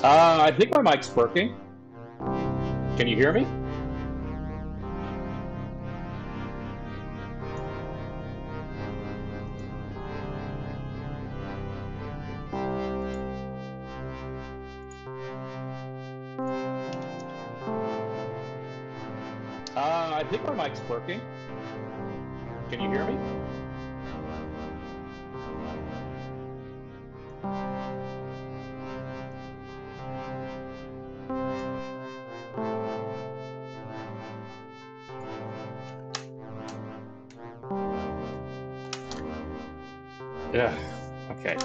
I think my mic's working. Can you hear me? I think my mic's working. Can you hear me? Yeah. Okay.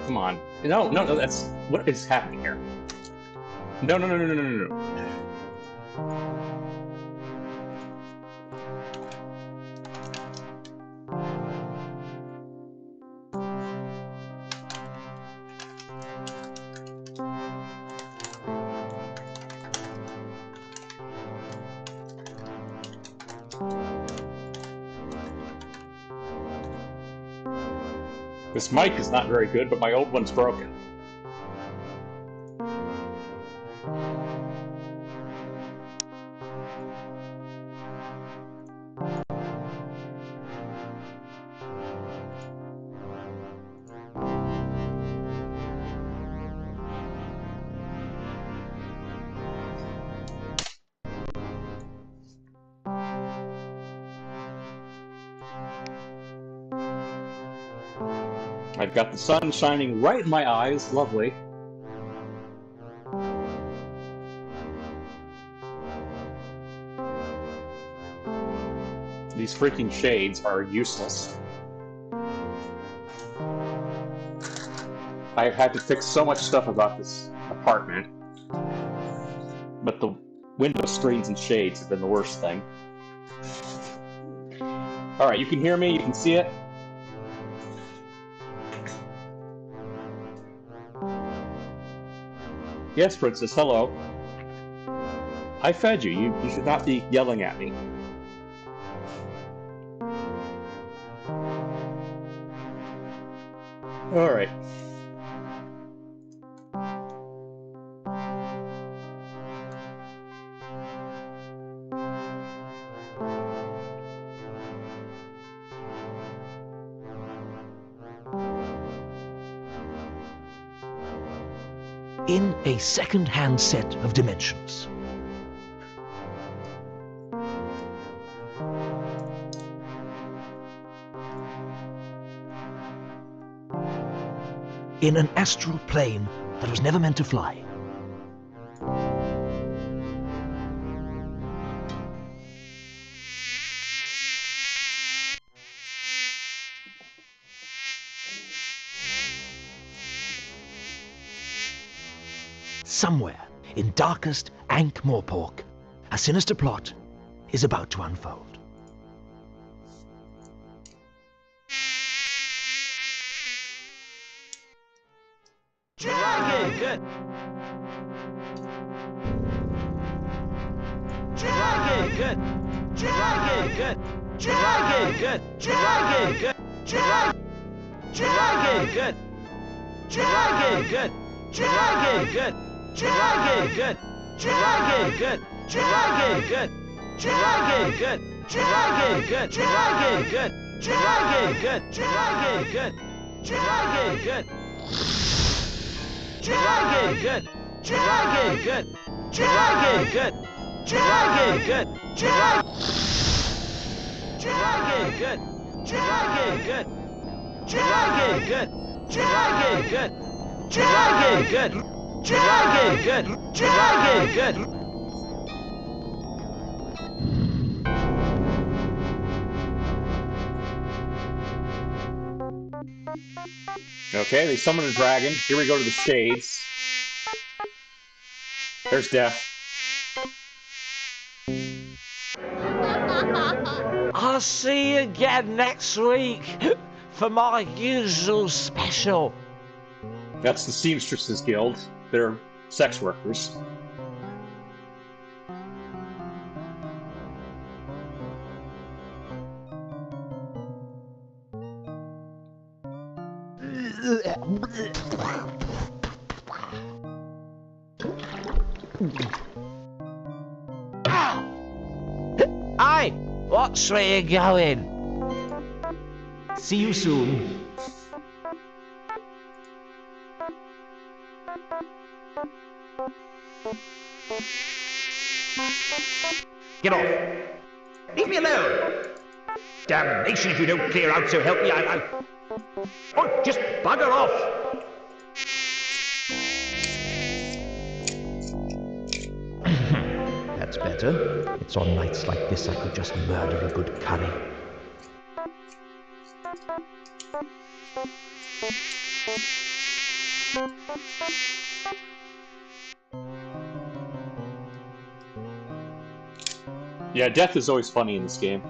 Come on. No, no, no. That's what is happening here. No, no, no, no, no, no, no. This mic is not very good, but my old one's broken. I've got the sun shining right in my eyes. Lovely. These freaking shades are useless. I've had to fix so much stuff about this apartment, but the window screens and shades have been the worst thing. Alright, you can hear me, you can see it. Yes, Princess, hello. I fed you. You should not be yelling at me. Alright. In a second-hand set of dimensions. In an astral plane that was never meant to fly. Somewhere in darkest Ankh-Morpork, a sinister plot is about to unfold. Dragon! Dragon! Dragon! Dragon! Dragon! Dragon! Dragon! Dragon! Dragon! Dragon good, dragon good, dragon good, dragon good, dragon good, dragon good, dragon good, dragon good, dragon good, dragon good, dragon good, dragon good, dragon good, dragon good, dragon good, dragon good, dragon good, dragon good. Dragon good! Dragon good! Okay, they summon a dragon. Here we go to the shades. There's Death. I'll see you again next week for my usual special. That's the Seamstresses Guild. They're sex workers. Hey, what's where you going? See you soon. Get off! Leave me alone! Damnation if you don't clear out, so help me, Oh, just bugger off! That's better. It's on nights like this I could just murder a good curry. Yeah, Death is always funny in this game.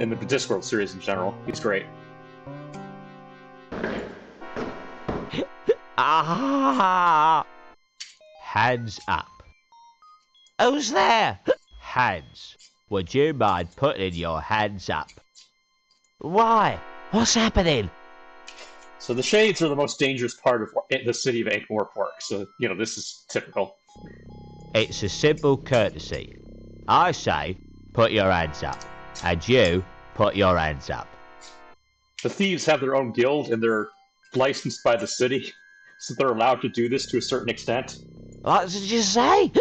In the Discworld series in general. He's great. Ah! Hands up. Who's there? Hands. Would you mind putting your hands up? Why? What's happening? So the shades are the most dangerous part of the city of Ankh-Morpork. So, you know, this is typical. It's a simple courtesy. I say, put your hands up. And you, put your hands up. The thieves have their own guild, and they're licensed by the city, so they're allowed to do this to a certain extent. What did you say?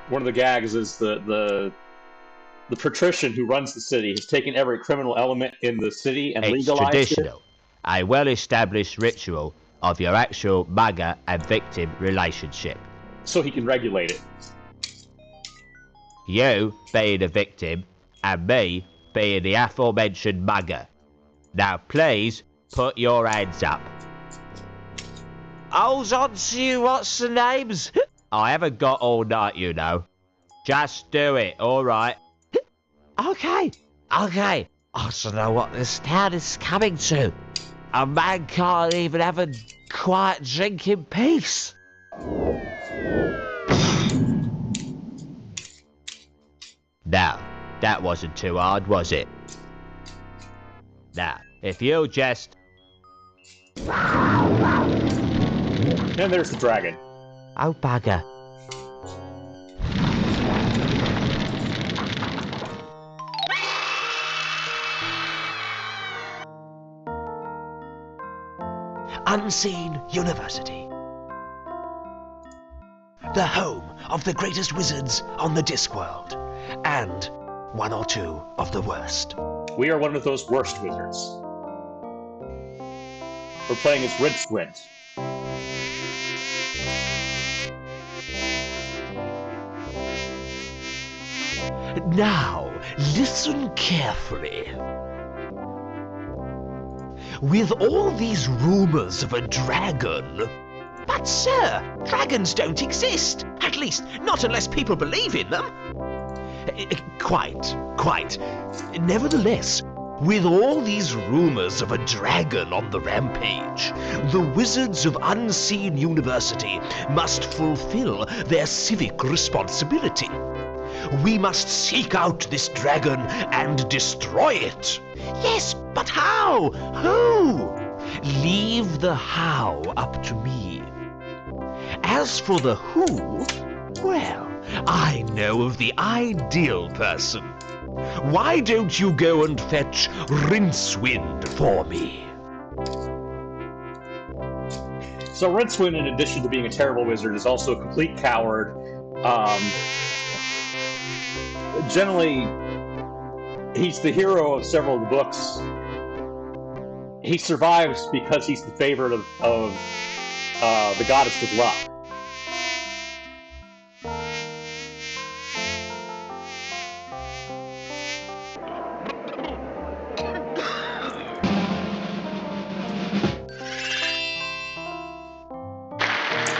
One of the gags is the patrician who runs the city has taken every criminal element in the city and It's legalized traditional. A well-established ritual of your actual mugger and victim relationship. it so he can regulate it. You being a victim, and me being the aforementioned mugger. Now please, put your hands up. Hold on to you, what's the names? I haven't got all night, you know. Just do it, alright? Okay. I don't know what this town is coming to. A man can't even have a quiet drink in peace. Now, that wasn't too hard, was it? Now, if you'll just... And there's the dragon. Oh, bugger. Unseen University. The home of the greatest wizards on the Discworld, and one or two of the worst. We are one of those worst wizards. We're playing as Rincewind. Now, listen carefully. With all these rumors of a dragon... But sir, dragons don't exist. At least, not unless people believe in them. Quite. Nevertheless, with all these rumors of a dragon on the rampage, the wizards of Unseen University must fulfill their civic responsibility. We must seek out this dragon and destroy it. Yes, but how? Who? Leave the how up to me. As for the who, well, I know of the ideal person. Why don't you go and fetch Rincewind for me? So Rincewind, in addition to being a terrible wizard, is also a complete coward. Generally, he's the hero of several of the books. He survives because he's the favorite of the goddess of luck.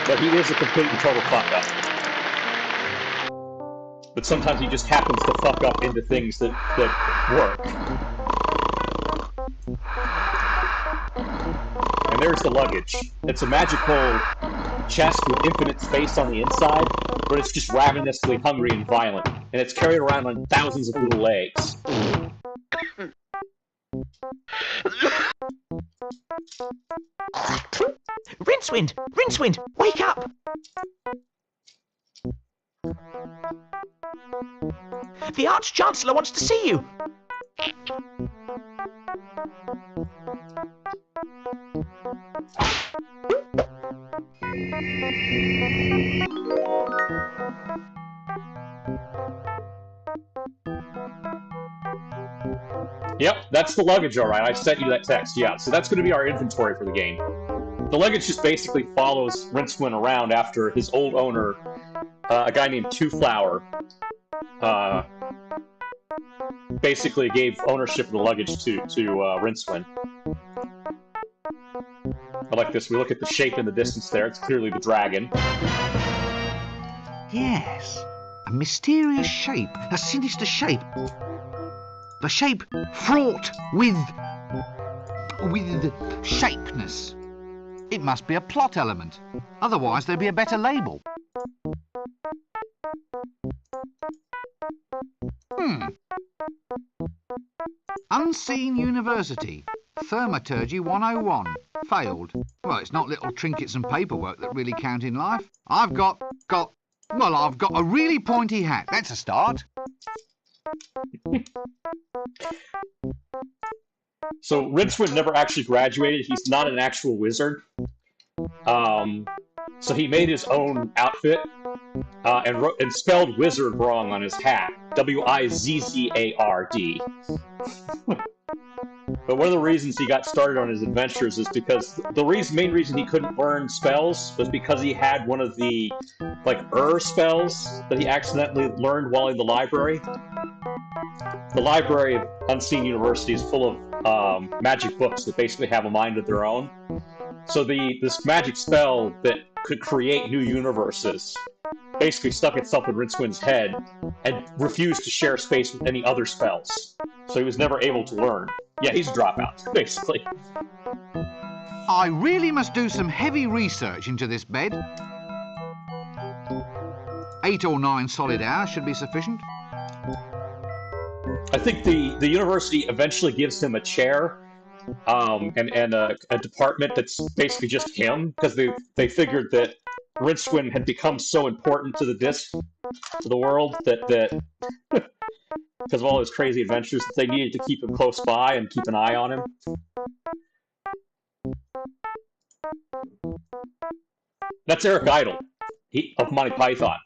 But he is a complete and total fuck-up. But sometimes he just happens to fuck up into things that work. And there's the luggage. It's a magical chest with infinite space on the inside, but it's just ravenously hungry and violent. And it's carried around on thousands of little legs. Rincewind! Rincewind! Wake up! The Arch-Chancellor wants to see you! Yep, that's the luggage, alright. I sent you that text, yeah. So that's going to be our inventory for the game. The luggage just basically follows Rincewind around after his old owner, a guy named Two Flower, basically gave ownership of the luggage to Rincewind. I like this. We look at the shape in the distance there. It's clearly the dragon. Yes, a mysterious shape, a sinister shape. The shape fraught with shapeness. It must be a plot element. Otherwise, there'd be a better label. Unseen University. Thaumaturgy 101. Failed. Well, it's not little trinkets and paperwork that really count in life. I've got a really pointy hat. That's a start. So Rincewind never actually graduated. He's not an actual wizard. So he made his own outfit and spelled wizard wrong on his hat. W-I-Z-Z-A-R-D. But one of the reasons he got started on his adventures is because the main reason he couldn't learn spells was because he had one of the, spells that he accidentally learned while in the library. The library of Unseen University is full of magic books that basically have a mind of their own. So this magic spell that could create new universes basically stuck itself in Rincewind's head and refused to share space with any other spells. So he was never able to learn. Yeah, he's a dropout, basically. I really must do some heavy research into this bed. 8 or 9 solid hours should be sufficient. I think the university eventually gives him a chair and a department that's basically just him, because they figured that Rincewind had become so important to the world, that because of all his crazy adventures, that they needed to keep him close by and keep an eye on him. That's Eric Idle of Monty Python.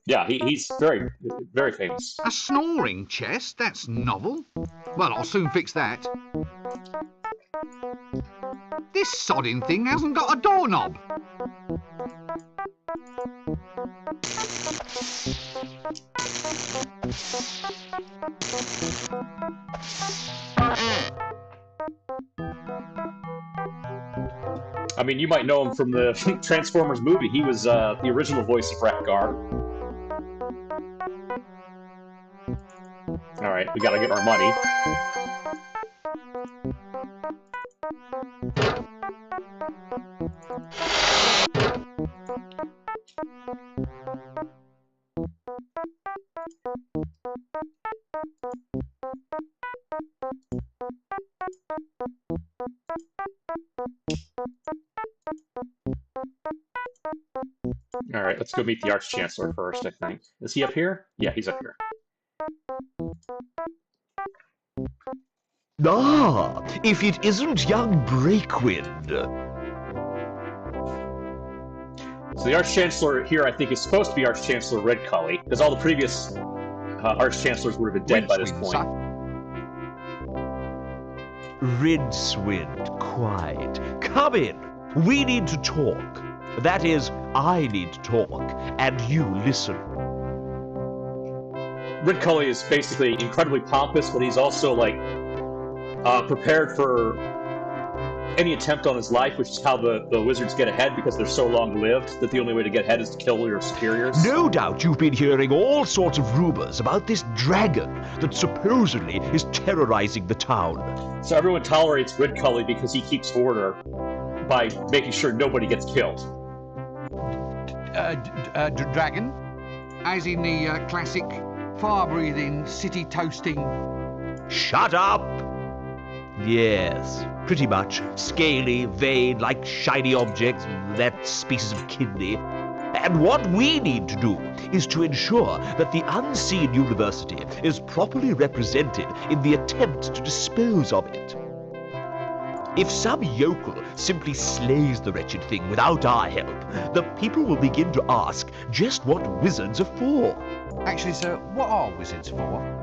Yeah, he's very, very famous. A snoring chest? That's novel. Well, I'll soon fix that. This sodding thing hasn't got a doorknob. I mean, you might know him from the Transformers movie. He was the original voice of Wreck-Gar. Alright, we gotta get our money. Alright, let's go meet the Arch-Chancellor first, I think. Is he up here? Yeah, he's up here. Ah, if it isn't young Breakwind. So the Arch-Chancellor here, I think, is supposed to be Arch-Chancellor Redcully, because all the previous Arch-Chancellors would have been dead by this point. Rincewind, quite. Come in. We need to talk. That is, I need to talk, and you listen. Redcully is basically incredibly pompous, but he's also, prepared for any attempt on his life, which is how the wizards get ahead, because they're so long-lived that the only way to get ahead is to kill your superiors. No doubt you've been hearing all sorts of rumors about this dragon that supposedly is terrorizing the town. So everyone tolerates Woodcully because he keeps order by making sure nobody gets killed. Dragon? As in the classic fire-breathing, city-toasting... Shut up! Yes, pretty much. Scaly, vein, like shiny objects, that species of kidney. And what we need to do is to ensure that the unseen university is properly represented in the attempt to dispose of it. If some yokel simply slays the wretched thing without our help, the people will begin to ask just what wizards are for. Actually, sir, what are wizards for?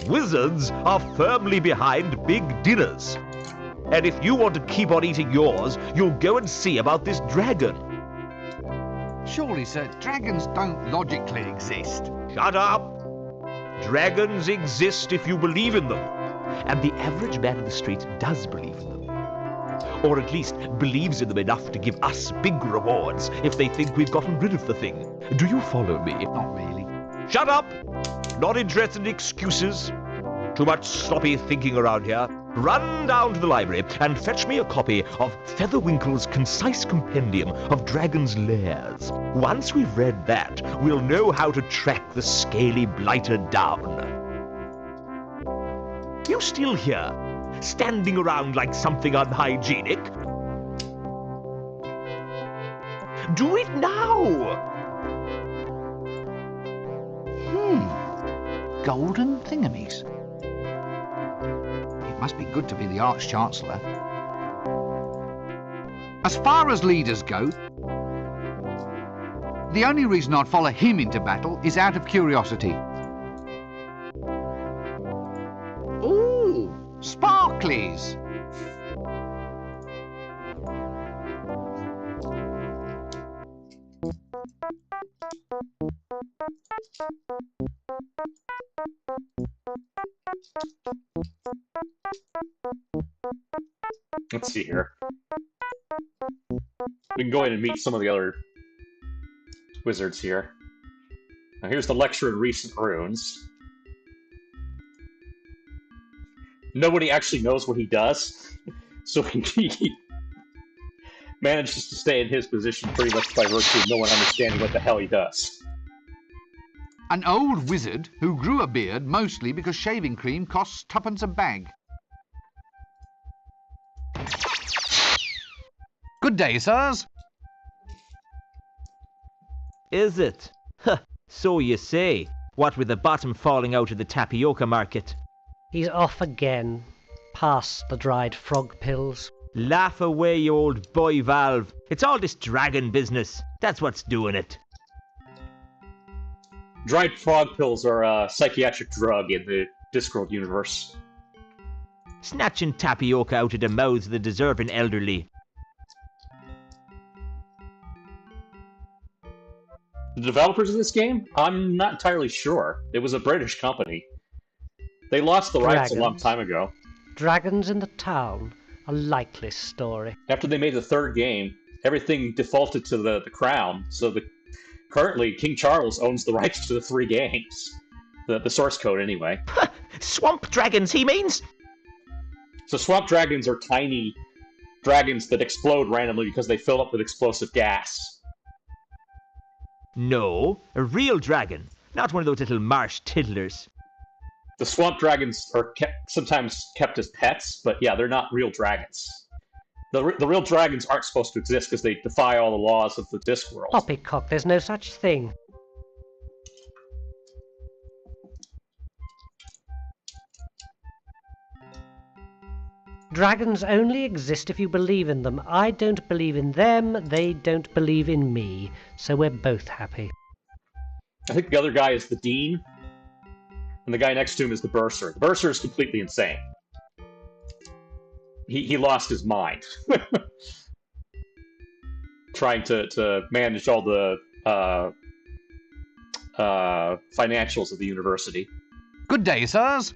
Wizards are firmly behind big dinners. And if you want to keep on eating yours, you'll go and see about this dragon. Surely, sir, dragons don't logically exist. Shut up! Dragons exist if you believe in them. And the average man in the street does believe in them. Or at least believes in them enough to give us big rewards if they think we've gotten rid of the thing. Do you follow me? Not really. Shut up! Not interested in excuses. Too much sloppy thinking around here. Run down to the library and fetch me a copy of Featherwinkle's concise compendium of dragons' lairs. Once we've read that, we'll know how to track the scaly blighter down. You still here, standing around like something unhygienic? Do it now! Golden thingamies. It must be good to be the Arch-Chancellor. As far as leaders go, the only reason I'd follow him into battle is out of curiosity. Ooh, sparklies! Let's see here. We can go in and meet some of the other wizards here. Now here's the lecture in recent runes. Nobody actually knows what he does, so he manages to stay in his position pretty much by virtue of no one understanding what the hell he does. An old wizard who grew a beard mostly because shaving cream costs twopence a bag. Good day, sirs. Is it? Huh, so you say. What with the bottom falling out of the tapioca market. He's off again. Past the dried frog pills. Laugh away, you old boy Valve. It's all this dragon business. That's what's doing it. Dried frog pills are a psychiatric drug in the Discworld universe. Snatching tapioca out of the mouths of the deserving elderly. The developers of this game? I'm not entirely sure. It was a British company. They lost the rights a long time ago. Dragons in the town. A likely story. After they made the third game, everything defaulted to the crown, so currently King Charles owns the rights to the 3 games. The source code, anyway. Swamp dragons, he means? So swamp dragons are tiny dragons that explode randomly because they fill up with explosive gas. No, a real dragon. Not one of those little marsh tiddlers. The swamp dragons are sometimes kept as pets, but yeah, they're not real dragons. The real dragons aren't supposed to exist because they defy all the laws of the Discworld. Poppycock, there's no such thing. Dragons only exist if you believe in them. I don't believe in them, they don't believe in me. So we're both happy. I think the other guy is the Dean, and the guy next to him is the Bursar. The Bursar is completely insane. He lost his mind. Trying to manage all the financials of the university. Good day, sirs.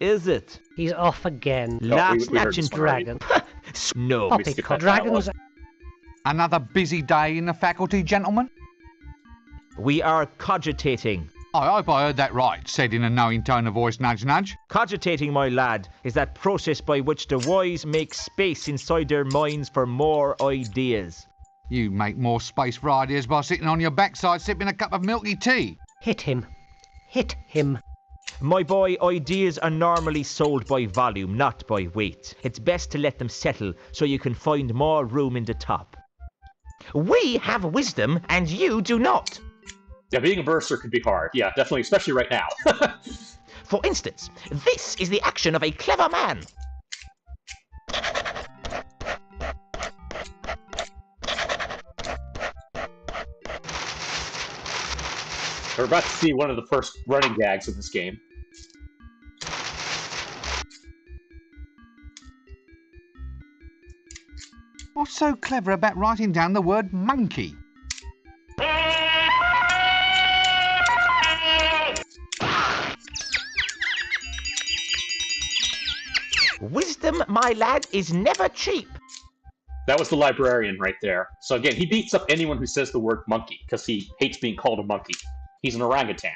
is it? He's off again. Last we heard snatching this one already. Dragon. No. Poppycock. that Dragons. Another busy day in the faculty, gentlemen? We are cogitating. I hope I heard that right, said in a knowing tone of voice, nudge, nudge. Cogitating, my lad, is that process by which the wise make space inside their minds for more ideas. You make more space for ideas by sitting on your backside sipping a cup of milky tea. Hit him. Hit him. My boy, ideas are normally sold by volume, not by weight. It's best to let them settle so you can find more room in the top. We have wisdom and you do not. Yeah, being a bursar could be hard. Yeah, definitely, especially right now. For instance, this is the action of a clever man. We're about to see one of the first running gags of this game. What's so clever about writing down the word monkey? Wisdom, my lad, is never cheap. That was the librarian right there. So again, he beats up anyone who says the word monkey, because he hates being called a monkey. He's an orangutan.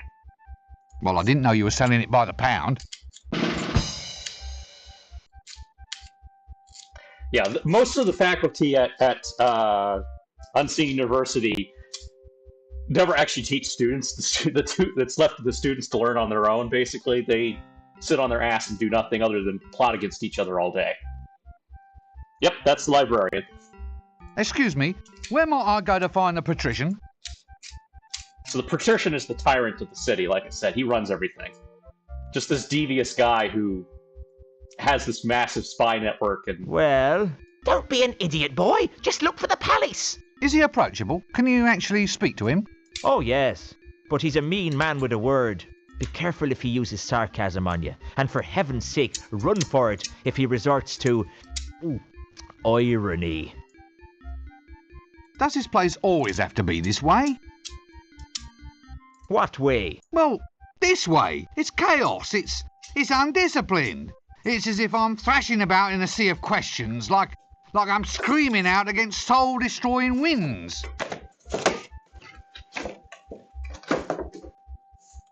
Well, I didn't know you were selling it by the pound. Yeah, most of the faculty at Unseen University never actually teach students. That's left to the students to learn on their own, basically. They sit on their ass and do nothing other than plot against each other all day. Yep, that's the librarian. Excuse me, where might I go to find the patrician? So the patrician is the tyrant of the city, like I said. He runs everything. Just this devious guy who has this massive spy network and... Well, Don't be an idiot, boy. Just look for the palace. Is he approachable? Can you actually speak to him? oh yes, but he's a mean man with a word. Be careful if he uses sarcasm on you, and for heaven's sake, run for it if he resorts to irony. Does this place always have to be this way? What way? Well, this way. It's chaos. It's undisciplined. It's as if I'm thrashing about in a sea of questions, like I'm screaming out against soul-destroying winds.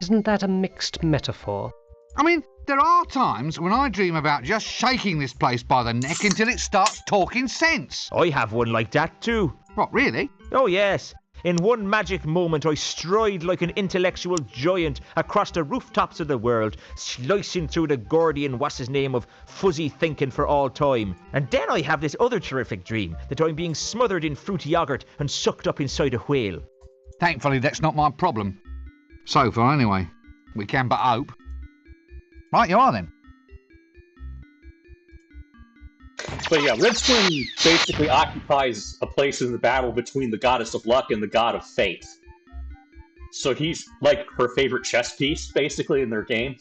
Isn't that a mixed metaphor? I mean, there are times when I dream about just shaking this place by the neck until it starts talking sense. I have one like that too. What, really? Oh yes. In one magic moment I stride like an intellectual giant across the rooftops of the world, slicing through the Gordian what's-his-name of fuzzy thinking for all time. And then I have this other terrific dream, that I'm being smothered in fruity yoghurt and sucked up inside a whale. Thankfully, that's not my problem. So far, anyway. We can but hope. Right, you are then. But yeah, Ridswin basically occupies a place in the battle between the goddess of luck and the god of fate. So he's like her favorite chess piece, basically, in their game.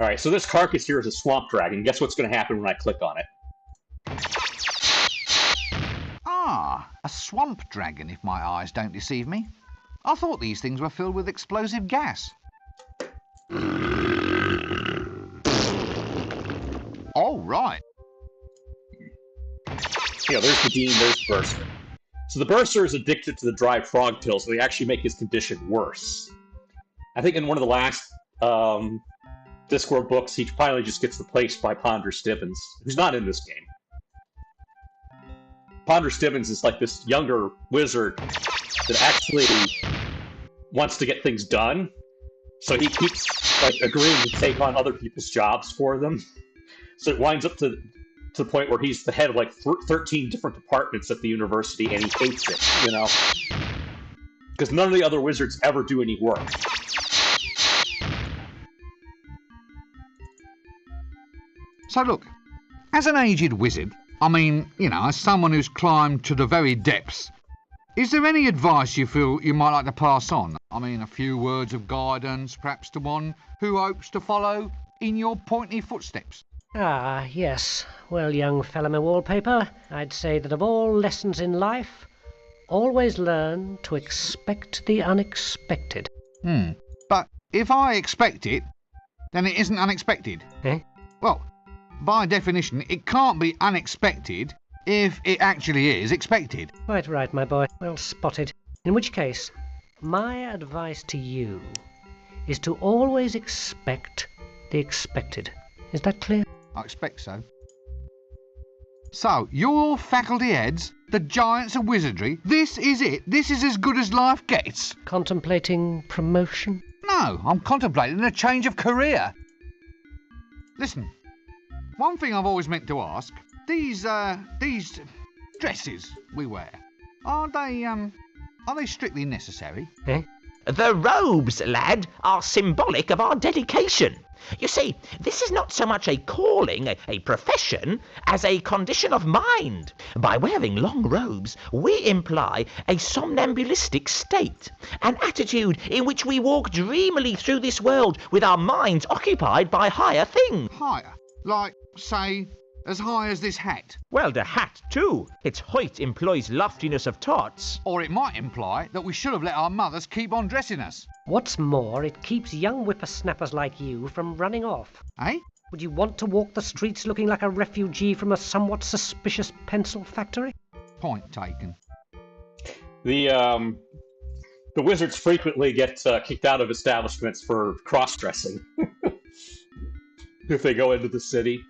Alright, so this carcass here is a swamp dragon. Guess what's going to happen when I click on it? Ah, a swamp dragon, if my eyes don't deceive me. I thought these things were filled with explosive gas. Oh, right. Yeah, there's the Dean, there's the Bursar. So the Bursar is addicted to the dry frog pills, so they actually make his condition worse. I think in one of the last Discworld books, he finally just gets replaced by Ponder Stibbons, who's not in this game. Ponder Stibbons is like this younger wizard that actually wants to get things done, so he keeps like agreeing to take on other people's jobs for them. So it winds up to the point where he's the head of like 13 different departments at the university, and he hates it, you know? Because none of the other wizards ever do any work. So look, as an aged wizard, I mean, you know, as someone who's climbed to the very depths, is there any advice you feel you might like to pass on? I mean, a few words of guidance, perhaps to one who hopes to follow in your pointy footsteps? Ah, yes. Well, young fellow wallpaper, I'd say that of all lessons in life, always learn to expect the unexpected. But if I expect it, then it isn't unexpected. Eh? Well, by definition, it can't be unexpected if it actually is expected. Quite right, my boy. Well spotted. In which case, my advice to you is to always expect the expected. Is that clear? I expect so. So, your faculty heads, the giants of wizardry, this is it? This is as good as life gets? Contemplating promotion? No, I'm contemplating a change of career. Listen, one thing I've always meant to ask, these dresses we wear, are they strictly necessary? Eh? The robes, lad, are symbolic of our dedication. You see, this is not so much a calling, a profession, as a condition of mind. By wearing long robes, we imply a somnambulistic state, an attitude in which we walk dreamily through this world with our minds occupied by higher things. Higher? Like, say, as high as this hat? Well, the hat, too. Its height implies loftiness of thoughts. Or it might imply that we should have let our mothers keep on dressing us. What's more, it keeps young whippersnappers like you from running off. Eh? Would you want to walk the streets looking like a refugee from a somewhat suspicious pencil factory? Point taken. The wizards frequently get kicked out of establishments for cross-dressing. If they go into the city.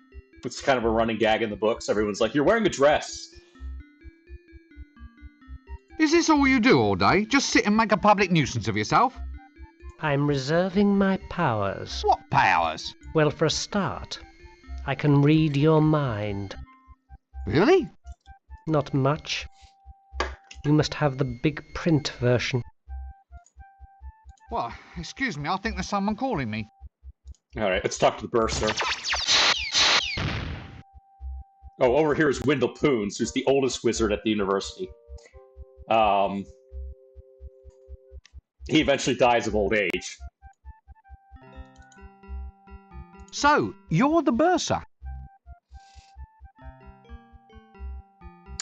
It's kind of a running gag in the books. Everyone's like, you're wearing a dress. Is this all you do all day? Just sit and make a public nuisance of yourself? I'm reserving my powers. What powers? Well, for a start, I can read your mind. Really? Not much. You must have the big print version. Well, excuse me, I think there's someone calling me. Alright, let's talk to the bursar. Oh, over here is Wendell Poons, who's the oldest wizard at the university. He eventually dies of old age. So, you're the bursar?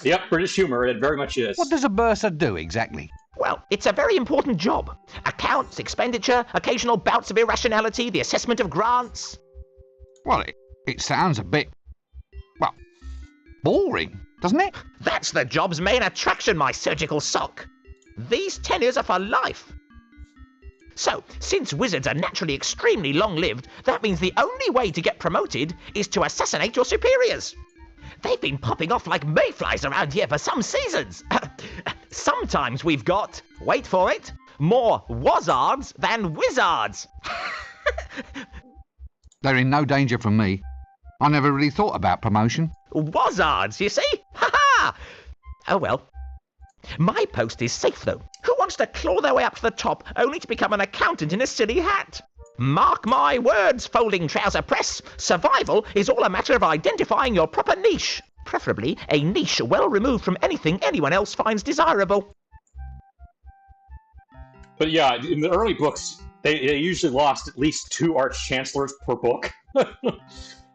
Yep, British humor, it very much is. What does a bursar do exactly? Well, it's a very important job. Accounts, expenditure, occasional bouts of irrationality, the assessment of grants. Well, it sounds a bit, well, boring, doesn't it? That's the job's main attraction, my surgical sock. These tenures are for life. So, since wizards are naturally extremely long-lived, that means the only way to get promoted is to assassinate your superiors. They've been popping off like mayflies around here for some seasons. Sometimes we've got, wait for it, more wazards than wizards. They're in no danger from me. I never really thought about promotion. Wazards, you see? Ha-ha! Oh well. My post is safe, though. Who wants to claw their way up to the top only to become an accountant in a silly hat? Mark my words, folding trouser press. Survival is all a matter of identifying your proper niche. Preferably a niche well removed from anything anyone else finds desirable. But yeah, in the early books, they usually lost at least 2 arch-chancellors per book.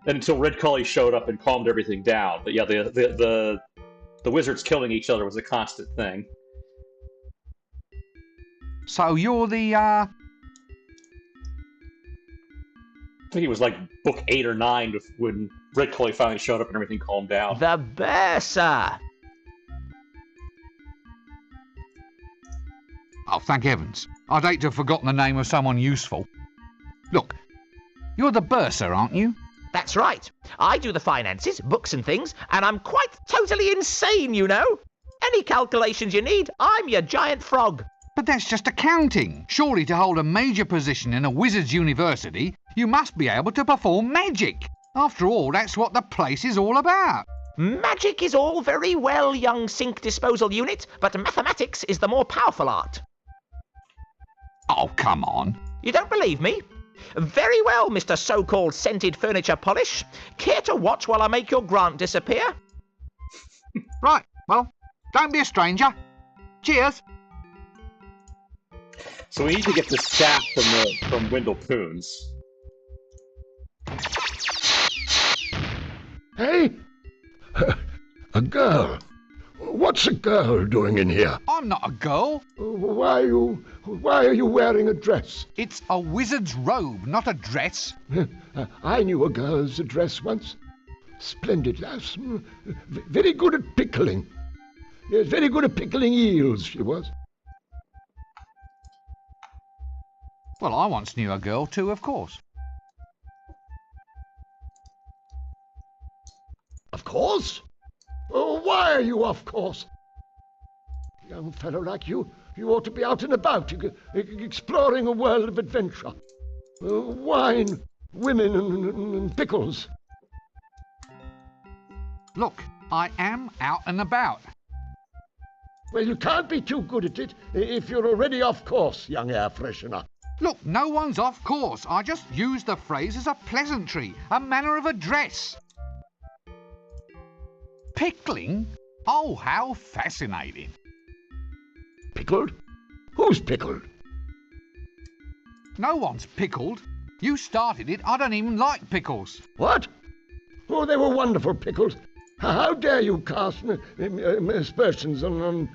Until Red Cully showed up and calmed everything down. But yeah, the wizards killing each other was a constant thing. So you're the, I think it was like book 8 or 9 when Red Cully finally showed up and everything calmed down. The bursar. Oh, thank heavens. I'd hate to have forgotten the name of someone useful. Look, you're the bursar, aren't you? That's right. I do the finances, books and things, and I'm quite totally insane, you know. Any calculations you need, I'm your giant frog. But that's just accounting. Surely to hold a major position in a wizard's university, you must be able to perform magic. After all, that's what the place is all about. Magic is all very well, young sink disposal unit, but mathematics is the more powerful art. Oh, come on. You don't believe me? Very well, Mr. So-called scented furniture polish. Care to watch while I make your grant disappear? Right, well, don't be a stranger. Cheers. So we need to get the staff from Wendell Poons. Hey! A girl. What's a girl doing in here? I'm not a girl. Why are you Why are you wearing a dress? It's a wizard's robe, not a dress. I knew a girl's dress once. Splendid lass. Very good at pickling. Yes, very good at pickling eels, she was. Well, I once knew a girl too, of course. Of course? Oh, why are you of course? Young fellow like you ought to be out and about, exploring a world of adventure. Wine, women, and pickles. Look, I am out and about. Well, you can't be too good at it if you're already off course, young air freshener. Look, no one's off course. I just used the phrase as a pleasantry, a manner of address. Pickling? Oh, how fascinating. Pickled? Who's pickled? No one's pickled. You started it. I don't even like pickles. What? Oh, they were wonderful pickles. How dare you cast aspersions on...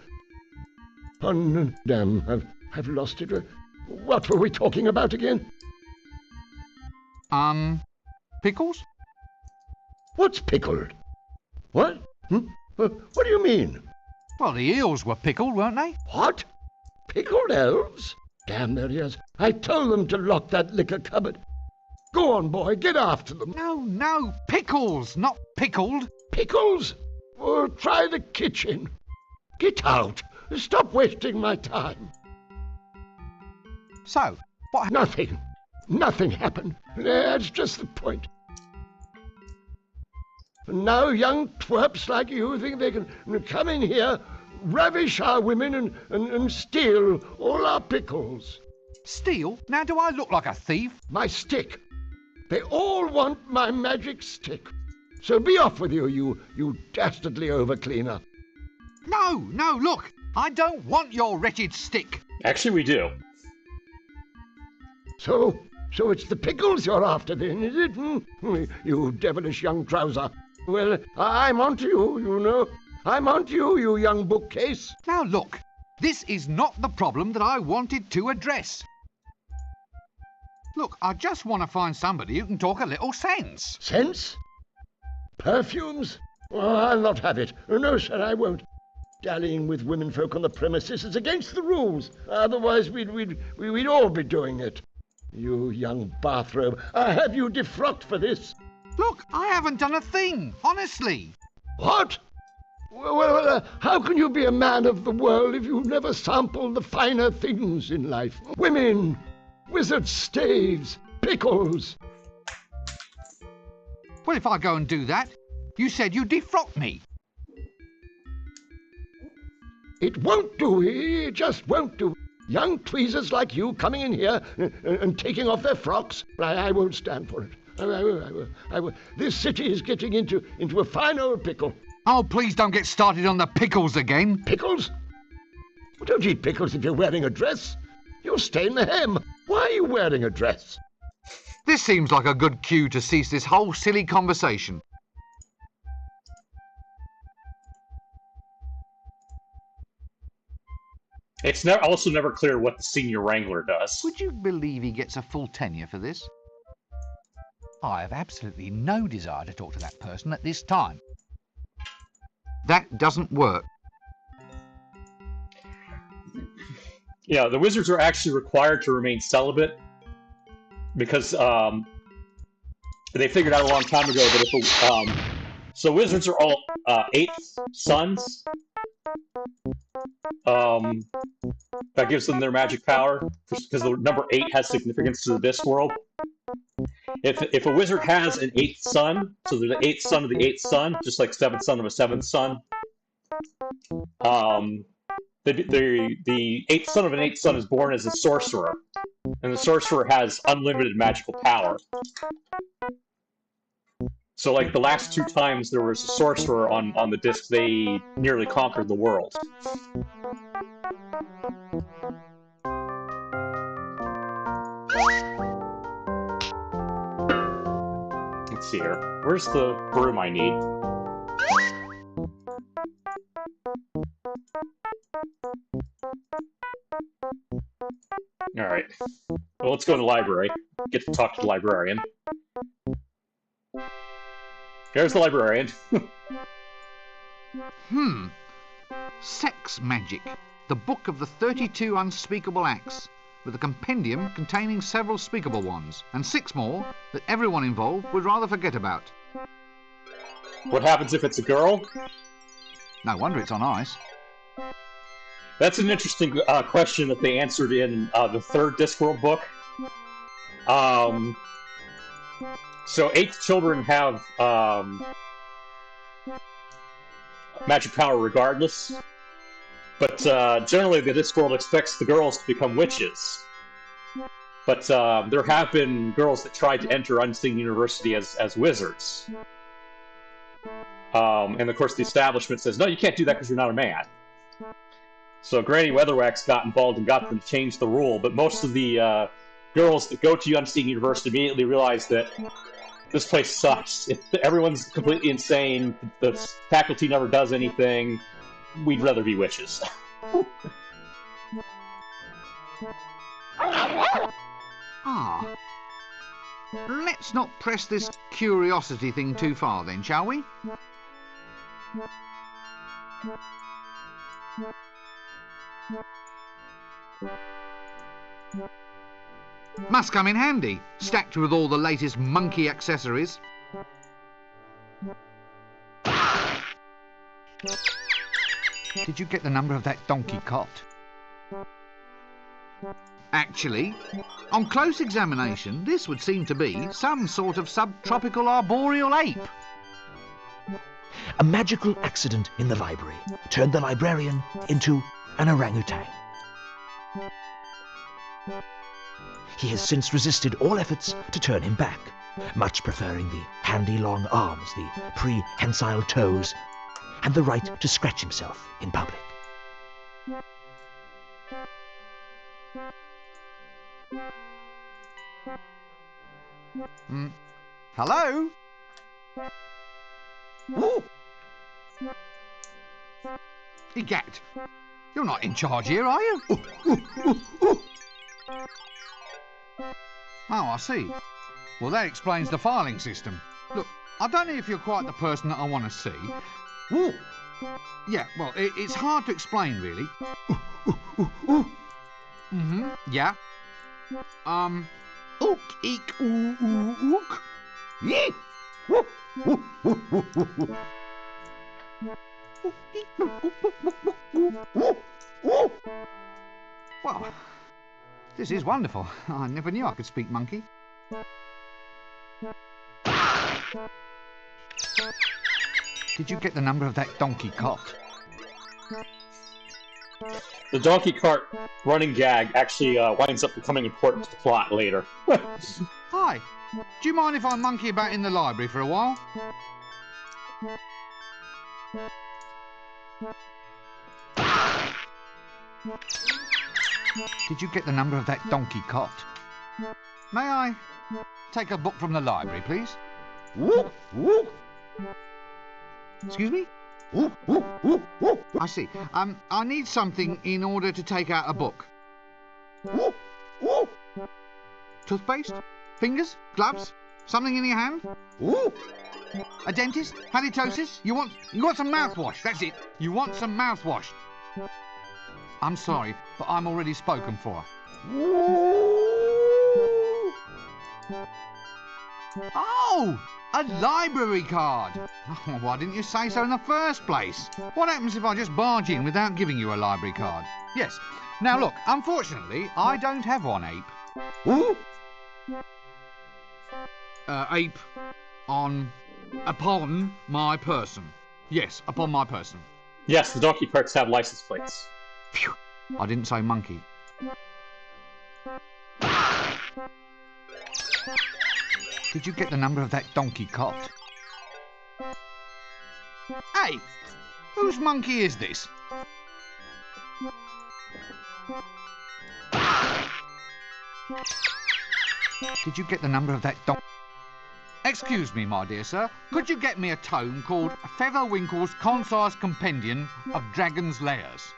Damn, I've lost it. What were we talking about again? Pickles? What's pickled? What? What do you mean? Well, the eels were pickled, weren't they? What? Pickled elves? Damn their ears. I told them to lock that liquor cupboard. Go on, boy, get after them. No, pickles, not pickled. Pickles? Oh, try the kitchen. Get out. Stop wasting my time. So, what... Nothing happened. That's just the point. And now young twerps like you think they can come in here, ravish our women and steal all our pickles. Steal? Now do I look like a thief? My stick. They all want my magic stick. So be off with you, you dastardly overcleaner. No, look. I don't want your wretched stick. Actually, we do. So it's the pickles you're after then, is it? You devilish young trouser. Well, I'm on to you, you know. I'm on to you, you young bookcase. Now look, this is not the problem that I wanted to address. Look, I just want to find somebody who can talk a little sense. Sense? Perfumes? Oh, I'll not have it. No, sir, I won't. Dallying with womenfolk on the premises is against the rules. Otherwise, we'd all be doing it. You young bathrobe, I have you defrocked for this. Look, I haven't done a thing, honestly. What? Well, how can you be a man of the world if you've never sampled the finer things in life? Women, wizard staves, pickles. Well, if I go and do that, you said you'd defrock me. It won't do. It just won't do. Young tweezers like you coming in here and taking off their frocks, I won't stand for it. I will. This city is getting into a fine old pickle. Oh, please don't get started on the pickles again. Pickles? Well, don't eat pickles if you're wearing a dress. You'll stain the hem. Why are you wearing a dress? This seems like a good cue to cease this whole silly conversation. It's also never clear what the senior wrangler does. Would you believe he gets a full tenure for this? I have absolutely no desire to talk to that person at this time. That doesn't work. Yeah, the wizards are actually required to remain celibate because they figured out a long time ago that if so wizards are all eighth sons. That gives them their magic power because the number 8 has significance to the Discworld. If a wizard has an 8th son, so they're the 8th son of the 8th son, just like 7th son of a 7th son, the 8th son of an 8th son is born as a sorcerer, and the sorcerer has unlimited magical power. So, like, the last 2 times there was a sorcerer on the disc, they nearly conquered the world. Let's see here. Where's the broom I need? let's go to the library. Get to talk to the librarian. Here's the librarian. Sex Magic, the book of the 32 unspeakable acts, with a compendium containing several speakable ones, and 6 more that everyone involved would rather forget about. What happens if it's a girl? No wonder it's on ice. That's an interesting question that they answered in the 3rd Discworld book. So 8th children have magic power regardless, but generally the Discworld expects the girls to become witches. But there have been girls that tried to enter Unseen University as wizards. And of course the establishment says, no, you can't do that because you're not a man. So Granny Weatherwax got involved and got them to change the rule, but most of the girls that go to Unseen University immediately realize that this place sucks. Everyone's completely insane. The faculty never does anything. We'd rather be witches. Let's not press this curiosity thing too far then, shall we? Must come in handy, stacked with all the latest monkey accessories. Did you get the number of that donkey cot? Actually, on close examination, this would seem to be some sort of subtropical arboreal ape. A magical accident in the library turned the librarian into an orangutan. He has since resisted all efforts to turn him back, much preferring the handy long arms, the prehensile toes, and the right to scratch himself in public. Hello? Ooh. Egat, you're not in charge here, are you? Oh, I see. Well, that explains the filing system. Look, I don't know if you're quite the person that I want to see. Ooh. Yeah, well, it's hard to explain, really. Yeah. Ook, eek, ook. Yee. Well, this is wonderful. I never knew I could speak monkey. Did you get the number of that donkey cot? The donkey cart running gag actually winds up becoming important to the plot later. Hi. Do you mind if I monkey about in the library for a while? Did you get the number of that donkey cot? May I take a book from the library, please? Excuse me? I see. I need something in order to take out a book. Toothpaste? Fingers? Gloves? Something in your hand? A dentist? Halitosis? You want some mouthwash? That's it. You want some mouthwash. I'm sorry, but I'm already spoken for. Oh! A library card! Oh, why didn't you say so in the first place? What happens if I just barge in without giving you a library card? Yes. Now look, unfortunately, I don't have one ape. Ape upon my person. Yes, upon my person. Yes, the donkey carts have license plates. Phew. I didn't say monkey. Did you get the number of that donkey cot? Hey, whose monkey is this? Did you get the number of that donkey? Excuse me, my dear sir, could you get me a tome called Featherwinkle's Concise Compendium of Dragon's Lairs?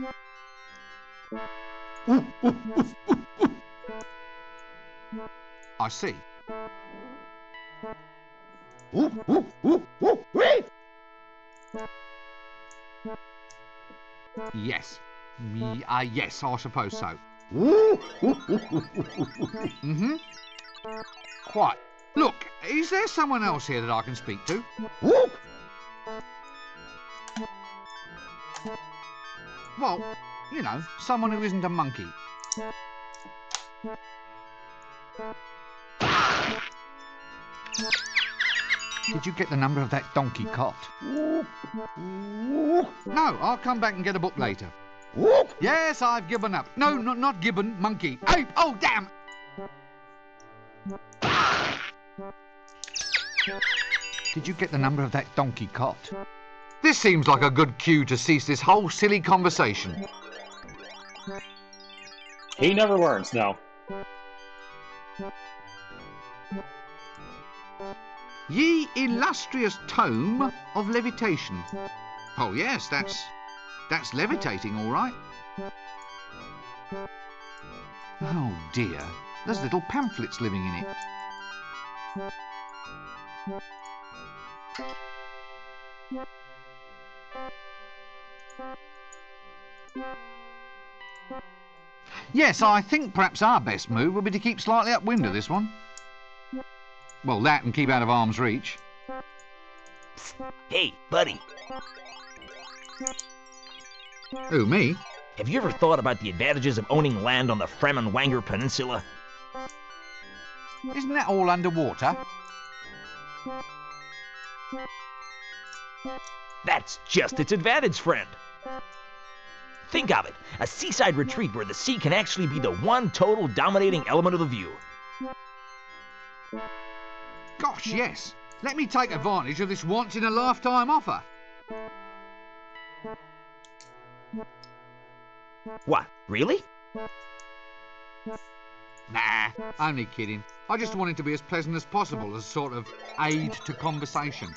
I see. Ooh, ooh, ooh, ooh, wee! Yes. Yes, I suppose so. Ooh, ooh, ooh, ooh, ooh, ooh. Mm-hmm. Quite. Look, is there someone else here that I can speak to? Ooh. Well, you know, someone who isn't a monkey. Did you get the number of that donkey cot? Ooh, ooh, No, I'll come back and get a book later. ooh. Yes, I've given up. No, not gibbon, monkey. Ape! Oh, damn! Did you get the number of that donkey cot? This seems like a good cue to cease this whole silly conversation. He never learns, no. Ye illustrious tome of levitation. Oh yes, that's levitating, all right. Oh dear, there's little pamphlets living in it. Yes, I think perhaps our best move would be to keep slightly upwind of this one. Well, that and keep out of arm's reach. Hey, buddy, Who, me? have you ever thought about the advantages of owning land on the Fremenwanger Peninsula? Isn't that all underwater? That's just its advantage, friend. Think of it, a seaside retreat where the sea can actually be the one total dominating element of the view. Gosh, yes. Let me take advantage of this once-in-a-lifetime offer. What, really? Nah, only kidding. I just want it to be as pleasant as possible as a sort of aid to conversation.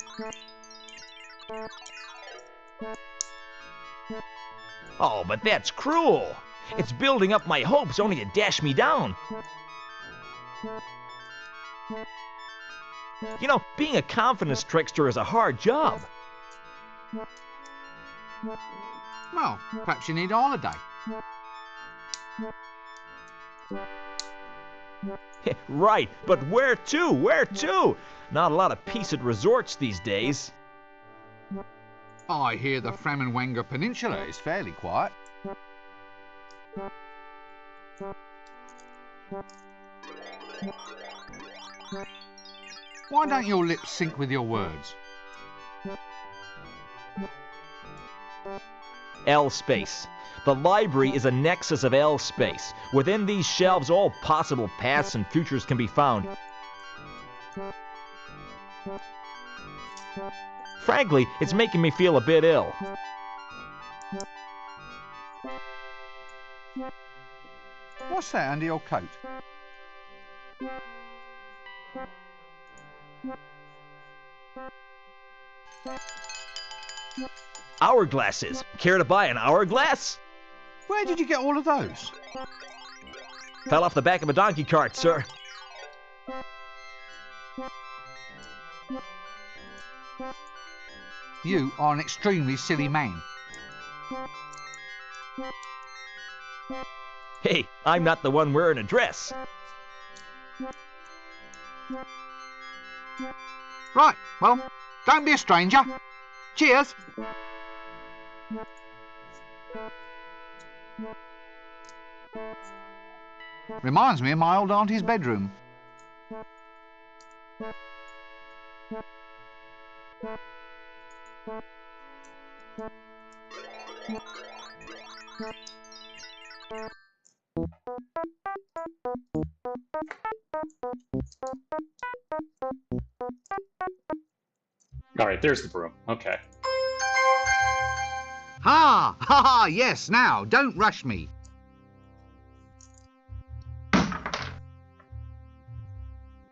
Oh, but that's cruel. It's building up my hopes only to dash me down. You know, being a confidence trickster is a hard job. Well, perhaps you need a holiday. Right, but where to? Where to? Not a lot of peace at resorts these days. I hear the Fremenwanger Peninsula is fairly quiet. Why don't your lips sync with your words? L space. The library is a nexus of L space. Within these shelves, all possible paths and futures can be found. Frankly, it's making me feel a bit ill. What's that under your coat? Hourglasses. Care to buy an hourglass? Where did you get all of those? Fell off the back of a donkey cart, sir. You are an extremely silly man. Hey, I'm not the one wearing a dress. Right, well, don't be a stranger. Cheers. Reminds me of my old auntie's bedroom. All right, there's the broom. Okay. Ha! Ha ha! Yes, now, don't rush me.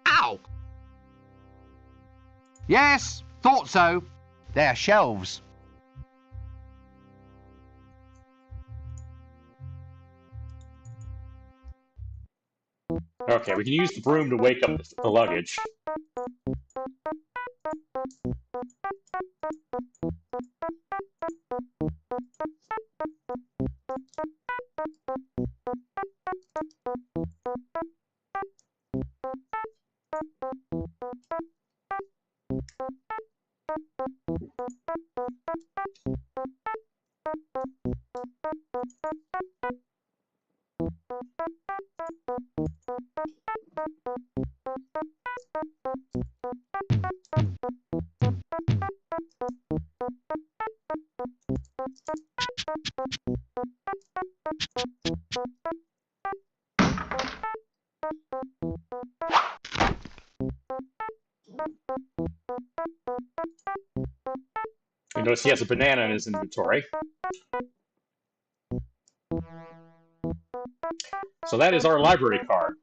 Ow! Yes, thought so. They're shelves. Okay, we can use the broom to wake up the luggage. You notice he has a banana in his inventory. So that is our library card.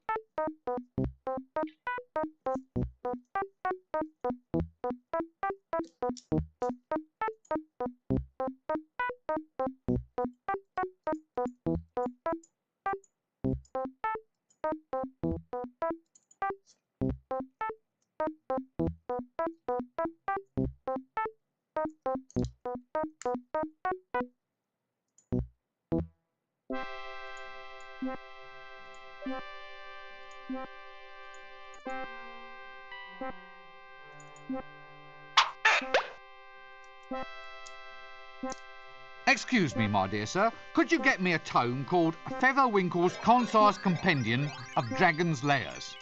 Excuse me, my dear sir. Could you get me a tome called Featherwinkle's Concise Compendium of Dragon's Lairs?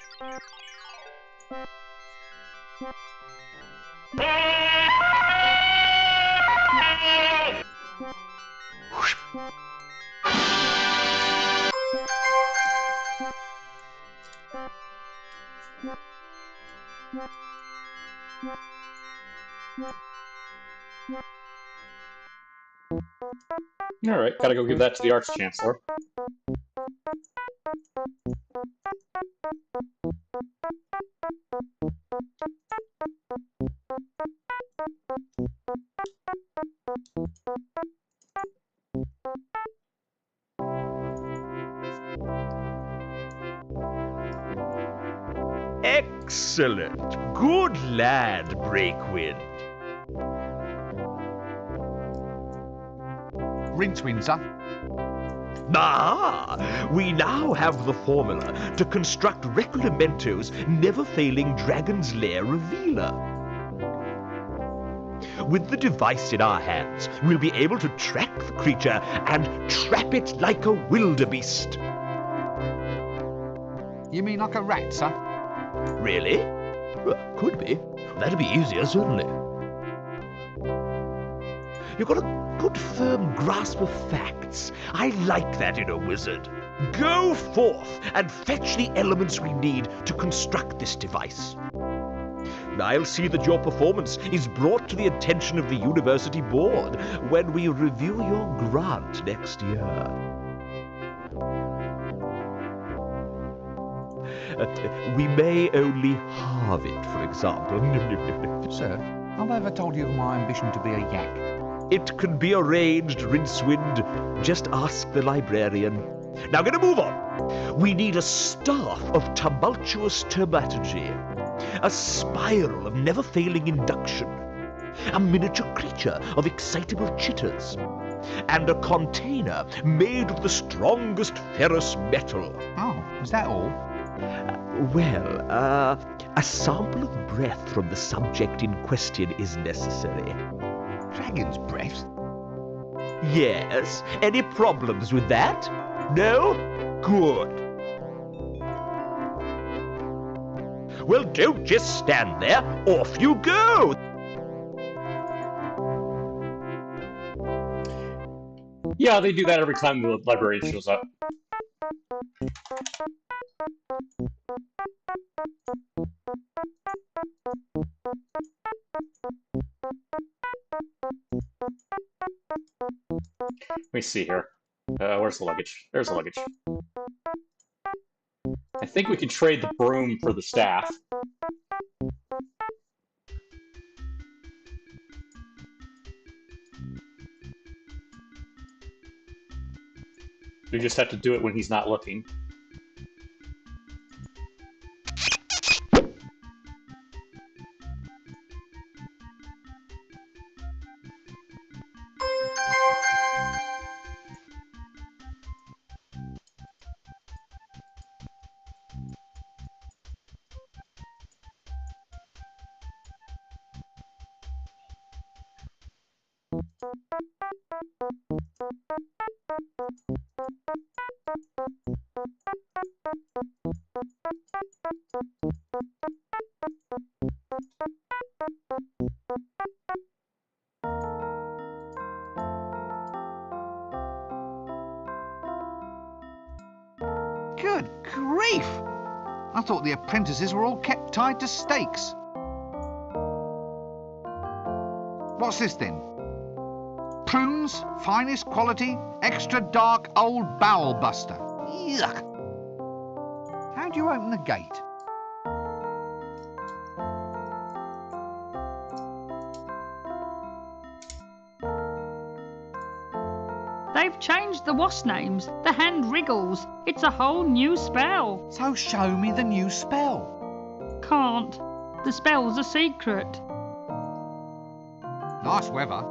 Alright, gotta go give that to the Arch-Chancellor. Excellent. Good lad, Breakwind. Rincewind, sir. Ah! We now have the formula to construct Reclamento's never-failing Dragon's Lair revealer. With the device in our hands, we'll be able to track the creature and trap it like a wildebeest. You mean like a rat, sir? Really? Well, could be. That'd be easier, certainly. You've got a good firm grasp of facts. I like that in a wizard. Go forth and fetch the elements we need to construct this device. I'll see that your performance is brought to the attention of the university board when we review your grant next year. We may only halve it, for example. Sir, have I ever told you of my ambition to be a yak? It can be arranged, Rincewind. Just ask the librarian. Now, gonna move on. We need a staff of tumultuous termaturgy, a spiral of never-failing induction, a miniature creature of excitable chitters, and a container made of the strongest ferrous metal. Oh, is that all? A sample of breath from the subject in question is necessary. Dragon's breath? Yes. Any problems with that? No? Good. Well, don't just stand there. Off you go! Yeah, they do that every time the librarian shows up. Let me see here. Where's the luggage? There's the luggage. I think we can trade the broom for the staff. We just have to do it when he's not looking. Good grief! I thought the apprentices were all kept tied to stakes. What's this then? Prunes, finest quality, extra dark old bowel buster. Yuck! How do you open the gate? They've changed the wasp names. The hand wriggles. It's a whole new spell. So show me the new spell. Can't. The spell's a secret. Nice weather.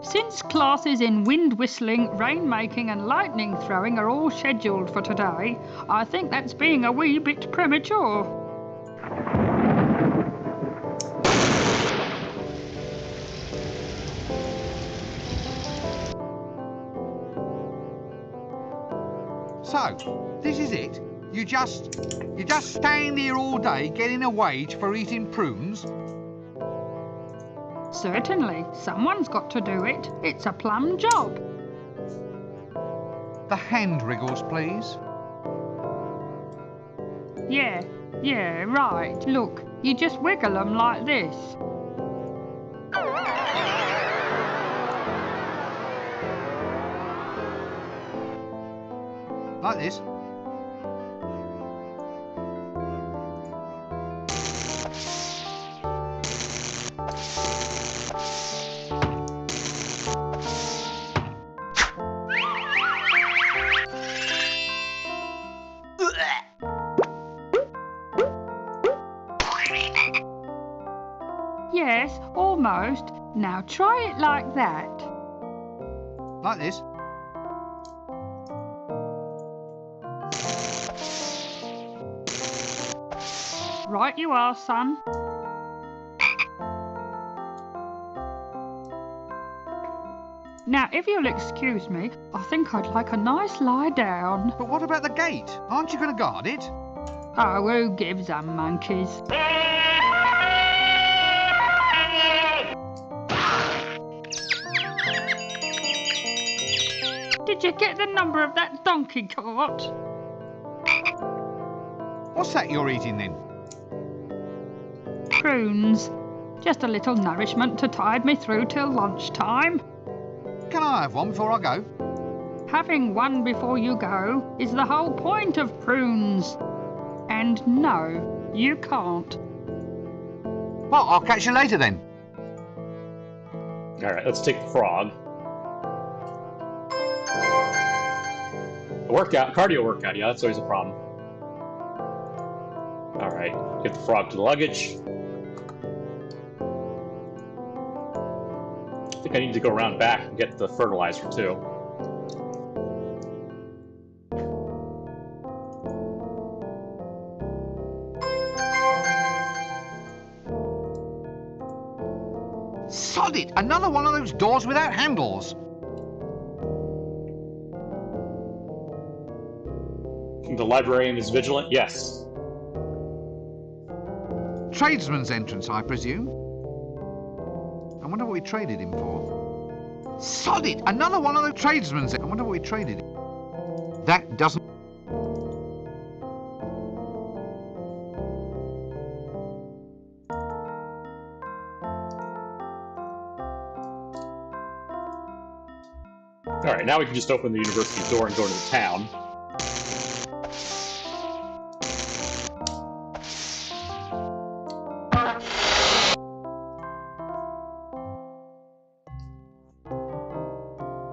Since classes in wind whistling, rain-making and lightning throwing are all scheduled for today, I think that's being a wee bit premature. So, this is it? You just stand here all day getting a wage for eating prunes? Certainly. Someone's got to do it. It's a plum job. The hand wriggles, please. Yeah, right. Look, you just wiggle them like this. Like this. Yes, almost. Now try it like that. Like this. Right you are, son. Now, if you'll excuse me, I think I'd like a nice lie down. But what about the gate? Aren't you going to guard it? Oh, who gives a monkeys? Did you get the number of that donkey cart? What's that you're eating then? Prunes. Just a little nourishment to tide me through till lunchtime. Can I have one before I go? Having one before you go is the whole point of prunes. And no, you can't. Well, I'll catch you later then. Alright, let's take the frog. Cardio workout, yeah, that's always a problem. Alright, get the frog to the luggage. I think I need to go around back and get the fertilizer too. Sod it! Another one of those doors without handles. The librarian is vigilant? Yes. Tradesman's entrance, I presume. I wonder what we traded him for. Sod it! Another one of the tradesman's. I wonder what we traded him. That doesn't. Alright, now we can just open the university door and go into the town.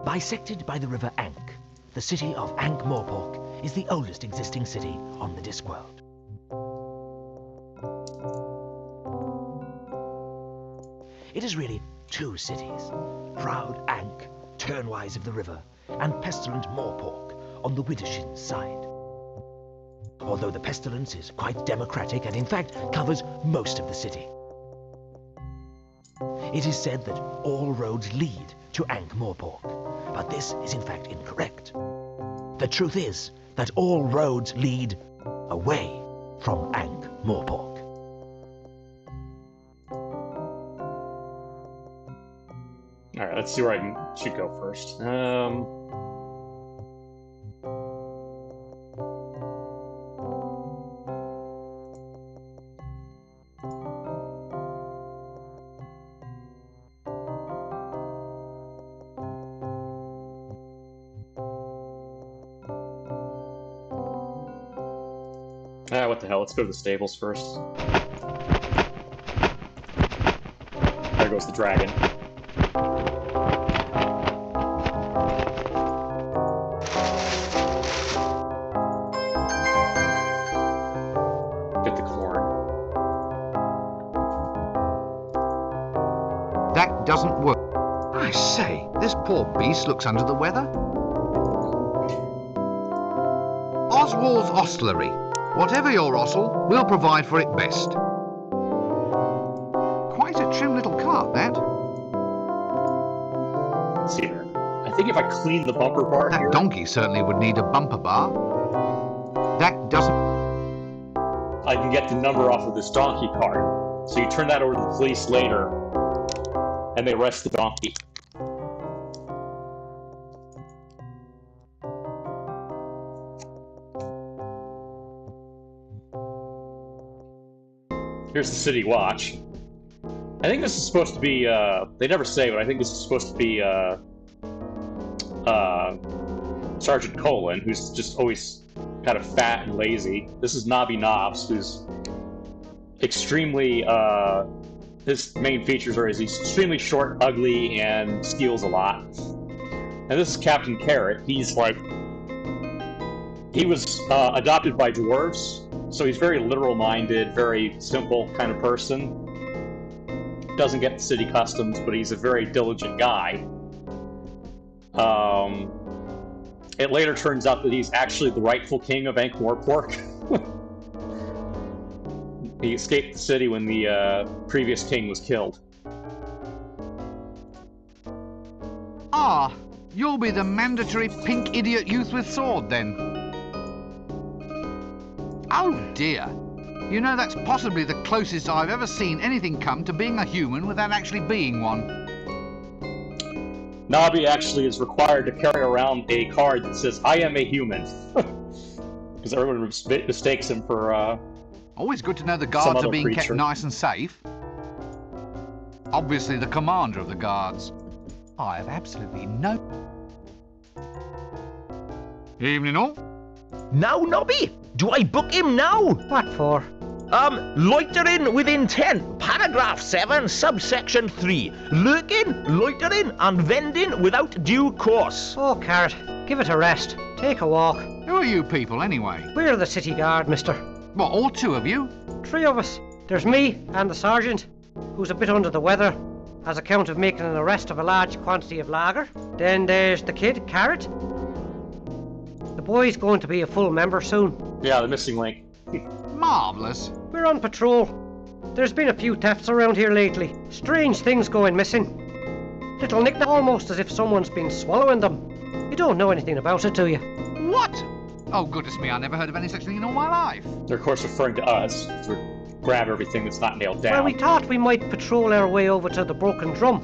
Bisected by the river Ankh, the city of Ankh-Morpork is the oldest existing city on the Discworld. It is really two cities, proud Ankh, turnwise of the river, and pestilent Morpork on the Widdershin side. Although the pestilence is quite democratic and in fact covers most of the city. It is said that all roads lead to Ankh-Morpork, but this is in fact incorrect. The truth is that all roads lead away from Ankh-Morpork. Alright, let's see where I should go first. What the hell, let's go to the stables first. There goes the dragon. Get the corn. That doesn't work. I say, this poor beast looks under the weather. Oswald's Ostlery. Whatever your osel, we'll provide for it best. Quite a trim little cart, that. Let's see here. I think if I clean the bumper bar That here... donkey certainly would need a bumper bar. That doesn't... I can get the number off of this donkey cart. So you turn that over to the police later, and they arrest the donkey. Here's the city watch. I think this is supposed to be, they never say, but I think this is supposed to be, Sergeant Colin, who's just always kind of fat and lazy. This is Nobby Knobs, who's extremely, his main features are he's extremely short, ugly, and steals a lot. And this is Captain Carrot. He's like, he was adopted by dwarves, so he's very literal-minded, very simple kind of person. Doesn't get the city customs, but he's a very diligent guy. It later turns out that he's actually the rightful king of Ankh-Morpork. He escaped the city when the previous king was killed. Ah, you'll be the mandatory pink idiot youth with sword, then. Oh dear. You know, that's possibly the closest I've ever seen anything come to being a human without actually being one. Nobby actually is required to carry around a card that says, "I am a human." Because everyone mistakes him for, Always good to know the guards are being kept creature. nice and safe. Obviously the commander of the guards. I have absolutely no... Evening all. Now, Nobby, do I book him now? What for? Loitering with intent, paragraph 7, subsection 3. Lurking, loitering, and vending without due course. Oh, Carrot, give it a rest. Take a walk. Who are you people, anyway? We're the city guard, mister. What, all two of you? 3 of us. There's me and the sergeant, who's a bit under the weather, as account of making an arrest of a large quantity of lager. Then there's the kid, Carrot. The boy's going to be a full member soon. Yeah, the missing link. Marvellous. We're on patrol. There's been a few thefts around here lately. Strange things going missing. Little knick-knack, almost as if someone's been swallowing them. You don't know anything about it, do you? What? Oh, goodness me, I never heard of any such thing in all my life. They're, of course, referring to us to grab everything that's not nailed down. Well, we thought we might patrol our way over to the Broken Drum.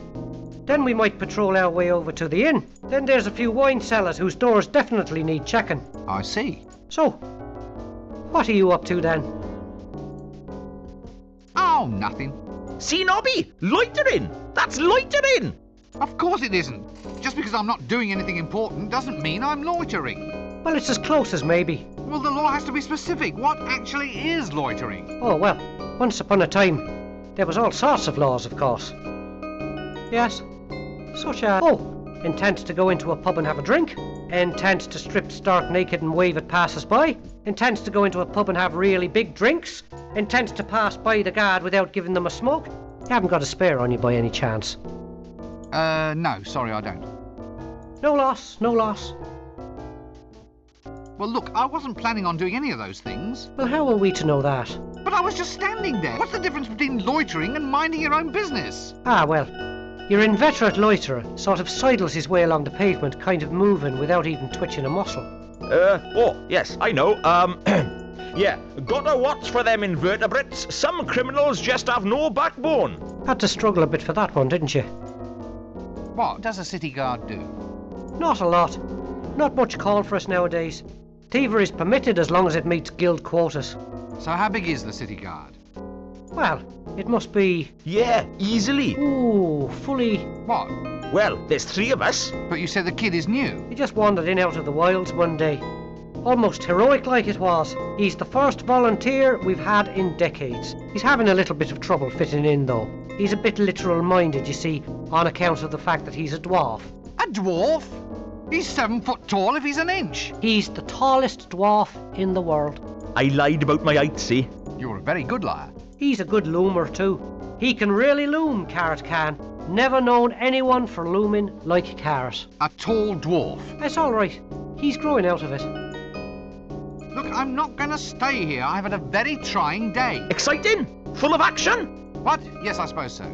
Then we might patrol our way over to the inn. Then there's a few wine cellars whose doors definitely need checking. I see. So, what are you up to then? Oh, nothing. See, Nobby, loitering. That's loitering. Of course it isn't. Just because I'm not doing anything important doesn't mean I'm loitering. Well, it's as close as maybe. Well, the law has to be specific. What actually is loitering? Oh, well, once upon a time, there was all sorts of laws, of course. Yes, such as, intent to go into a pub and have a drink, intent to strip stark naked and wave at passers-by, intent to go into a pub and have really big drinks, intent to pass by the guard without giving them a smoke. You haven't got a spare on you by any chance? No, sorry, I don't. No loss, no loss. Well, look, I wasn't planning on doing any of those things. Well, how are we to know that? But I was just standing there. What's the difference between loitering and minding your own business? Ah, well, your inveterate loiterer sort of sidles his way along the pavement, kind of moving without even twitching a muscle. Oh, yes, I know. Yeah, gotta watch for them invertebrates. Some criminals just have no backbone. Had to struggle a bit for that one, didn't you? What does a city guard do? Not a lot. Not much call for us nowadays. Thievery is permitted as long as it meets guild quotas. So how big is the city guard? Well, it must be... Yeah, easily. Ooh, fully... What? Well, there's 3 of us. But you said the kid is new. He just wandered in out of the wilds one day. Almost heroic like it was. He's the first volunteer we've had in decades. He's having a little bit of trouble fitting in, though. He's a bit literal-minded, you see, on account of the fact that he's a dwarf. A dwarf? He's 7 foot tall if he's an inch. He's the tallest dwarf in the world. I lied about my height, see? You're a very good liar. He's a good loomer, too. He can really loom, Carrot can. Never known anyone for looming like Carrot. A tall dwarf. It's all right. He's growing out of it. Look, I'm not going to stay here. I've had a very trying day. Exciting? Full of action? What? Yes, I suppose so.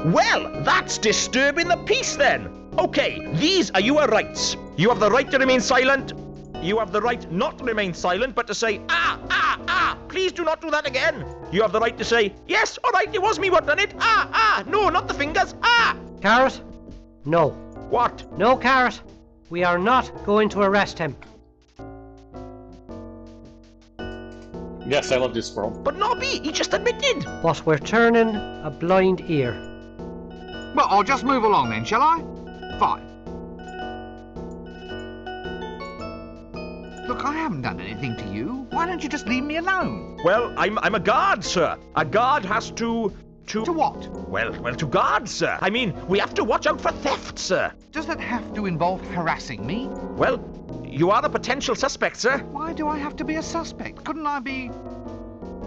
Well, that's disturbing the peace then. Okay, these are your rights. You have the right to remain silent. You have the right not to remain silent, but to say, please do not do that again. You have the right to say, yes, all right, it was me what done it. No, not the fingers. Carrot? No. What? No, Carrot. We are not going to arrest him. Yes, I love Discworld. But Nobby, he just admitted. But we're turning a blind ear. Well, I'll just move along then, shall I? Fine. Look, I haven't done anything to you. Why don't you just leave me alone? Well, I'm a guard, sir. A guard has to... To what? Well, to guard, sir. I mean, we have to watch out for theft, sir. Does that have to involve harassing me? Well, you are a potential suspect, sir. Why do I have to be a suspect? Couldn't I be...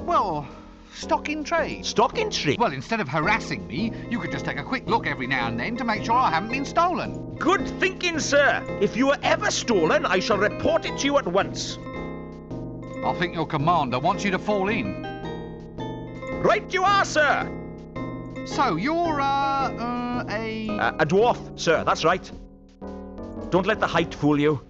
well, stock in trade? Stock in trade? Well, instead of harassing me, you could just take a quick look every now and then to make sure I haven't been stolen. Good thinking, sir. If you are ever stolen, I shall report it to you at once. I think your commander wants you to fall in. Right you are, sir. So, you're, a dwarf, sir, that's right. Don't let the height fool you.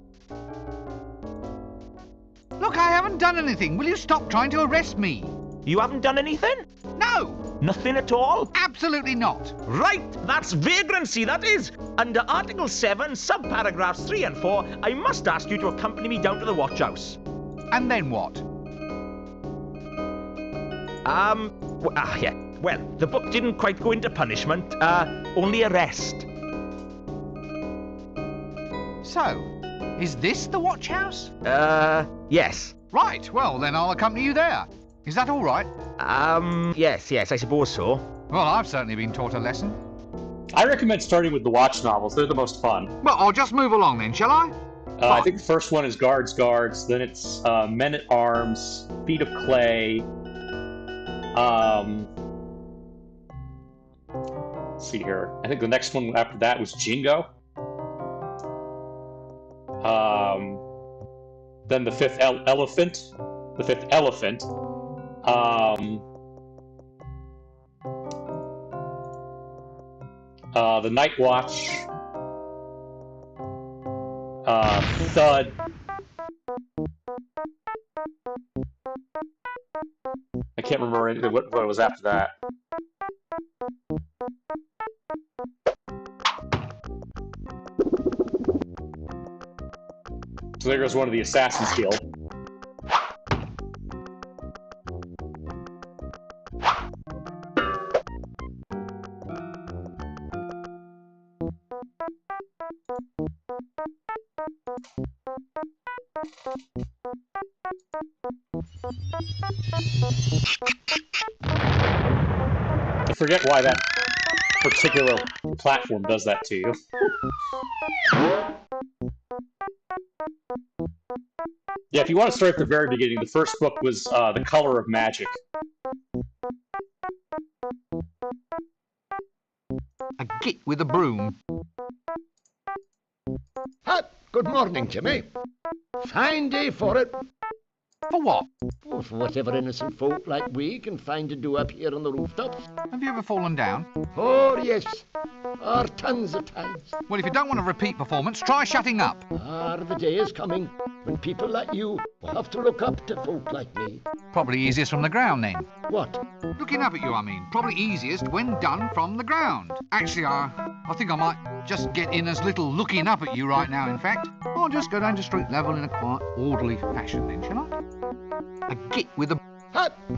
Look, I haven't done anything. Will you stop trying to arrest me? You haven't done anything? No! Nothing at all? Absolutely not. Right, that's vagrancy, that is. Under Article 7, subparagraphs 3 and 4, I must ask you to accompany me down to the watch house. And then what? Yeah. Well, the book didn't quite go into punishment, only arrest. So, Is this the watch house? Yes. Right, well, then I'll accompany you there. Is that all right? Yes, I suppose so. Well, I've certainly been taught a lesson. I recommend starting with the watch novels. They're the most fun. Well, I'll just move along then, shall I? I think the first one is Guards, then it's Men-at-Arms, Feet of Clay. Let's see here. I think the next one after that was Jingo. Then the fifth elephant. The Night Watch. Thud. I can't remember what was after that. So there goes one of the Assassin's Guild. I forget why that particular platform does that to you. Yeah, if you want to start at the very beginning, the first book was The Color of Magic. A git with a broom. Good morning, Jimmy. Fine day for it. For what? Oh, for whatever innocent folk like we can find to do up here on the rooftops. Have you ever fallen down? Oh, yes. Tons of times. Well, if you don't want a repeat performance, try shutting up. The day is coming when people like you will have to look up to folk like me. Probably easiest from the ground, then. What? Looking up at you, I mean. Probably easiest when done from the ground. Actually, I think I might just get in as little looking up at you right now, in fact. I'll just go down to street level in a quiet, orderly fashion, then, shall I? A git with a...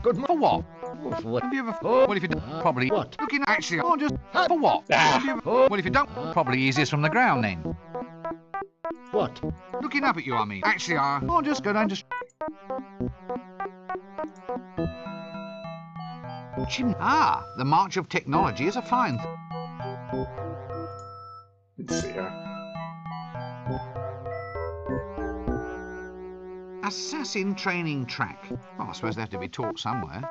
Good For what? Oh, for what? Have you ever... Oh, Well, if you don't... Probably... What? Looking... Actually, I'll just... For what? Have you ever... Well, if you don't... Probably easiest from the ground, then. What? Looking up at you, I mean. Actually, I'll just go down to... The march of technology is a fine... Let's see here. Assassin training track. Well, I suppose they have to be taught somewhere.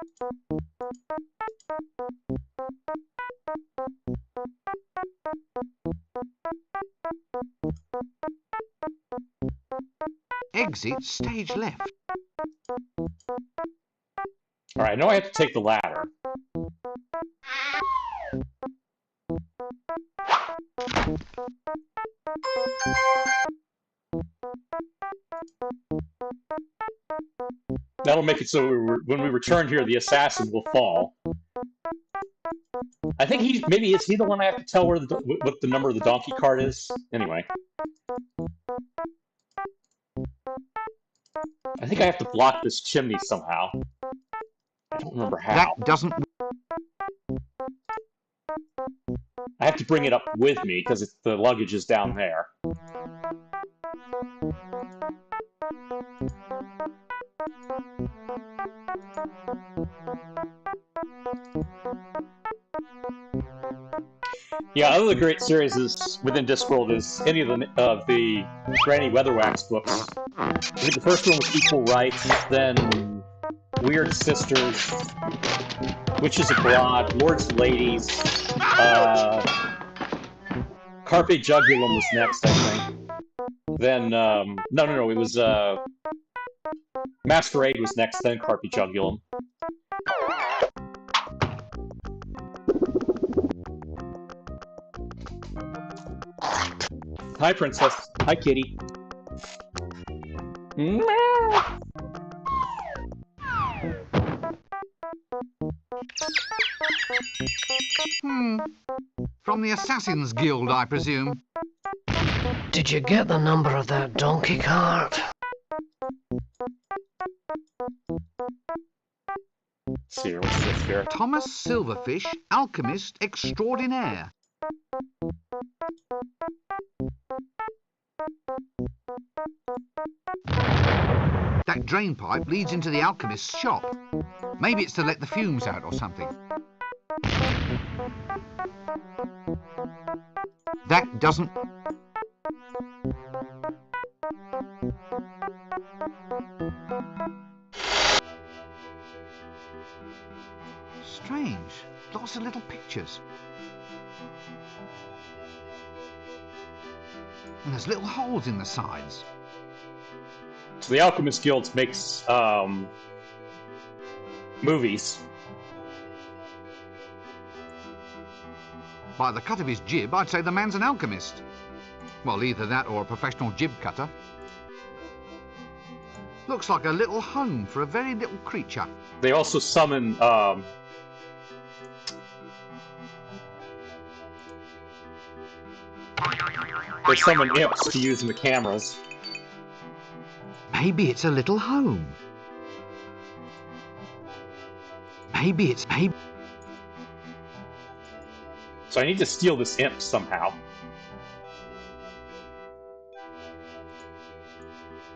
Exit stage left. All right, I know I have to take the ladder. That'll make it so when we return here, the assassin will fall. I think is he the one I have to tell what the number of the donkey cart is? Anyway. I think I have to block this chimney somehow. I don't remember how. That doesn't... I have to bring it up with me because the luggage is down there. Yeah, other great series is within Discworld is any of the Granny Weatherwax books. I think the first one was Equal Rights, then Weird Sisters, Witches Abroad, Lords and Ladies, Carpe Jugulum was next, I think. Then, no, it was, Masquerade was next, then Carpe Jugulum. Hi, Princess. Hi, Kitty. From the Assassin's Guild, I presume. Did you get the number of that donkey cart? Let's see here, what's this here? Thomas Silverfish, alchemist extraordinaire. That drain pipe leads into the alchemist's shop. Maybe it's to let the fumes out or something. That doesn't... Strange. Lots of little pictures. And there's little holes in the sides. So the Alchemist Guild makes movies. By the cut of his jib, I'd say the man's an alchemist. Well, either that or a professional jib cutter. Looks like a little home for a very little creature. They also summon they summon imps to use in the cameras. Maybe it's a little home. Maybe it's... So I need to steal this imp somehow.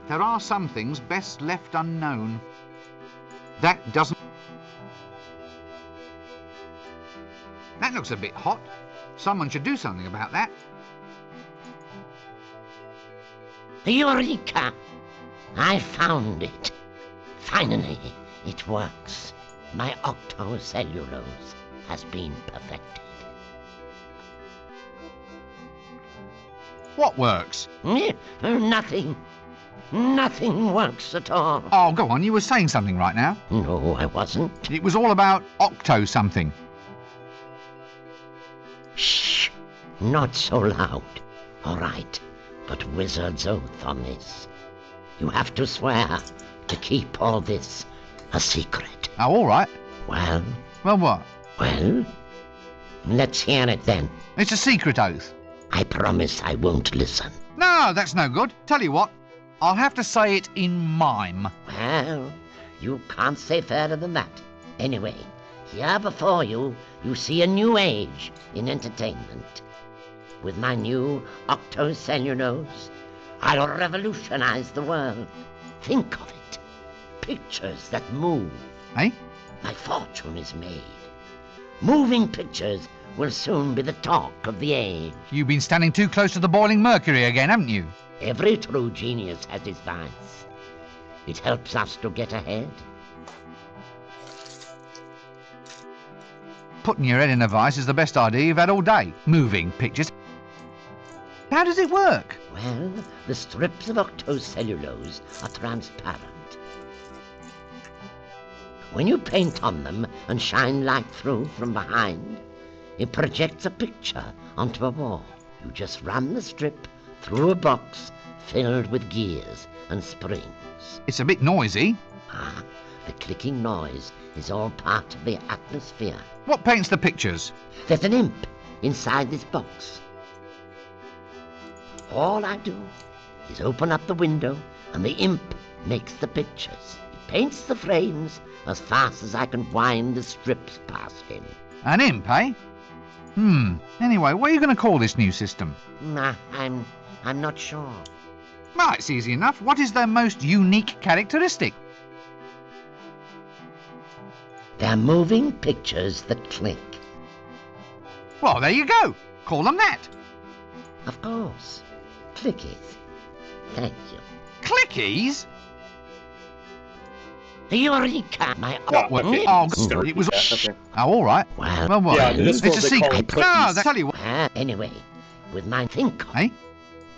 There are some things best left unknown. That doesn't... That looks a bit hot. Someone should do something about that. Eureka! I found it. Finally, it works. My octocellulose has been perfected. What works? Nothing. Nothing works at all. Oh, go on, you were saying something right now. No, I wasn't. It was all about octo something. Shh! Not so loud. All right, but wizard's oath on this. You have to swear to keep all this a secret. Oh, all right. Well, Well, what? well, let's hear it then. It's a secret oath. I promise I won't listen. No, that's no good. Tell you what, I'll have to say it in mime. Well, you can't say further than that. Anyway, here before you, you see a new age in entertainment. With my new octocellulose, I'll revolutionize the world. Think of it. Pictures that move. Eh? My fortune is made. Moving pictures will soon be the talk of the age. You've been standing too close to the boiling mercury again, haven't you? Every true genius has his vice. It helps us to get ahead. Putting your head in a vice is the best idea you've had all day. Moving pictures. How does it work? Well, the strips of octocellulose are transparent. When you paint on them and shine light through from behind, it projects a picture onto a wall. You just run the strip through a box filled with gears and springs. It's a bit noisy. Ah, the clicking noise is all part of the atmosphere. What paints the pictures? There's an imp inside this box. All I do is open up the window and the imp makes the pictures. He paints the frames as fast as I can wind the strips past him. An imp, eh? Anyway, what are you going to call this new system? Nah, I'm not sure. Well, it's easy enough. What is their most unique characteristic? They're moving pictures that click. Well, there you go. Call them that. Of course. Clickies. Thank you. Clickies? Eureka! My okay. It was... Okay. Oh, all right. Well, what? Yeah, this It's world a they call secret. them No, cookies. tell you what. Anyway, with my think of Eh? it,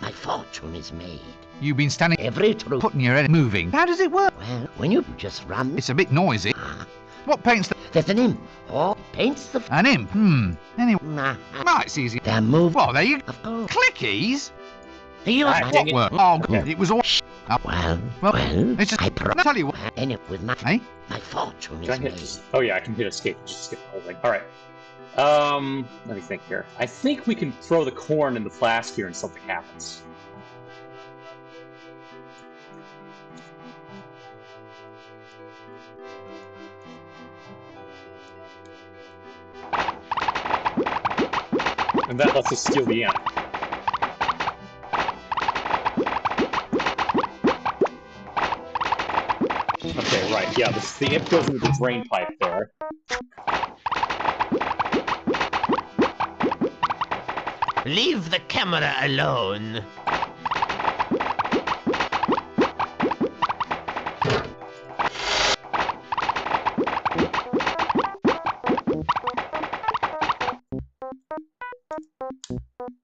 my fortune is made. You've been standing... Every true... Putting your head moving. How does it work? Well, when you just run... It's a bit noisy. Ah, What paints the... there's an imp. Or paints the... An imp? Anyway... Nah, Well, it's easy. they're moving. Well, there you go. Of course. Clickies? You Ah, dang What it. work? Oh, Okay. it was all... Well, it's just... I Tell you what. Anyway, with my... Eh? My fortune Can I is hit made. just... Oh yeah, I can hit escape. Just skip the whole thing. Alright. Let me think here. I think we can throw the corn in the flask here and something happens. And that lets us steal the imp. Okay, right, yeah, the imp goes into the drain pipe there. Leave the camera alone.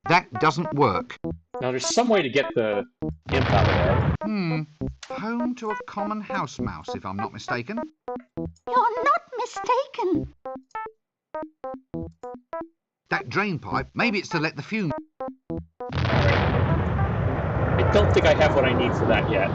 That doesn't work. Now there's some way to get the imp out of there. Home to a common house mouse, if I'm not mistaken. You're not mistaken. That drain pipe, maybe it's to let the fume... I don't think I have what I need for that yet.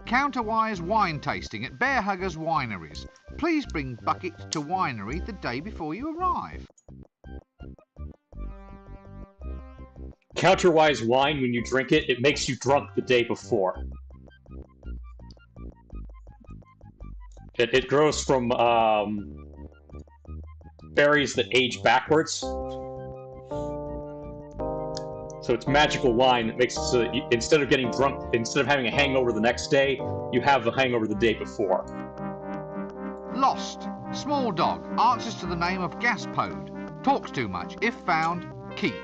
Counterwise wine tasting at Bear Huggers Wineries. Please bring buckets to winery the day before you arrive. Counterwise wine, when you drink it, it makes you drunk the day before. It grows from berries that age backwards. So it's magical wine that makes it so that you, instead of getting drunk, instead of having a hangover the next day, you have the hangover the day before. Lost. Small dog. Answers to the name of Gaspode. Talks too much. If found, keep.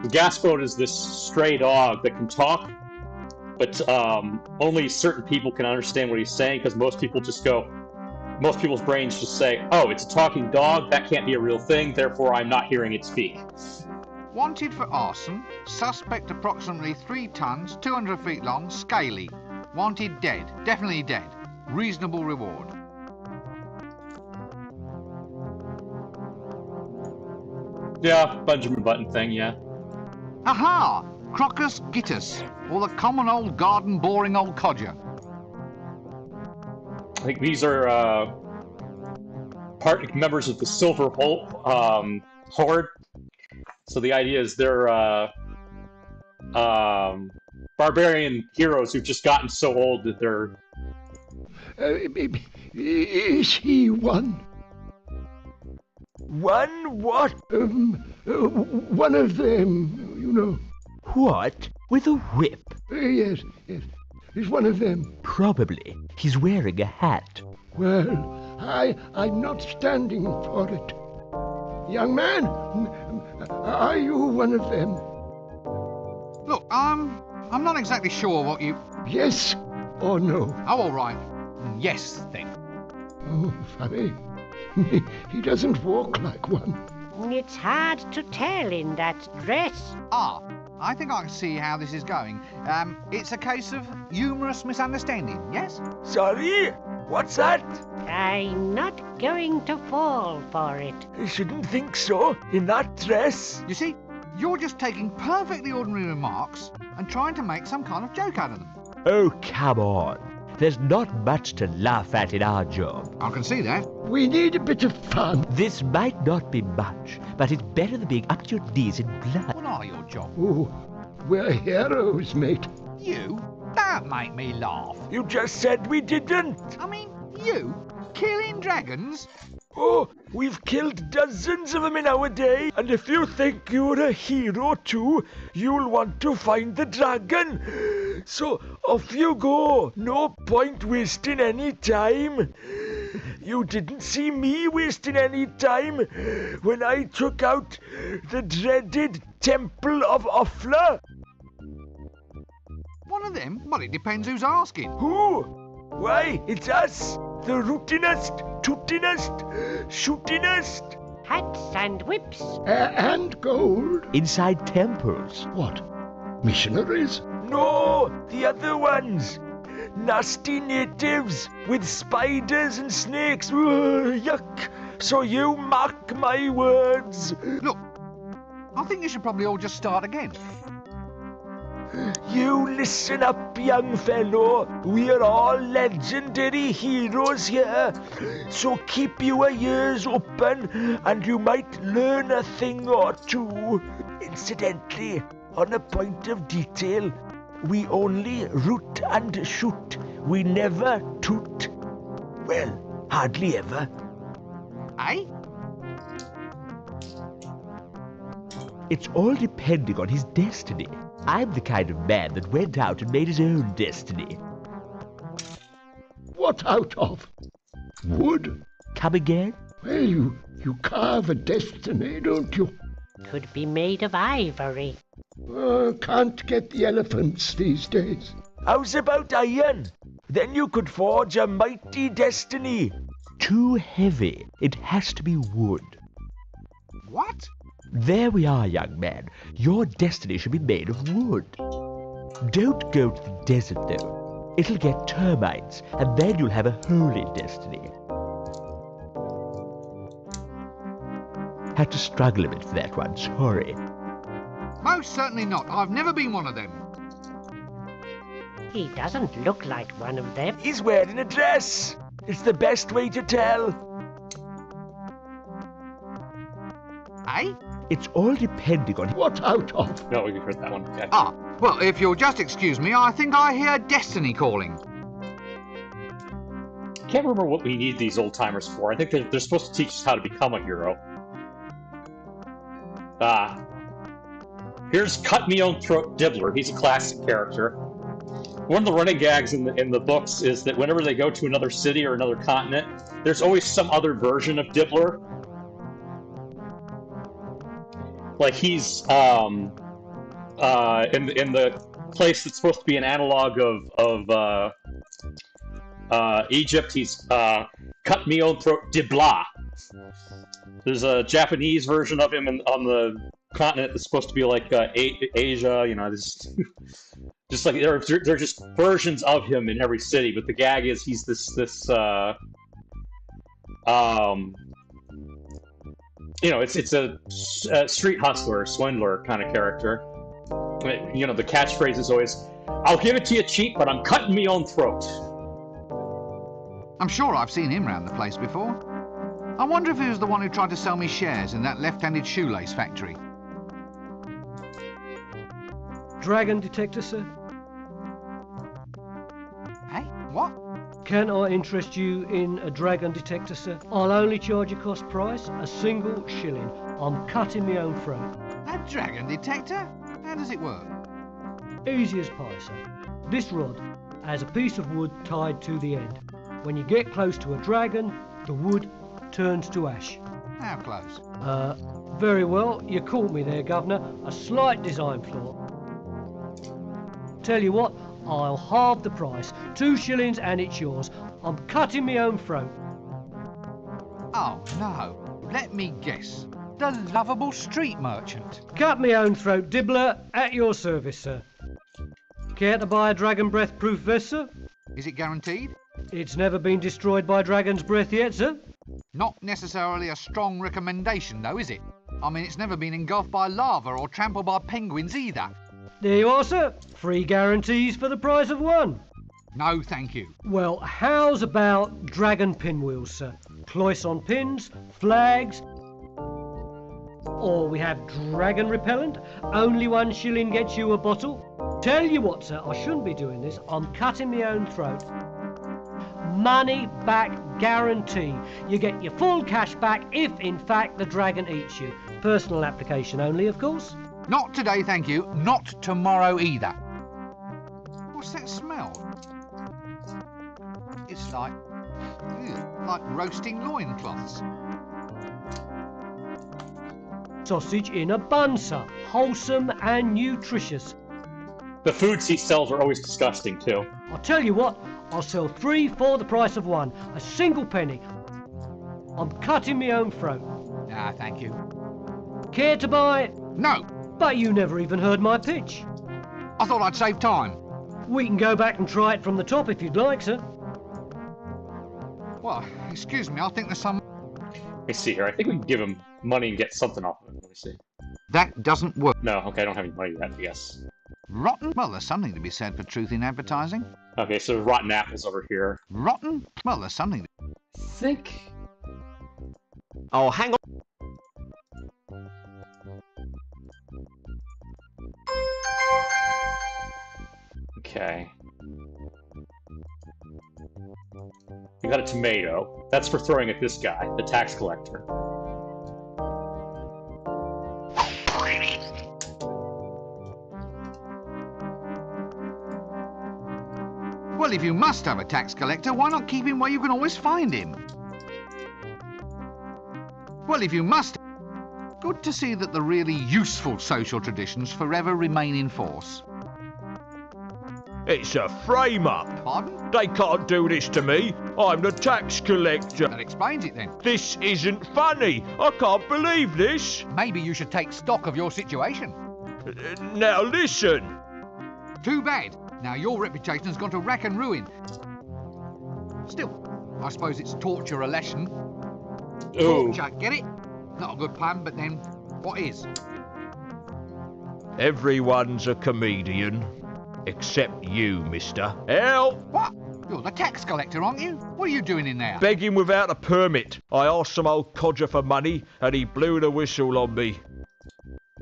Gasboat is this stray dog that can talk, but only certain people can understand what he's saying, because most people's brains just say, oh, it's a talking dog, that can't be a real thing, therefore I'm not hearing it speak. Wanted for arson. Suspect approximately 3 tons, 200 feet long, scaly. Wanted dead. Definitely dead. Reasonable reward. Yeah, Benjamin Button thing, yeah. Aha! Crocus gitus, or the common old garden boring old codger. I think these are part members of the Silver Horde. So the idea is they're barbarian heroes who've just gotten so old that they're... Is he one? One what? One of them, you know. What? With a whip? Yes. He's one of them. Probably. He's wearing a hat. Well, I'm not standing for it. Young man, are you one of them? Look, I'm not exactly sure what you... Yes or no? Oh, all right. Yes, then. Oh, funny. He doesn't walk like one. It's hard to tell in that dress. Ah, I think I can see how this is going. It's a case of humorous misunderstanding, yes? Sorry? What's that? I'm not going to fall for it. I shouldn't think so, in that dress. You see, you're just taking perfectly ordinary remarks and trying to make some kind of joke out of them. Oh, come on. There's not much to laugh at in our job. I can see that. We need a bit of fun. This might not be much, but it's better than being up to your knees in blood. What are your job? Oh, we're heroes, mate. You? Don't make me laugh. You just said we didn't. I mean, you? Killing dragons? Oh, we've killed dozens of them in our day, and if you think you're a hero too, you'll want to find the dragon. So off you go. No point wasting any time. You didn't see me wasting any time when I took out the dreaded Temple of Offler. One of them? Well, it depends who's asking. Who? Why, it's us. The rootinest, tootinest, shootinest. Hats and whips. And gold. Inside temples. What? Missionaries? No, the other ones. Nasty natives with spiders and snakes. Ugh, yuck. So you mark my words. Look, I think you should probably all just start again. You listen up, young fellow. We're all legendary heroes here. So keep your ears open and you might learn a thing or two. Incidentally, on a point of detail, we only root and shoot. We never toot. Well, hardly ever. Eh? It's all depending on his destiny. I'm the kind of man that went out and made his own destiny. What out of? Wood? Come again? Well, you carve a destiny, don't you? Could be made of ivory. Can't get the elephants these days. How's about iron? Then you could forge a mighty destiny. Too heavy. It has to be wood. What? There we are, young man. Your destiny should be made of wood. Don't go to the desert, though. It'll get termites, and then you'll have a holy destiny. Had to struggle a bit for that one, sorry. Most certainly not. I've never been one of them. He doesn't look like one of them. He's wearing a dress. It's the best way to tell. Eh? It's all depending on... What out of? No, we heard that one. Okay. Ah, well, if you'll just excuse me, I think I hear destiny calling. Can't remember what we need these old timers for. I think they're supposed to teach us how to become a hero. Here's Cut Me Own Throat Dibbler. He's a classic character. One of the running gags in the books is that whenever they go to another city or another continent, there's always some other version of Dibbler. Like he's in the place that's supposed to be an analog of Egypt. He's cut me own throat de blah. There's a Japanese version of him on the continent that's supposed to be like Asia. You know, this just like they're just versions of him in every city. But the gag is he's this you know, it's a street hustler, swindler kind of character. You know, the catchphrase is always, "I'll give it to you cheap, but I'm cutting me own throat." I'm sure I've seen him round the place before. I wonder if he was the one who tried to sell me shares in that left-handed shoelace factory. Dragon detector, sir? Hey, what? Can I interest you in a dragon detector, sir? I'll only charge you cost price, a single shilling. I'm cutting my own throat. A dragon detector? How does it work? Easy as pie, sir. This rod has a piece of wood tied to the end. When you get close to a dragon, the wood turns to ash. How close? Very well. You caught me there, Governor. A slight design flaw. Tell you what, I'll halve the price. 2 shillings and it's yours. I'm cutting my own throat. Oh, no. Let me guess. The lovable street merchant. Cut my own throat, Dibbler. At your service, sir. Care to buy a dragon breath proof vest, sir? Is it guaranteed? It's never been destroyed by dragon's breath yet, sir. Not necessarily a strong recommendation, though, is it? I mean, it's never been engulfed by lava or trampled by penguins either. There you are, sir. 3 guarantees for the price of 1. No, thank you. Well, how's about dragon pinwheels, sir? Cloisson pins, flags, or we have dragon repellent. Only 1 shilling gets you a bottle. Tell you what, sir, I shouldn't be doing this. I'm cutting my own throat. Money back guarantee. You get your full cash back if, in fact, the dragon eats you. Personal application only, of course. Not today, thank you. Not tomorrow either. What's that smell? It's like roasting loincloths. Sausage in a bun, sir. Wholesome and nutritious. The foods he sells are always disgusting too. I'll tell you what, I'll sell 3 for the price of 1. A single penny. I'm cutting my own throat. Ah, thank you. Care to buy? No. But you never even heard my pitch. I thought I'd save time. We can go back and try it from the top if you'd like, sir. Well, excuse me, I think there's some... Let me see here. I think we can give him money and get something off of it. Let me see. That doesn't work. No, okay, I don't have any money yet, I guess. Rotten? Well, there's something to be said for truth in advertising. Okay, so rotten apples over here. Rotten? Well, there's something to... Think. Oh, hang on. Okay. We got a tomato. That's for throwing at this guy, the tax collector. Well, if you must have a tax collector, why not keep him where you can always find him? Well, if you must... Good to see that the really useful social traditions forever remain in force. It's a frame-up. Pardon? They can't do this to me. I'm the tax collector. That explains it then. This isn't funny. I can't believe this. Maybe you should take stock of your situation. Now listen. Too bad. Now your reputation's gone to rack and ruin. Still, I suppose it's torture a lesson. Ooh. Torture, get it? Not a good pun, but then, what is? Everyone's a comedian. Except you, mister. Help! What? You're the tax collector, aren't you? What are you doing in there? Begging without a permit. I asked some old codger for money, and he blew the whistle on me.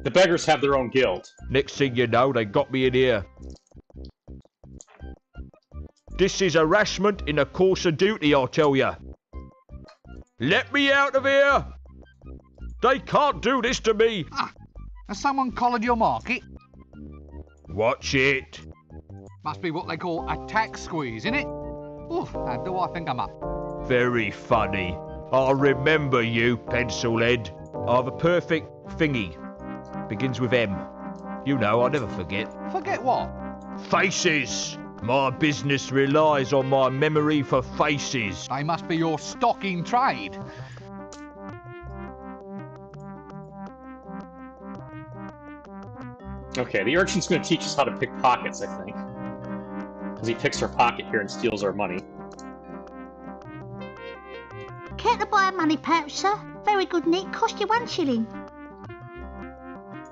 The beggars have their own guild. Next thing you know, they got me in here. This is harassment in the course of duty, I tell ya. Let me out of here! They can't do this to me! Ah, has someone collared your market? Watch it. Must be what they call a tax squeeze, innit? Oof, how do I think I'm up? Very funny. I'll remember you, Pencilhead. I've a perfect thingy. Begins with M. You know, I'll never forget. Forget what? Faces! My business relies on my memory for faces. They must be your stock in trade. Okay, the urchin's going to teach us how to pick pockets, I think. Because he picks our pocket here and steals our money. Care to buy a money pouch, sir? Very good, Nick. Cost you 1 shilling.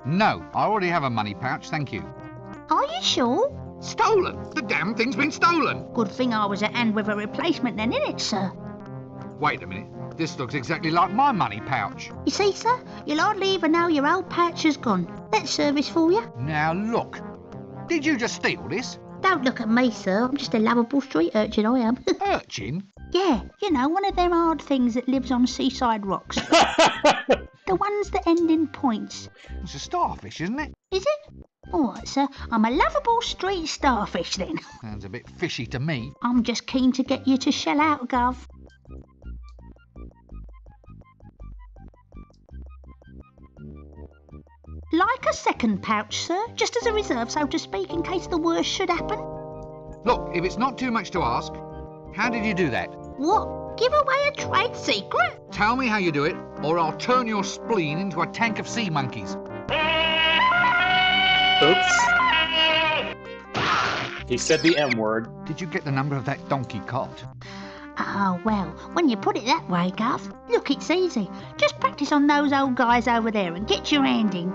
No, I already have a money pouch, thank you. Are you sure? Stolen! The damn thing's been stolen! Good thing I was at hand with a replacement then, innit, sir? Wait a minute. This looks exactly like my money pouch. You see, sir? You'll hardly even know your old pouch has gone. That's service for you. Now look. Did you just steal this? Don't look at me, sir. I'm just a lovable street urchin, I am. Urchin? Yeah, you know, one of them hard things that lives on seaside rocks. The ones that end in points. It's a starfish, isn't it? Is it? All right, sir. I'm a lovable street starfish, then. Sounds a bit fishy to me. I'm just keen to get you to shell out, Gov. Like a second pouch, sir, just as a reserve, so to speak, in case the worst should happen. Look, if it's not too much to ask, how did you do that? What? Give away a trade secret? Tell me how you do it, or I'll turn your spleen into a tank of sea monkeys. Oops. He said the M word. Did you get the number of that donkey cot? Oh, well, when you put it that way, Gov, look, it's easy. Just practice on those old guys over there and get your hand in.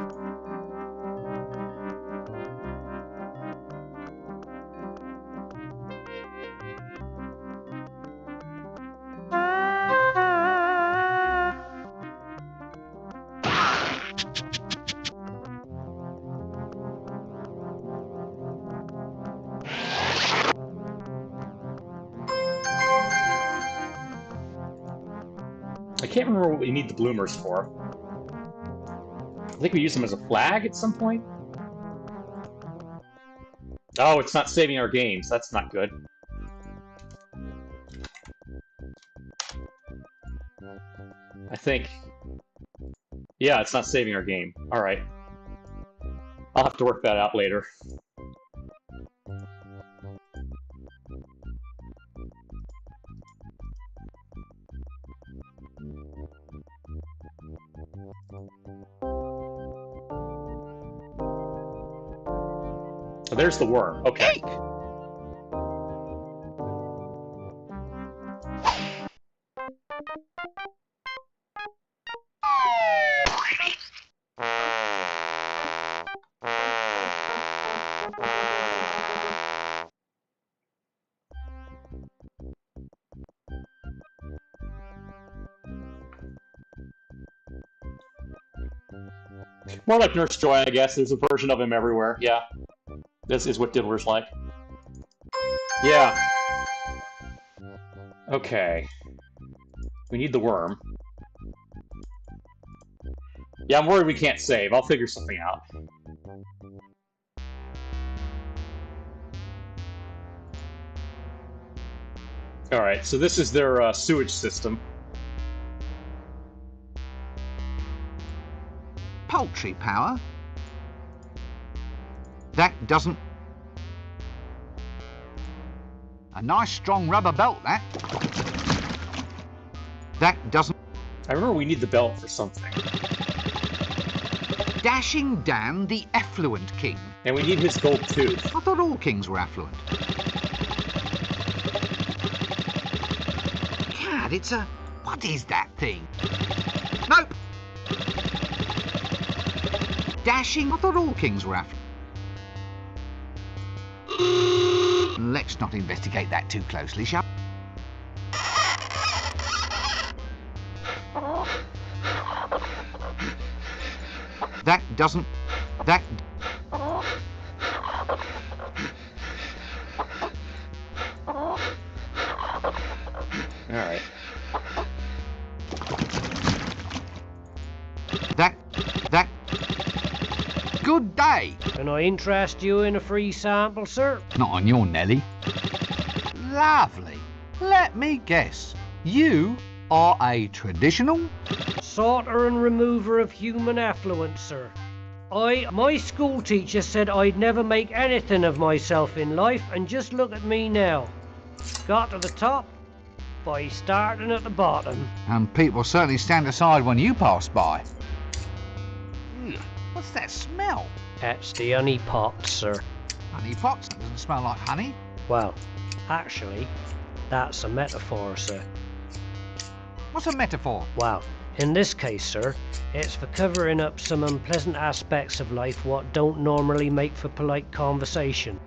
I can't remember what we need the bloomers for. I think we use them as a flag at some point. Oh, it's not saving our games. That's not good. I think... Yeah, it's not saving our game. Alright. I'll have to work that out later. Oh, there's the worm. Okay. More like Nurse Joy, I guess. There's a version of him everywhere. Yeah. This is what Diddler's like. Yeah. Okay. We need the worm. Yeah, I'm worried we can't save. I'll figure something out. Alright, so this is their sewage system. Poultry power? That doesn't... A nice strong rubber belt, that. That doesn't... I remember we need the belt for something. Dashing Dan, the affluent king. And we need his gold tooth. I thought all kings were affluent. Gad, it's a... What is that thing? Nope! Dashing... I thought all kings were affluent. Let's not investigate that too closely, shall we? That doesn't... That... Alright. That... Good day! Can I interest you in a free sample, sir? Not on your Nelly. Lovely. Let me guess. You are a traditional... Sorter and remover of human effluent, sir. My school teacher said I'd never make anything of myself in life, and just look at me now. Got to the top by starting at the bottom. And people certainly stand aside when you pass by. Ugh, what's that smell? That's the honey pot, sir. Honey pots? That doesn't smell like honey. Well, actually, that's a metaphor, sir. What's a metaphor? Well, in this case, sir, it's for covering up some unpleasant aspects of life what don't normally make for polite conversation.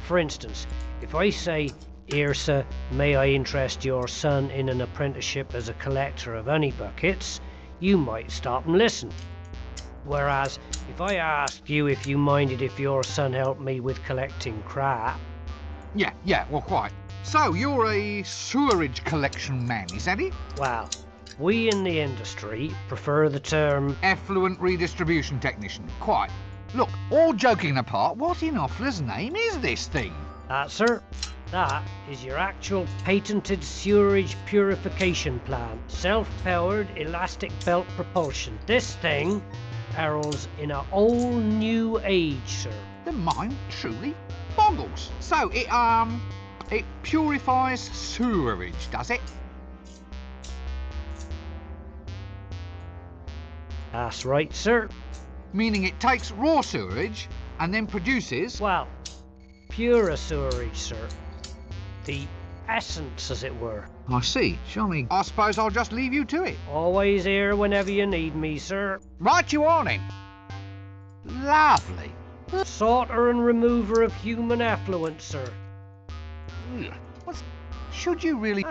For instance, if I say, "Here, sir, may I interest your son in an apprenticeship as a collector of honey buckets?" you might stop and listen. Whereas, if I asked you if you minded if your son helped me with collecting crap... Yeah, well, quite. So, you're a sewerage collection man, is that it? Well, we in the industry prefer the term effluent redistribution technician. Quite. Look, all joking apart, what in Offler's name is this thing? Sir, that is your actual patented sewerage purification plant. Self-powered elastic belt propulsion. This thing heralds in a whole new age, sir. The mind truly boggles. So, it purifies sewerage, does it? That's right, sir. Meaning it takes raw sewerage and then produces... Well, pure sewerage, sir. The essence, as it were. I see. Surely, I suppose I'll just leave you to it. Always here whenever you need me, sir. Right you are, then. Lovely. Sorter and remover of human effluent, sir. Should you really...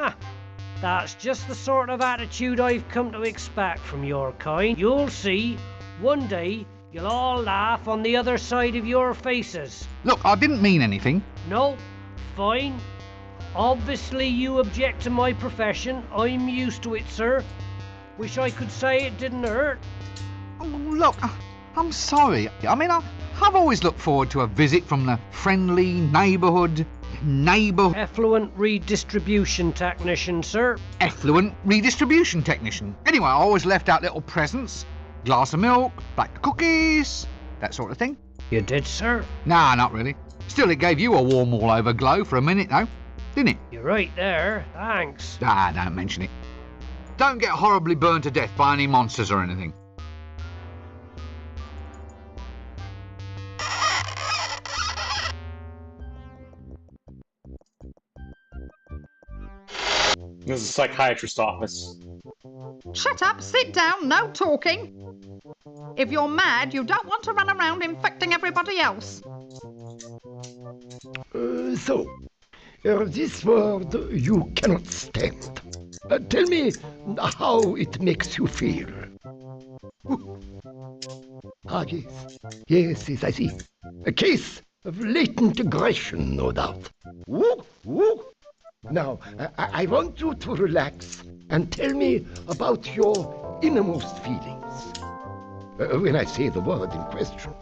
That's just the sort of attitude I've come to expect from your kind. You'll see, one day, you'll all laugh on the other side of your faces. Look, I didn't mean anything. No, fine. Obviously you object to my profession. I'm used to it, sir. Wish I could say it didn't hurt. Oh, look, I'm sorry. I mean, I've always looked forward to a visit from the friendly neighbourhood... Effluent redistribution technician, sir. Effluent redistribution technician. Anyway, I always left out little presents. Glass of milk, black cookies, that sort of thing. You did, sir? Nah, not really. Still, it gave you a warm all-over glow for a minute, though. Didn't it? You're right there. Thanks. Don't mention it. Don't get horribly burned to death by any monsters or anything. This is a psychiatrist's office. Shut up, sit down, no talking. If you're mad, you don't want to run around infecting everybody else. This word you cannot stand. Tell me how it makes you feel. Yes, I see. A case of latent aggression, no doubt. Now, I want you to relax and tell me about your innermost feelings. When I say the word in question.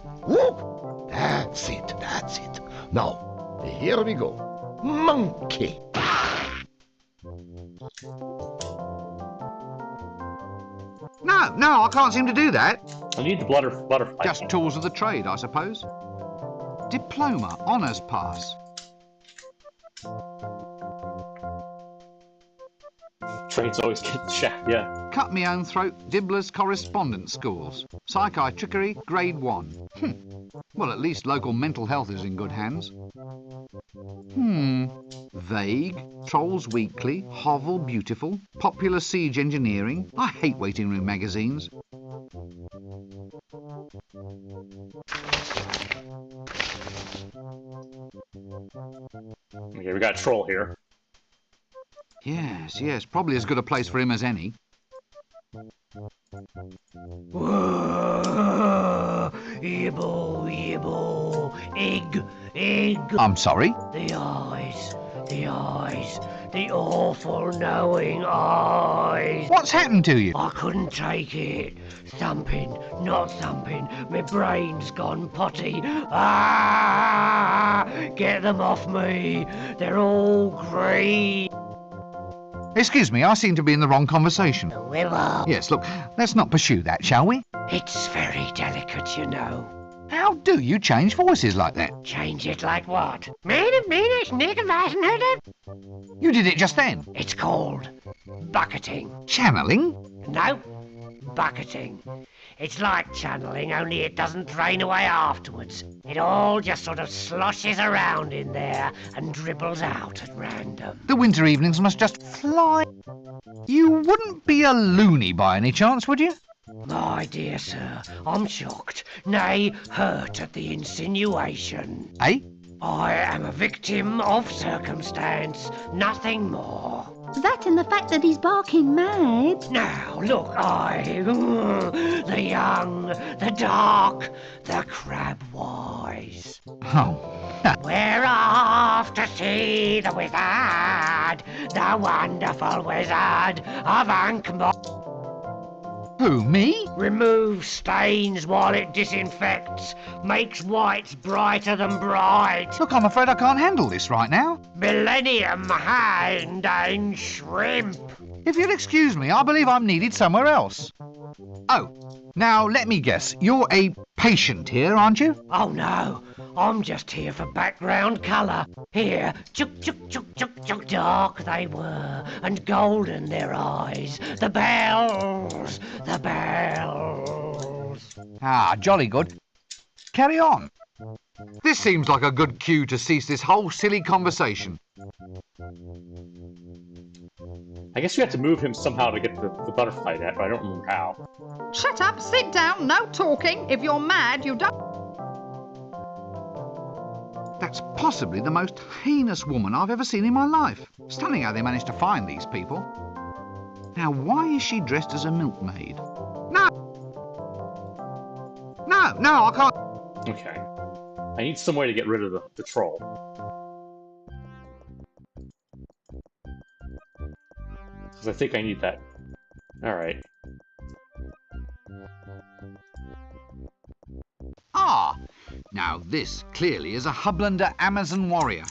That's it. Now, here we go. Monkey. No, I can't seem to do that. I need the butterfly. Just tools of the trade, I suppose. Diploma, honours pass. Trains always get shacked, yeah. Cut me own throat, Dibbler's correspondence schools. Psychiatrickery, grade 1. Well, at least local mental health is in good hands. Vague, Trolls Weekly, Hovel Beautiful, Popular Siege Engineering. I hate waiting room magazines. Okay, we got a troll here. Yes, probably as good a place for him as any. Yibble, egg. I'm sorry? The eyes, the awful knowing eyes. What's happened to you? I couldn't take it. Thumping, not thumping, my brain's gone potty. Get them off me, they're all green. Excuse me, I seem to be in the wrong conversation. Willow. Yes, look, let's not pursue that, shall we? It's very delicate, you know. How do you change voices like that? Change it like what? You did it just then. It's called bucketing. Channeling? No, bucketing. It's like channeling, only it doesn't drain away afterwards. It all just sort of sloshes around in there and dribbles out at random. The winter evenings must just fly. You wouldn't be a loony by any chance, would you? My dear sir, I'm shocked, nay, hurt at the insinuation. Eh? I am a victim of circumstance, nothing more. That and the fact that he's barking mad. Now, look, the young, the dark, the crab-wise. Oh. We're off to see the wizard, the wonderful wizard of Ankh-Morpork. Who, me? Removes stains while it disinfects, makes whites brighter than bright. Look, I'm afraid I can't handle this right now. Millennium Hand and Shrimp. If you'll excuse me, I believe I'm needed somewhere else. Oh, now let me guess. You're a patient here, aren't you? Oh no, I'm just here for background colour. Here, chuk chuk chuk chuk chuk, dark they were, and golden their eyes. The bells, the bells. Ah, jolly good. Carry on. This seems like a good cue to cease this whole silly conversation. I guess you have to move him somehow to get the butterfly net, but I don't remember how. Shut up, sit down, no talking. If you're mad, you don't... That's possibly the most heinous woman I've ever seen in my life. Stunning how they managed to find these people. Now, why is she dressed as a milkmaid? No! No, I can't... Okay. I need some way to get rid of the troll. Because I think I need that. Alright. Ah! Now this, clearly, is a Hublander Amazon warrior.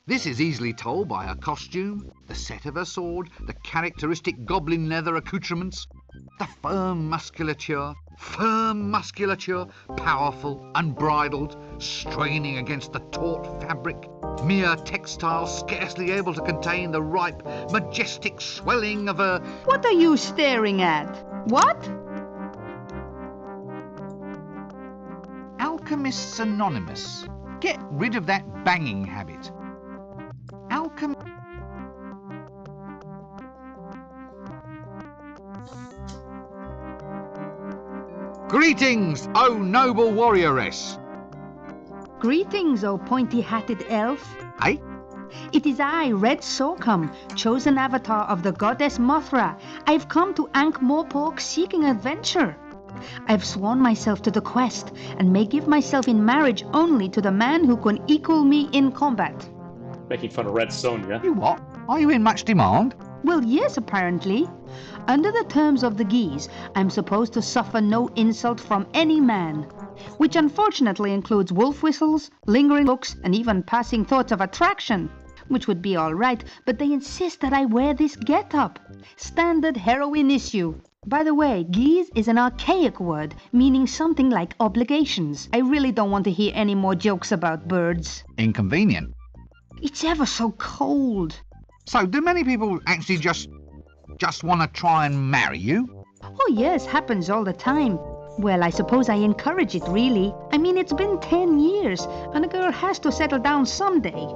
This is easily told by her costume, the set of her sword, the characteristic goblin leather accoutrements, the firm musculature, powerful, unbridled, straining against the taut fabric, mere textile scarcely able to contain the ripe, majestic swelling of her... What are you staring at? What? Alchemists Anonymous. Get rid of that banging habit. Greetings, O noble warrioress. Greetings, O pointy-hatted elf. Eh? It is I, Red Sorghum, chosen avatar of the goddess Mothra. I've come to Ankh-Morpork seeking adventure. I've sworn myself to the quest, and may give myself in marriage only to the man who can equal me in combat. Making fun of Red Sonja. You what? Are you in much demand? Well, yes, apparently. Under the terms of the Geese, I'm supposed to suffer no insult from any man, which unfortunately includes wolf whistles, lingering looks, and even passing thoughts of attraction, which would be all right, but they insist that I wear this get-up. Standard heroine issue. By the way, geese is an archaic word, meaning something like obligations. I really don't want to hear any more jokes about birds. Inconvenient. It's ever so cold. So, do many people actually just want to try and marry you? Oh yes, happens all the time. Well, I suppose I encourage it, really. I mean, it's been 10 years, and a girl has to settle down someday.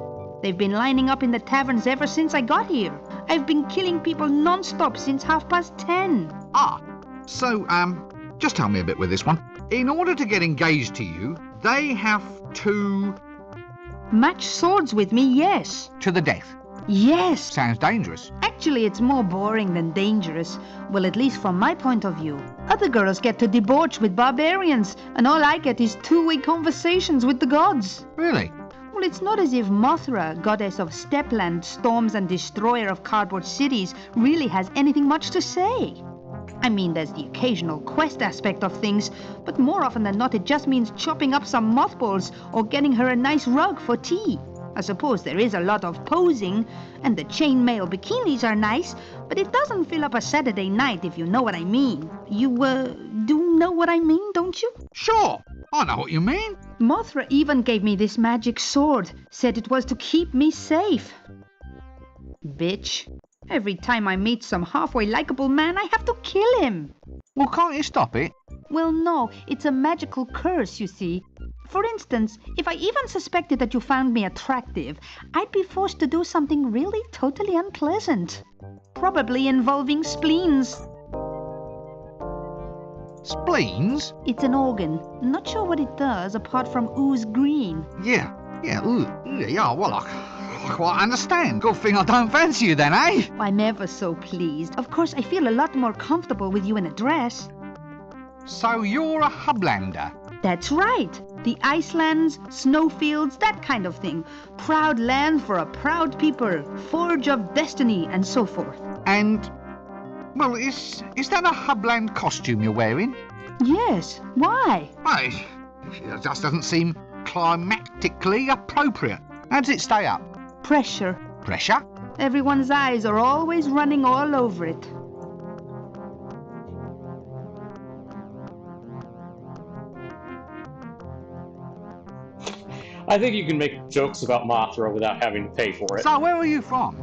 They've been lining up in the taverns ever since I got here. I've been killing people non-stop since 10:30. Ah, so, just tell me a bit with this one. In order to get engaged to you, they have to... Match swords with me, yes. To the death? Yes. Sounds dangerous. Actually, it's more boring than dangerous. Well, at least from my point of view. Other girls get to debauch with barbarians, and all I get is two-way conversations with the gods. Really? Well, it's not as if Mothra, goddess of Stepland, storms and destroyer of cardboard cities, really has anything much to say. I mean, there's the occasional quest aspect of things, but more often than not it just means chopping up some mothballs or getting her a nice rug for tea. I suppose there is a lot of posing, and the chainmail bikinis are nice, but it doesn't fill up a Saturday night, if you know what I mean. You, do know what I mean, don't you? Sure, I know what you mean. Mothra even gave me this magic sword, said it was to keep me safe. Bitch. Every time I meet some halfway likable man, I have to kill him. Well, can't you stop it? Well, no, it's a magical curse, you see. For instance, if I even suspected that you found me attractive, I'd be forced to do something really totally unpleasant. Probably involving spleens. Spleens? It's an organ. Not sure what it does apart from ooze green. Yeah, well, I quite understand. Good thing I don't fancy you then, eh? I'm ever so pleased. Of course, I feel a lot more comfortable with you in a dress. So you're a Hublander? That's right. The Icelands, snowfields, that kind of thing. Proud land for a proud people, forge of destiny, and so forth. And, well, is that a Hubland costume you're wearing? Yes. Why? Well, it just doesn't seem climatically appropriate. How does it stay up? Pressure. Pressure? Everyone's eyes are always running all over it. I think you can make jokes about Mothra without having to pay for it. So where are you from?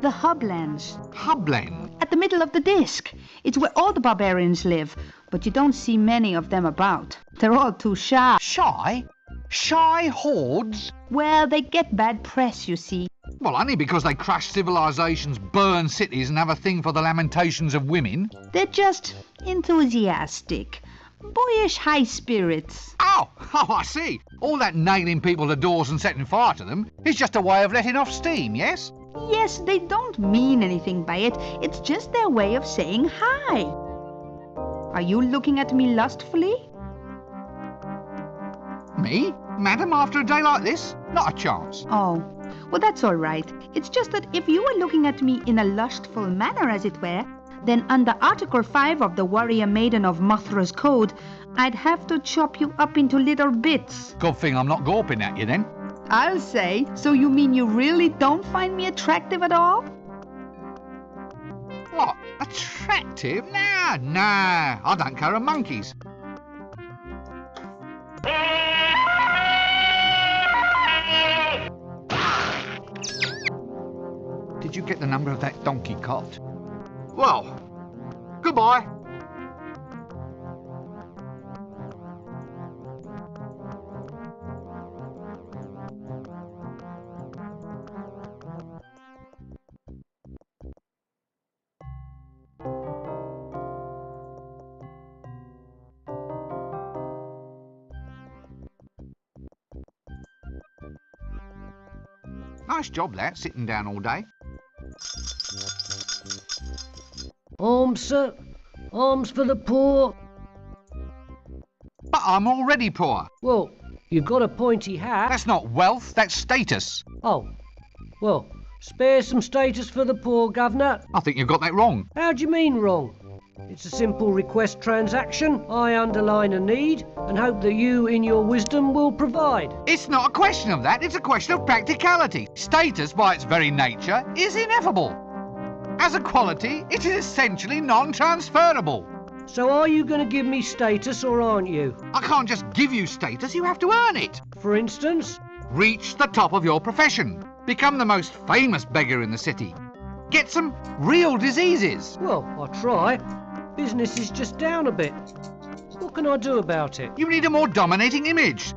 The Hublands. Hubland? At the middle of the disc. It's where all the barbarians live, but you don't see many of them about. They're all too shy. Shy? Shy hordes? Well, they get bad press, you see. Well, only because they crush civilizations, burn cities, and have a thing for the lamentations of women. They're just enthusiastic. Boyish high spirits. Oh, I see. All that nailing people to doors and setting fire to them is just a way of letting off steam, yes? Yes, they don't mean anything by it. It's just their way of saying hi. Are you looking at me lustfully? Me? Madam, after a day like this? Not a chance. Oh, well, that's all right. It's just that if you were looking at me in a lustful manner, as it were, then under Article 5 of the Warrior Maiden of Mothra's Code, I'd have to chop you up into little bits. Good thing I'm not gawping at you then. I'll say. So you mean you really don't find me attractive at all? What? Attractive? Nah. I don't care a monkey's. Did you get the number of that donkey cot? Well, goodbye. Nice job, that, sitting down all day. Alms, sir. Alms for the poor. But I'm already poor. Well, you've got a pointy hat. That's not wealth, that's status. Oh, well, spare some status for the poor, Governor. I think you've got that wrong. How do you mean wrong? It's a simple request transaction. I underline a need and hope that you, in your wisdom, will provide. It's not a question of that, it's a question of practicality. Status, by its very nature, is ineffable. As a quality, it is essentially non-transferable. So are you going to give me status or aren't you? I can't just give you status, you have to earn it. For instance? Reach the top of your profession. Become the most famous beggar in the city. Get some real diseases. Well, I'll try. Business is just down a bit. What can I do about it? You need a more dominating image.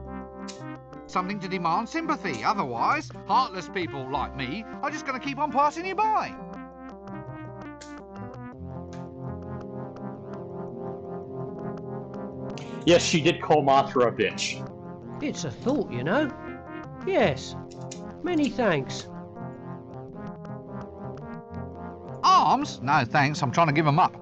Something to demand sympathy. Otherwise, heartless people like me are just going to keep on passing you by. Yes, she did call Mothra a bitch. It's a thought, you know. Yes. Many thanks. Arms? No, thanks. I'm trying to give them up.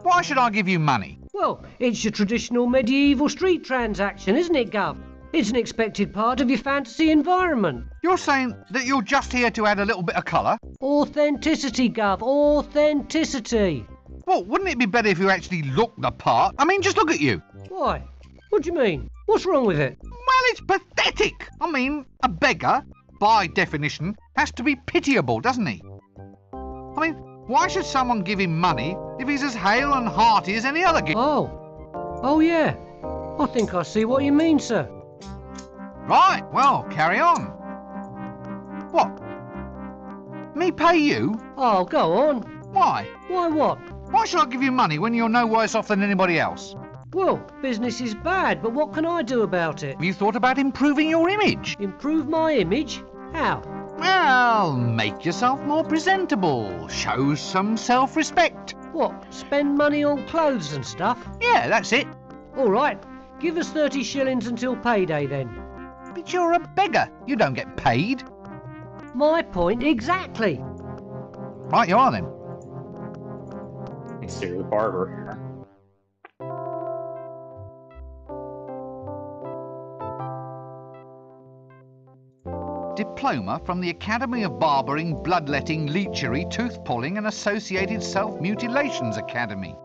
Why should I give you money? Well, it's your traditional medieval street transaction, isn't it, Gov? It's an expected part of your fantasy environment. You're saying that you're just here to add a little bit of colour? Authenticity, Gov. Authenticity. Well, wouldn't it be better if you actually looked the part? I mean, just look at you. Why? What do you mean? What's wrong with it? Well, it's pathetic. I mean, a beggar, by definition, has to be pitiable, doesn't he? I mean, why should someone give him money if he's as hale and hearty as any other Oh, yeah. I think I see what you mean, sir. Right, well, carry on. What? Me pay you? Oh, go on. Why? Why what? Why should I give you money when you're no worse off than anybody else? Well, business is bad, but what can I do about it? Have you thought about improving your image? Improve my image? How? Well, make yourself more presentable. Show some self-respect. What, spend money on clothes and stuff? Yeah, that's it. All right, give us 30 shillings until payday then. But you're a beggar. You don't get paid. My point exactly. Right you are then. Let's see the barber here. Diploma from the Academy of Barbering, Bloodletting, Leechery, Tooth-Pulling and Associated Self-Mutilations Academy.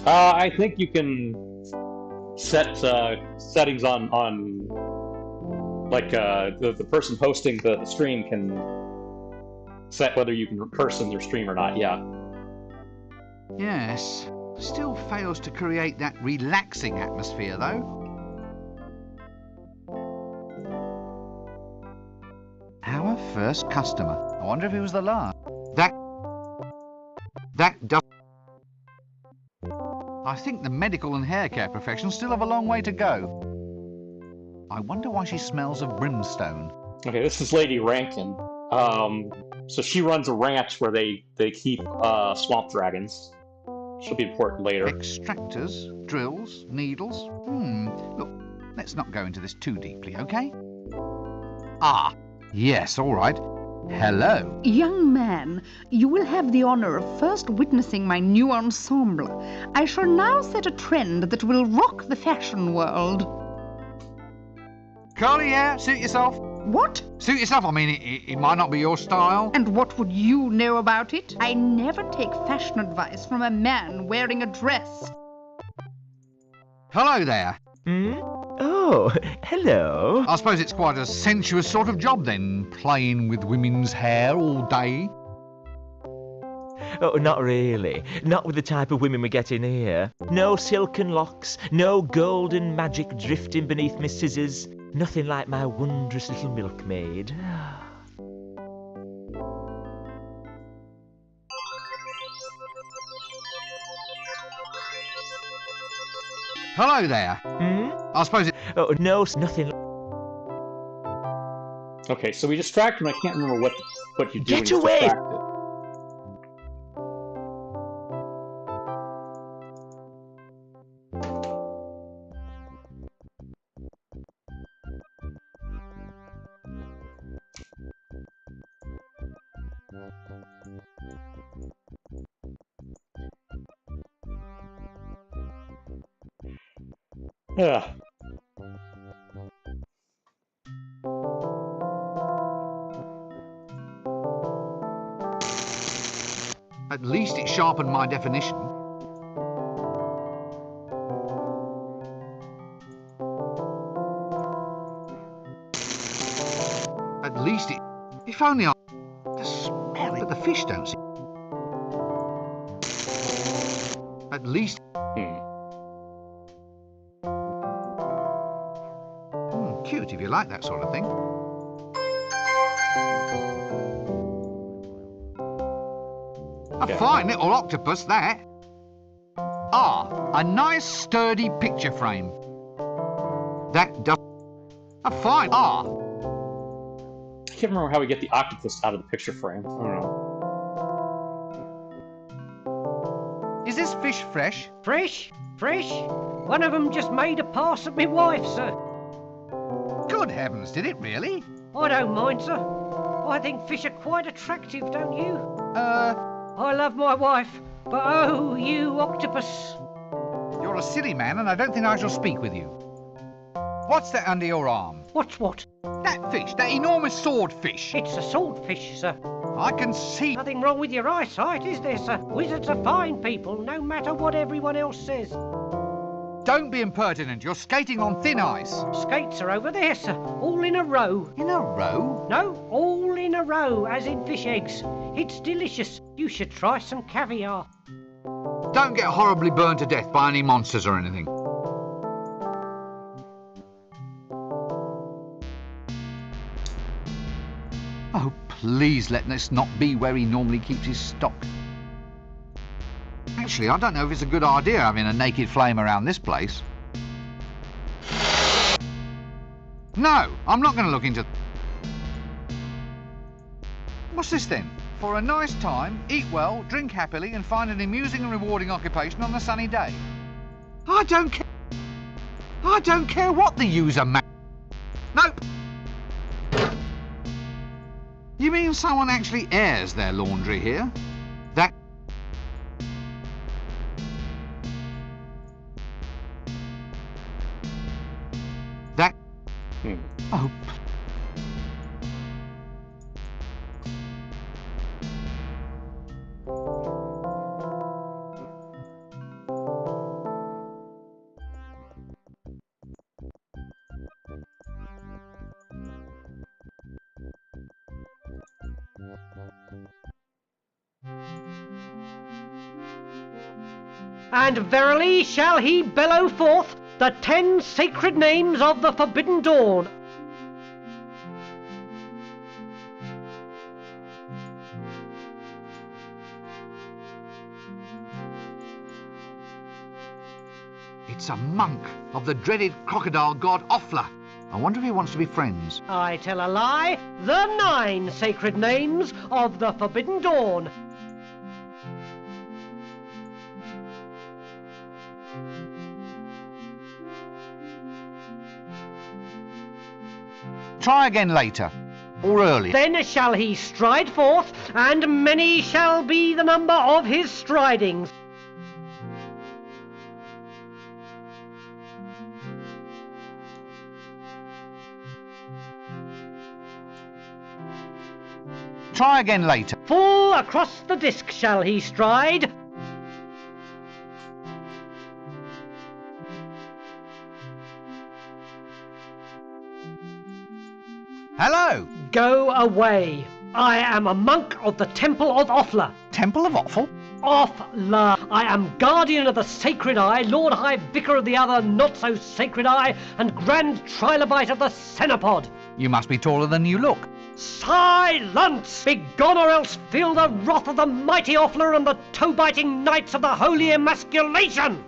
I think you can set settings on like the person hosting the stream can set whether you can curse in their stream or not. Yeah. Yes. Still fails to create that relaxing atmosphere, though. Our first customer. I wonder if he was the last. That does. I think the medical and hair care professions still have a long way to go. I wonder why she smells of brimstone. Okay, this is Lady Rankin. So she runs a ranch where they keep swamp dragons. She'll be important later. Extractors, drills, needles. Look, let's not go into this too deeply, okay? Ah, yes, all right. Hello. Young man, you will have the honor of first witnessing my new ensemble. I shall now set a trend that will rock the fashion world. Curly hair, suit yourself. What? Suit yourself, I mean, it might not be your style. And what would you know about it? I never take fashion advice from a man wearing a dress. Hello there. Oh, hello. I suppose it's quite a sensuous sort of job then, playing with women's hair all day. Oh, not really. Not with the type of women we get in here. No silken locks, no golden magic drifting beneath my scissors. Nothing like my wondrous little milkmaid. Hello there. I suppose it... Oh, no, nothing. Okay, so we distract him. I can't remember what you do. Get when away! He's distracted. Yeah. At least it sharpened my definition. At least it... If only I... The smell it, but the fish don't see... At least... Cute if you like that sort of thing. A fine little octopus, that. Ah, a nice sturdy picture frame. That does... A fine... Ah. I can't remember how we get the octopus out of the picture frame. I don't know. Is this fish fresh? Fresh? Fresh? One of them just made a pass at me wife, sir. Good heavens, did it really? I don't mind, sir. I think fish are quite attractive, don't you? I love my wife, but oh, you octopus. You're a silly man, and I don't think I shall speak with you. What's that under your arm? What's what? That fish, that enormous swordfish. It's a swordfish, sir. I can see. Nothing wrong with your eyesight, is there, sir? Wizards are fine people, no matter what everyone else says. Don't be impertinent. You're skating on thin ice. Skates are over there, sir. All in a row. In a row? No, all in a row, as in fish eggs. It's delicious. You should try some caviar. Don't get horribly burned to death by any monsters or anything. Oh, please let this not be where he normally keeps his stock. Actually, I don't know if it's a good idea having a naked flame around this place. No, I'm not going to look into... What's this then? For a nice time, eat well, drink happily and find an amusing and rewarding occupation on a sunny day. I don't care. I don't care what the user Nope. You mean someone actually airs their laundry here? That... Oh. And verily shall he bellow forth the 10 sacred names of the Forbidden Dawn. It's a monk of the dreaded crocodile god Offla. I wonder if he wants to be friends. I tell a lie. The 9 sacred names of the Forbidden Dawn. Try again later, or early. Then shall he stride forth, and many shall be the number of his stridings. Try again later. Full across the disc shall he stride. Hello. Go away. I am a monk of the Temple of Offla. Temple of Offal? Offla. I am guardian of the sacred eye, Lord High Vicar of the other not-so-sacred eye, and Grand Trilobite of the Cenopod. You must be taller than you look. Silence! Begone, or else feel the wrath of the mighty Offla and the toe-biting knights of the Holy Emasculation!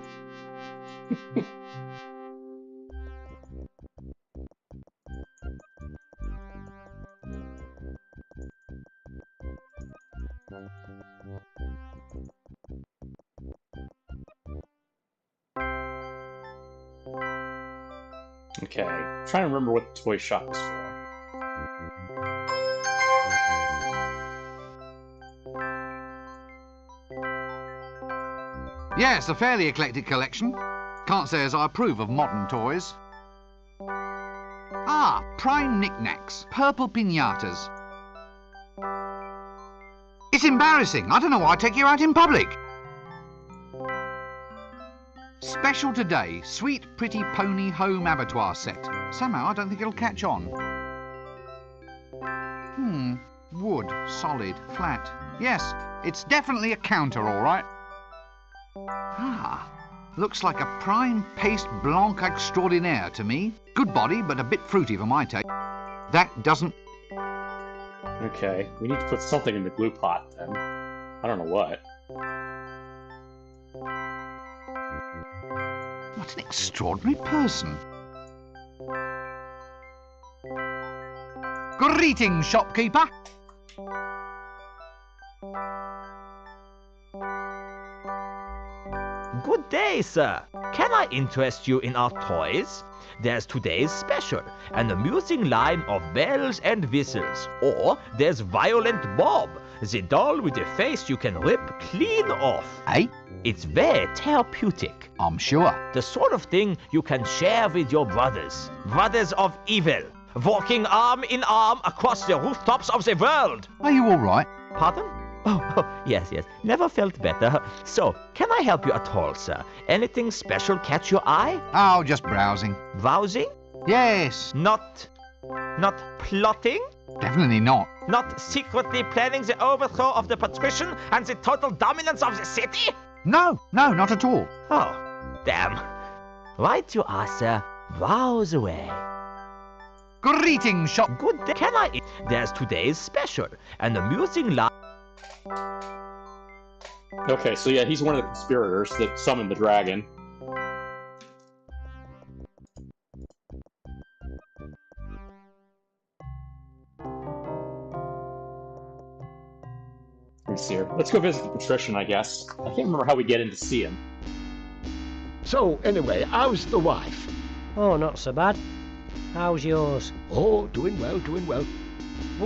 Okay, I'm trying to remember what the toy shop is for. Yes, a fairly eclectic collection. Can't say as I approve of modern toys. Ah, prime knickknacks, purple piñatas. It's embarrassing. I don't know why I take you out in public. Special today, sweet pretty pony home abattoir set. Somehow I don't think it'll catch on. Wood, solid, flat. Yes, it's definitely a counter, all right. Ah, looks like a prime paste blanc extraordinaire to me. Good body, but a bit fruity for my taste. That doesn't... Okay, we need to put something in the glue pot then. I don't know what. What an extraordinary person. Greetings, shopkeeper. Good day, sir. Can I interest you in our toys? There's today's special, an amusing line of bells and whistles. Or there's Violent Bob, the doll with a face you can rip clean off. Eh? It's very therapeutic. I'm sure. The sort of thing you can share with your brothers. Brothers of evil. walking arm in arm across the rooftops of the world. Are you all right? Pardon? Oh, yes. Never felt better. So, can I help you at all, sir? Anything special catch your eye? Oh, just browsing. Browsing? Yes. Not plotting? Definitely not. Not secretly planning the overthrow of the patrician and the total dominance of the city? No, not at all. Oh, damn. Right you are, sir. Browse away. Greetings, shop. Good day. Can I? There's today's special. An amusing live. Okay, so yeah, he's one of the conspirators that summoned the dragon. Let's see here. Let's go visit the patrician, I guess. I can't remember how we get in to see him. So, anyway, how's the wife? Oh, not so bad. How's yours? Oh, doing well.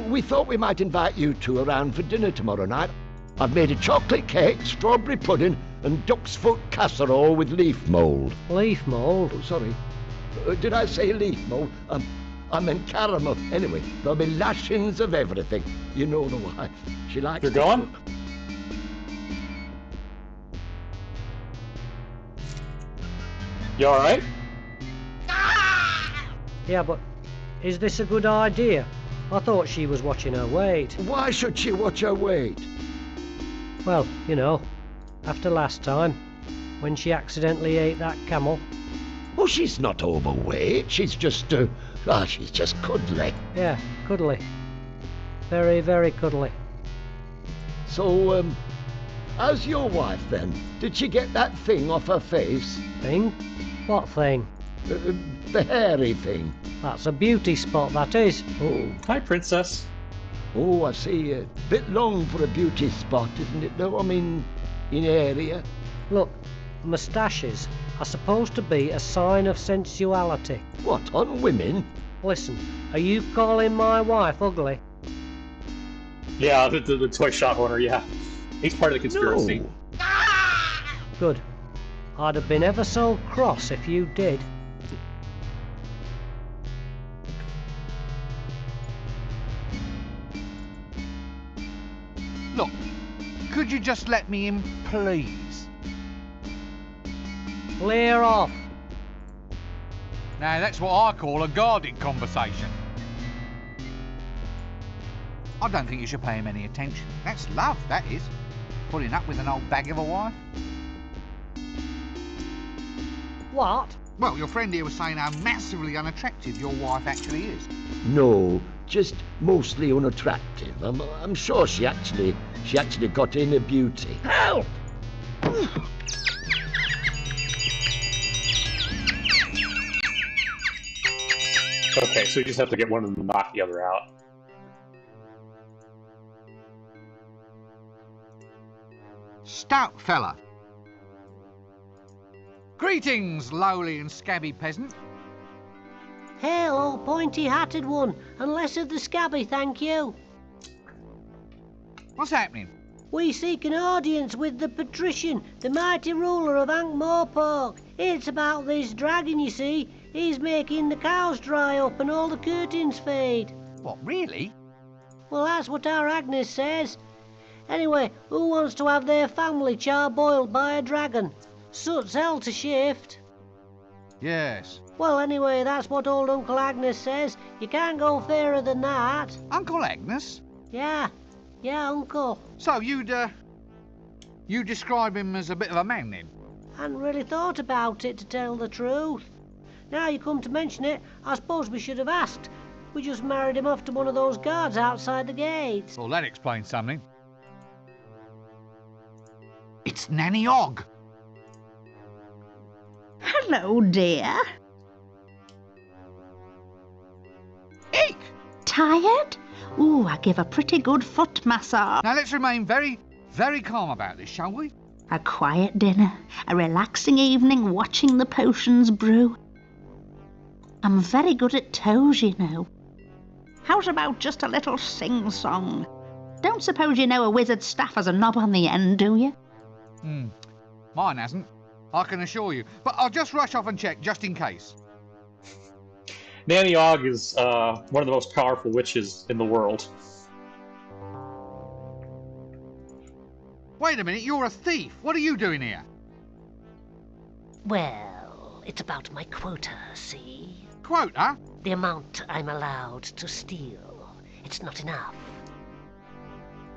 We thought we might invite you two around for dinner tomorrow night. I've made a chocolate cake, strawberry pudding, and duck's foot casserole with leaf mould. Leaf mould? Oh, sorry. Did I say leaf mould? I meant caramel. Anyway, there'll be lashings of everything. You know the wife. She likes... You're going? You alright? Yeah, but is this a good idea? I thought she was watching her weight. Why should she watch her weight? Well, you know, after last time, when she accidentally ate that camel. Oh, she's not overweight. She's just, she's just cuddly. Yeah, cuddly. Very, very cuddly. So, how's your wife then? Did she get that thing off her face? Thing? What thing? The hairy thing. That's a beauty spot, that is. Oh. Hi, princess. Oh, I see. A bit long for a beauty spot, isn't it, though? I mean, in area. Look, moustaches are supposed to be a sign of sensuality. What, on women? Listen, are you calling my wife ugly? Yeah, the toy shop owner, yeah. He's part of the conspiracy. No. Good. I'd have been ever so cross if you did. Look, could you just let me in, please? Clear off. Now, that's what I call a guarded conversation. I don't think you should pay him any attention. That's love, that is. Putting up with an old bag of a wife. What? Well, your friend here was saying how massively unattractive your wife actually is. No, just mostly unattractive. I'm sure she actually got inner beauty. Help! Okay, so you just have to get one of them to knock the other out. Stout fella. Greetings, lowly and scabby peasant. Hail, old pointy-hatted one, and less of the scabby, thank you. What's happening? We seek an audience with the patrician, the mighty ruler of Ankh-Morpork. It's about this dragon, you see. He's making the cows dry up and all the curtains fade. What, really? Well, that's what our Agnes says. Anyway, who wants to have their family char-boiled by a dragon? Soot's hell to shift. Yes. Well, anyway, that's what old Uncle Agnes says. You can't go fairer than that. Uncle Agnes? Yeah, Uncle. So you describe him as a bit of a man, then? Hadn't really thought about it, to tell the truth. Now you come to mention it, I suppose we should have asked. We just married him off to one of those guards outside the gates. Well, that explains something. It's Nanny Ogg. Hello, dear. Eek! Tired? Ooh, I give a pretty good foot massage. Now let's remain very, very calm about this, shall we? A quiet dinner, a relaxing evening watching the potions brew. I'm very good at toes, you know. How's about just a little sing-song? Don't suppose you know a wizard's staff has a knob on the end, do you? Mine hasn't, I can assure you. But I'll just rush off and check, just in case. Nanny Og is one of the most powerful witches in the world. Wait a minute, you're a thief. What are you doing here? Well, it's about my quota, see? Quota? The amount I'm allowed to steal. It's not enough.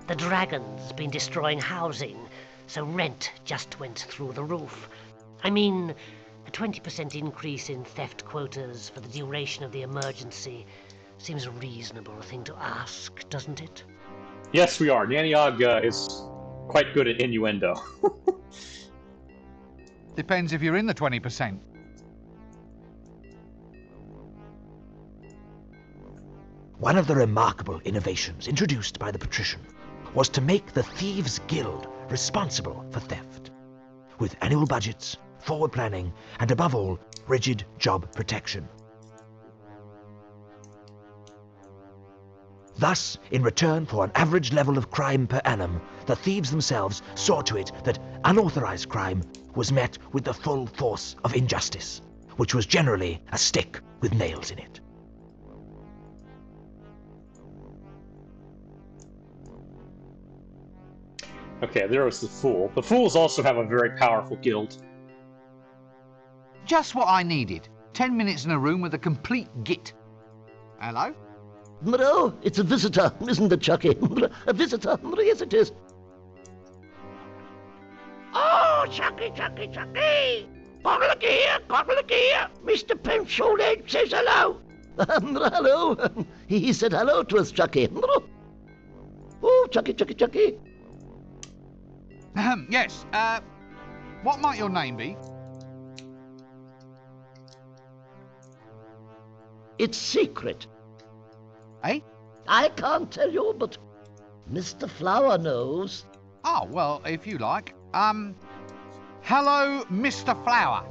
The dragon's been destroying housing, so rent just went through the roof. I mean, a 20% increase in theft quotas for the duration of the emergency seems a reasonable thing to ask, doesn't it? Yes, we are. Nanny Og is quite good at innuendo. Depends if you're in the 20%. One of the remarkable innovations introduced by the patrician was to make the Thieves' Guild responsible for theft, with annual budgets, forward planning, and above all, rigid job protection. Thus, in return for an average level of crime per annum, the thieves themselves saw to it that unauthorized crime was met with the full force of injustice, which was generally a stick with nails in it. Okay, there was the Fool. The Fools also have a very powerful guild. Just what I needed. 10 minutes in a room with a complete git. Hello? Oh, it's a visitor, isn't it, Chucky? A visitor. Yes, it is. Oh, Chucky, Chucky, Chucky! Cockle here, Mr. Pencil Head says hello. Hello. He said hello to us, Chucky. Oh, Chucky, Chucky, Chucky. Yes, what might your name be? It's secret. Eh? I can't tell you, but Mr. Flower knows. Oh, well, if you like. Hello, Mr. Flower.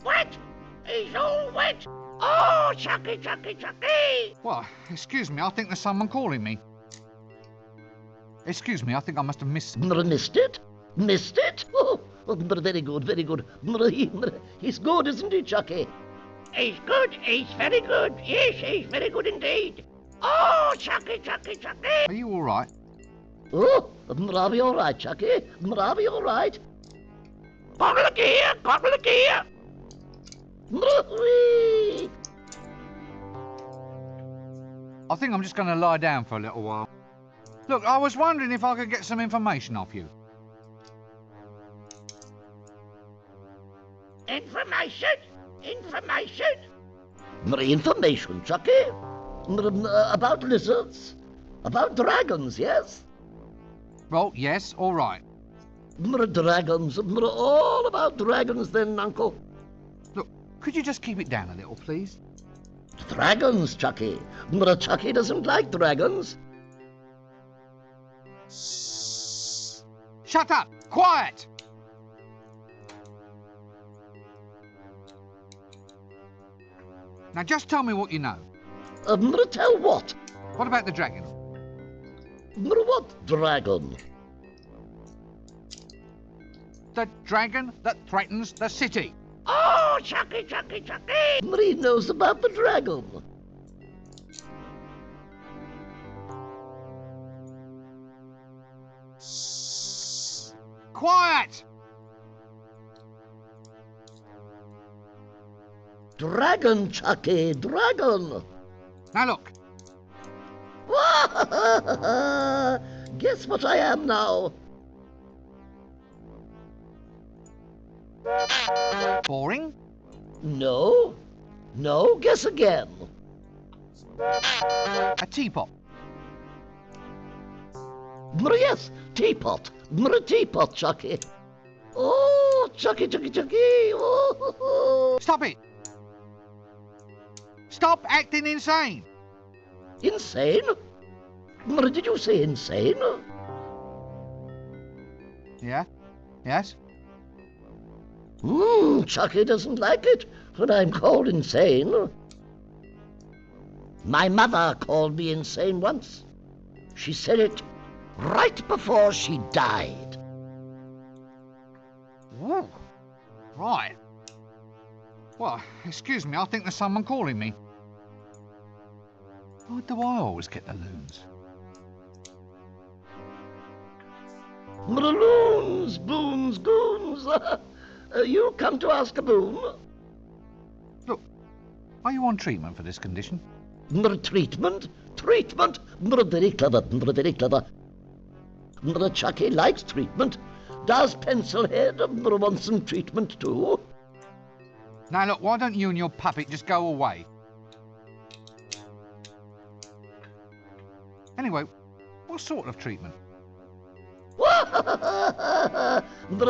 Wet! He's all wet! Oh, Chucky, Chucky, Chucky! Well, excuse me, I think there's someone calling me. Excuse me, I think I must have missed... Missed it? Missed it? Oh, very good, very good. He's good, isn't he, Chucky? He's good, he's very good. Yes, he's very good indeed. Oh, Chucky, Chucky, Chucky! Are you all right? Oh, are we all right, Chucky? Are we all right? Cockle here! I think I'm just going to lie down for a little while. Look, I was wondering if I could get some information off you. Information? Information, Chucky? About lizards? About dragons, yes? Well, yes, all right. Dragons. All about dragons then, Uncle. Look, could you just keep it down a little, please? Dragons, Chucky. Chucky doesn't like dragons. Shut up! Quiet! Now just tell me what you know. Tell what? What about the dragon? What dragon? The dragon that threatens the city. Oh, Chucky, Chucky, Chucky! He knows about the dragon. Quiet! Dragon, Chucky, dragon. Now look. Guess what I am now? Boring? No. Guess again. A teapot. Yes, teapot. Teapot, Chucky. Oh, Chucky. Oh. Stop it! Stop acting insane! Insane? Did you say insane? Yeah? Yes? Chucky doesn't like it when I'm called insane. My mother called me insane once. She said it right before she died. Whoa. Right. Well, excuse me, I think there's someone calling me. Why do I always get the loons? Loons, boons, goons. You come to ask a boon? Look, are you on treatment for this condition? Treatment? Treatment? Very clever, very clever. Chucky likes treatment. Does Pencilhead want some treatment too? Now look, why don't you and your puppet just go away? Anyway, what sort of treatment?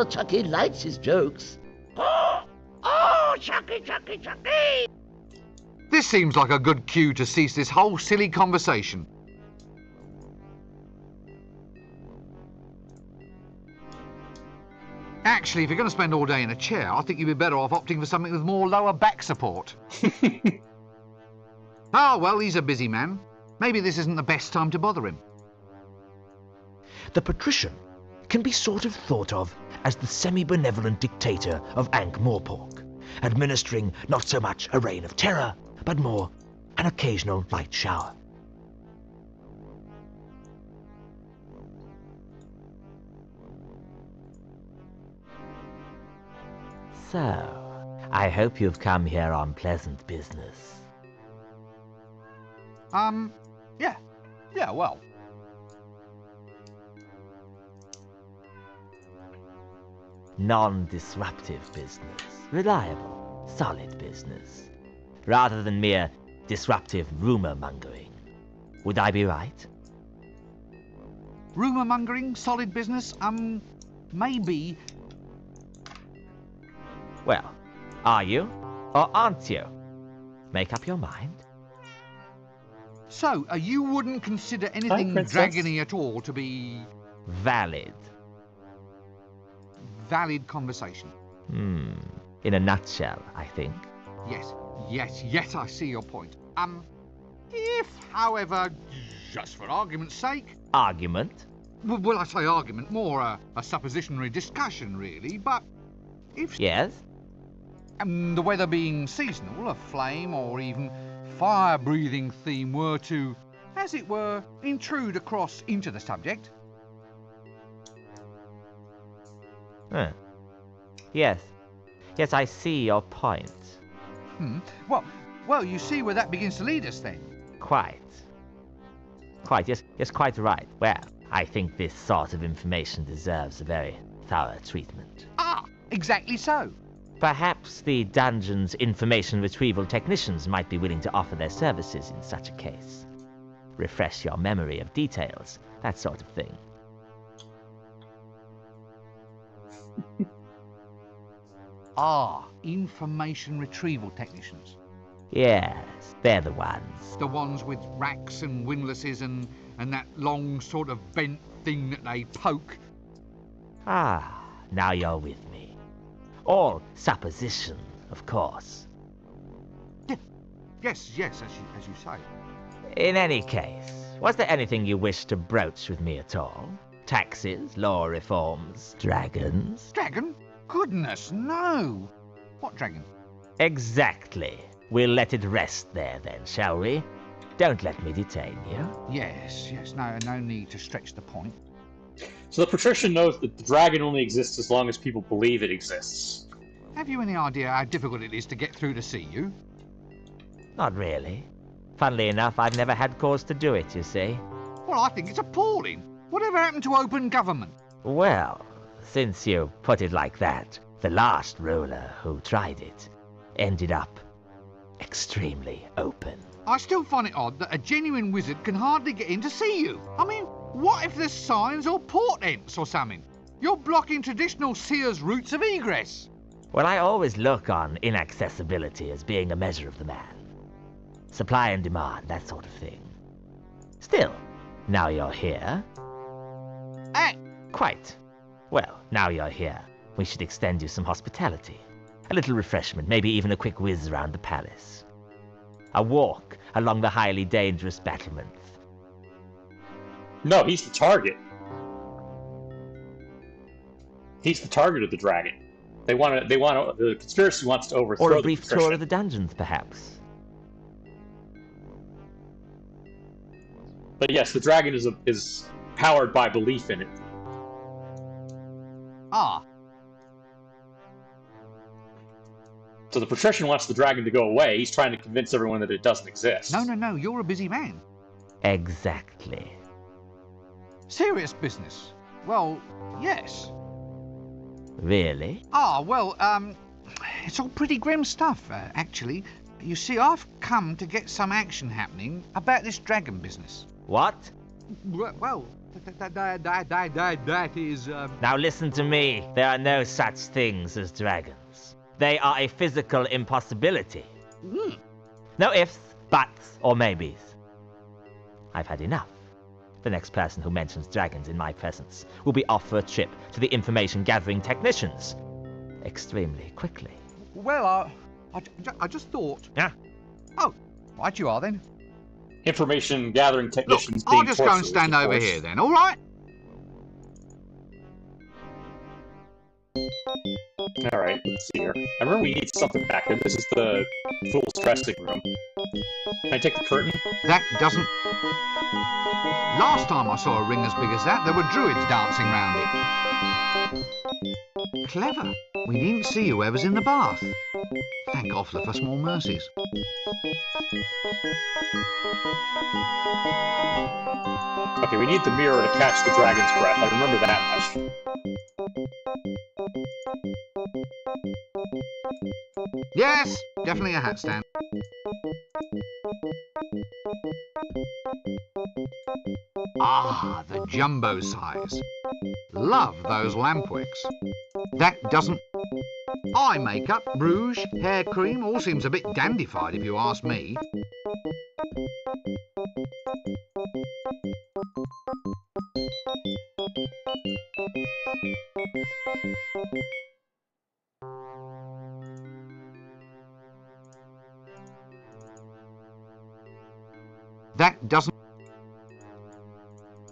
Chucky likes his jokes. Oh, Chucky, Chucky, Chucky! This seems like a good cue to cease this whole silly conversation. Actually, if you're going to spend all day in a chair, I think you'd be better off opting for something with more lower back support. Oh, well, he's a busy man. Maybe this isn't the best time to bother him. The patrician can be sort of thought of as the semi-benevolent dictator of Ankh-Morpork, administering not so much a reign of terror, but more an occasional light shower. So, I hope you've come here on pleasant business. Yeah, well. Non-disruptive business. Reliable, solid business. Rather than mere disruptive rumor-mongering. Would I be right? Rumour-mongering, solid business, maybe. Well, are you or aren't you? Make up your mind. So, you wouldn't consider anything dragony at all to be... Valid. Valid conversation. In a nutshell, I think. Yes, I see your point. If, however, just for argument's sake... Argument? Well, I say argument, more a suppositionary discussion, really, but if... Yes? The weather being seasonal, a flame or even fire-breathing theme were to, as it were, intrude across into the subject. Huh. Yes, I see your point. Well, you see where that begins to lead us, then. Quite, yes, quite right. Well, I think this sort of information deserves a very thorough treatment. Ah, exactly so. Perhaps the dungeon's information retrieval technicians might be willing to offer their services in such a case. Refresh your memory of details, that sort of thing. Information retrieval technicians. Yes, they're the ones. The ones with racks and windlasses and that long sort of bent thing that they poke. Now you're with me. All supposition, of course. Yes, as you say. In any case, was there anything you wish to broach with me at all? Taxes, law reforms, dragons? Dragon? Goodness, no! What dragon? Exactly. We'll let it rest there then, shall we? Don't let me detain you. Yes, no need to stretch the point. So the patrician knows that the dragon only exists as long as people believe it exists. Have you any idea how difficult it is to get through to see you? Not really. Funnily enough, I've never had cause to do it, you see. Well, I think it's appalling. Whatever happened to open government? Well, since you put it like that, the last ruler who tried it ended up extremely open. I still find it odd that a genuine wizard can hardly get in to see you. I mean, what if there's signs or portents or something? You're blocking traditional seers' routes of egress. Well, I always look on inaccessibility as being a measure of the man. Supply and demand, that sort of thing. Still, now you're here. Quite. Well, now you're here, we should extend you some hospitality. A little refreshment, maybe even a quick whiz around the palace. a walk along the highly dangerous battlements. No, he's the target. He's the target of the dragon. The conspiracy wants to overthrow Or a the brief patrician. tour of the dungeons, perhaps. But yes, the dragon is powered by belief in it. Ah, So the patrician wants the dragon to go away. He's trying to convince everyone that it doesn't exist. no, you're a busy man. Exactly. Serious business. Well, yes. Really? Ah, well, it's all pretty grim stuff, actually. You see, I've come to get some action happening about this dragon business. What? Well, that is, Now listen to me. There are no such things as dragons. They are a physical impossibility. No ifs, buts, or maybes. I've had enough. The next person who mentions dragons in my presence will be off for a trip to the information-gathering technicians. Extremely quickly. Well, I just thought... Yeah? Oh, right you are then. Information gathering technicians Look, being I'll just go and torturers, stand of over course. here then, all right? Alright, let's see here. I remember we need something back here. This is the fool's dressing room. Can I take the curtain? That doesn't... Last time I saw a ring as big as that, there were druids dancing round it. Clever. We didn't see whoever's in the bath. Thank Offler for small mercies. Okay, we need the mirror to catch the dragon's breath. I remember that much. Yes, definitely a hat stand. Ah, the jumbo size. Love those lampwicks. That doesn't... Eye makeup, rouge, hair cream, all seems a bit dandified if you ask me.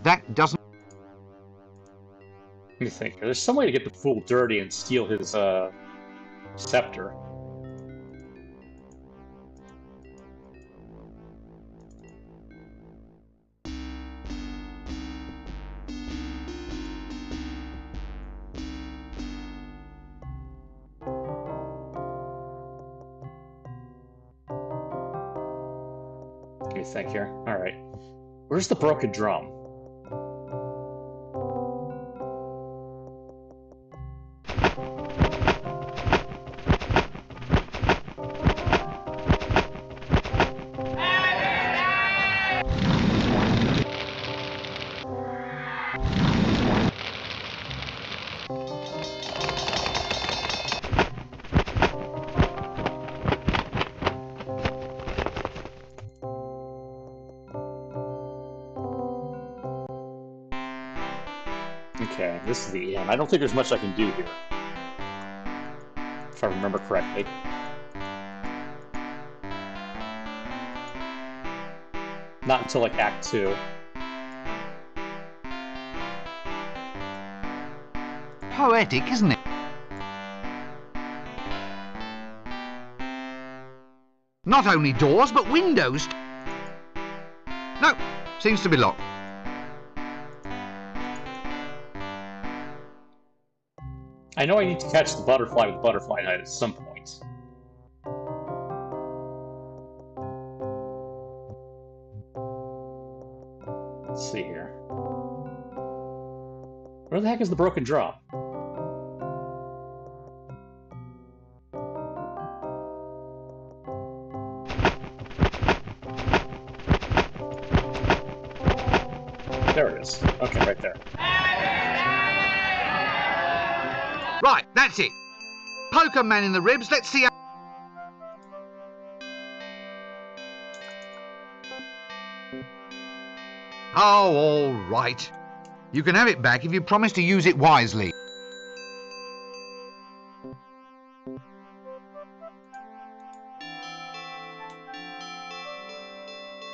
That doesn't... Let me think. There's some way to get the fool dirty and steal his, scepter. Let me think here. Alright. Where's the broken drum? Okay, this is the end. I don't think there's much I can do here. If I remember correctly. Not until, like, Act 2. Poetic, isn't it? Not only doors, but windows. No, seems to be locked. I know I need to catch the butterfly with the butterfly knife at some point. Let's see here. Where the heck is the broken drum? There it is. Okay, right there. Right, that's it. Poke a man in the ribs, let's see how... Oh, all right. You can have it back if you promise to use it wisely.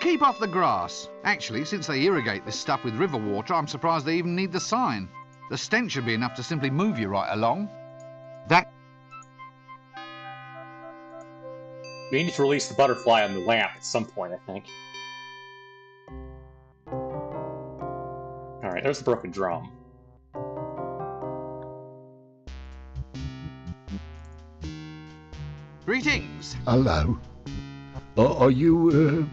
keep off the grass. Actually, since they irrigate this stuff with river water, I'm surprised they even need the sign. The stench should be enough to simply move you right along. That... We need to release the butterfly on the lamp at some point, I think. Alright, there's the broken drum. Greetings. Hello. Are you,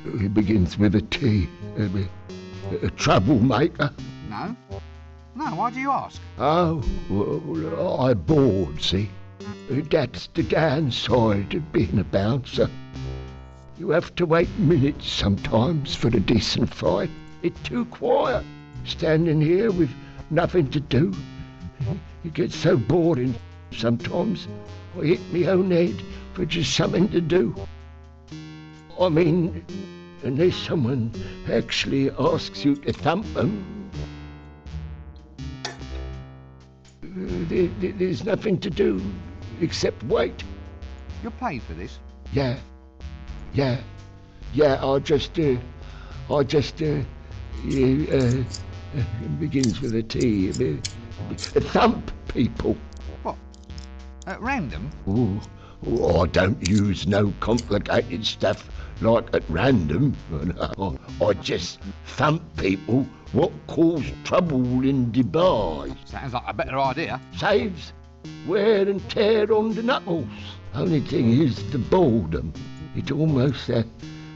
it begins with a T, a troublemaker? No. No, why do you ask? Oh, well, I'm bored, see? That's the downside of being a bouncer. You have to wait minutes sometimes for a decent fight. It's too quiet, standing here with nothing to do. It gets so boring sometimes. I hit my own head for just something to do. I mean, unless someone actually asks you to thump them, there's nothing to do except wait. You're paid for this? Yeah, I'll just, it begins with a T. Thump people. What? At random? Ooh, I don't use no complicated stuff like at random. I just thump people what cause trouble in Dubai. Sounds like a better idea. Saves wear and tear on the knuckles. Only thing is the boredom. It's almost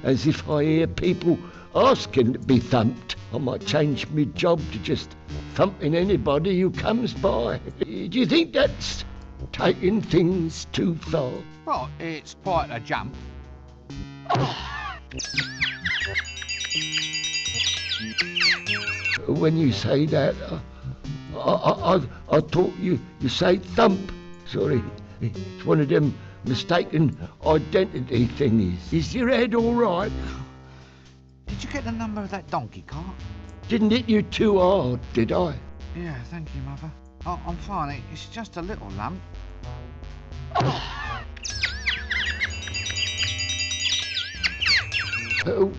as if I hear people asking to be thumped. I might change my job to just thumping anybody who comes by. Do you think that's taking things too far? Well, it's quite a jump. When you say that, I thought you say thump. Sorry, it's one of them mistaken identity thingies. Is your head all right? Did you get the number of that donkey cart? Didn't hit you too hard, did I? Yeah, thank you, Mother. I'm fine. It's just a little lump. Oh,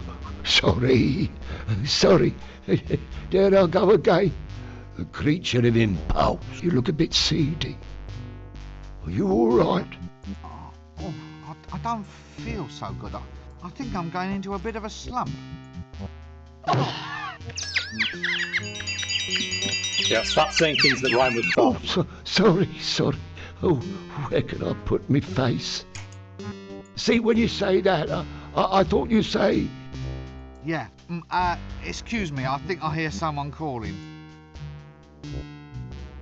sorry. There I go again. A creature of impulse. You look a bit seedy. Are you all right? I don't feel so good. I think I'm going into a bit of a slump. Yeah, stop saying things that rhyme with thump. Oh, sorry. Oh, where can I put me face? See, when you say that, I thought you say... Yeah, excuse me, I think I hear someone calling.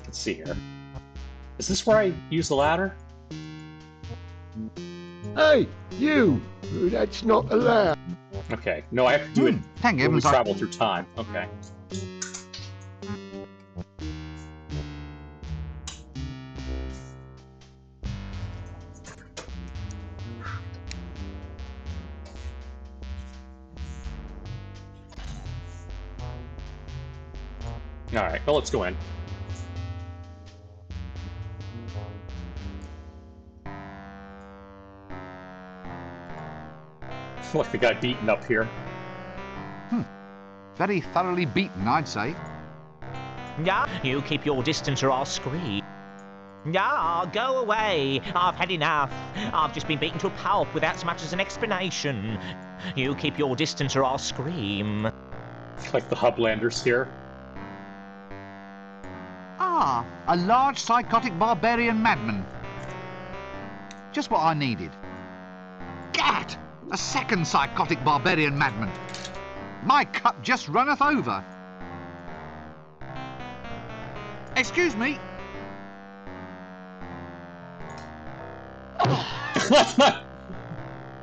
Let's see here. Is this where I use the ladder? Hey, you! That's not allowed. Okay, no, I have to do it Thank when we heavens I... travel through time. Okay. Alright, well, let's go in. Like the guy beaten up here. Very thoroughly beaten, I'd say. Yeah, you keep your distance or I'll scream. Yeah, go away. I've had enough. I've just been beaten to a pulp without so much as an explanation. You keep your distance or I'll scream. Like the Hublanders here. Ah, a large psychotic barbarian madman. Just what I needed. Gad! A second psychotic barbarian madman. My cup just runneth over. Excuse me.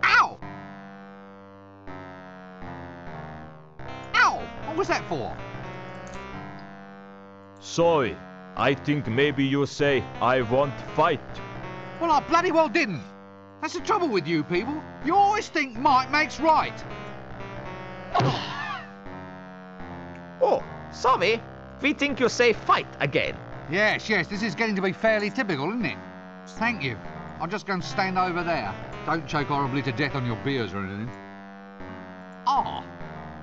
Ow! Ow! What was that for? Sorry, I think maybe you say I want fight. Well, I bloody well didn't. That's the trouble with you people. You always think might makes right. Oh, sorry. We think you say fight again. Yes, this is getting to be fairly typical, isn't it? Thank you. I'll just go and stand over there. Don't choke horribly to death on your beers or anything. Ah,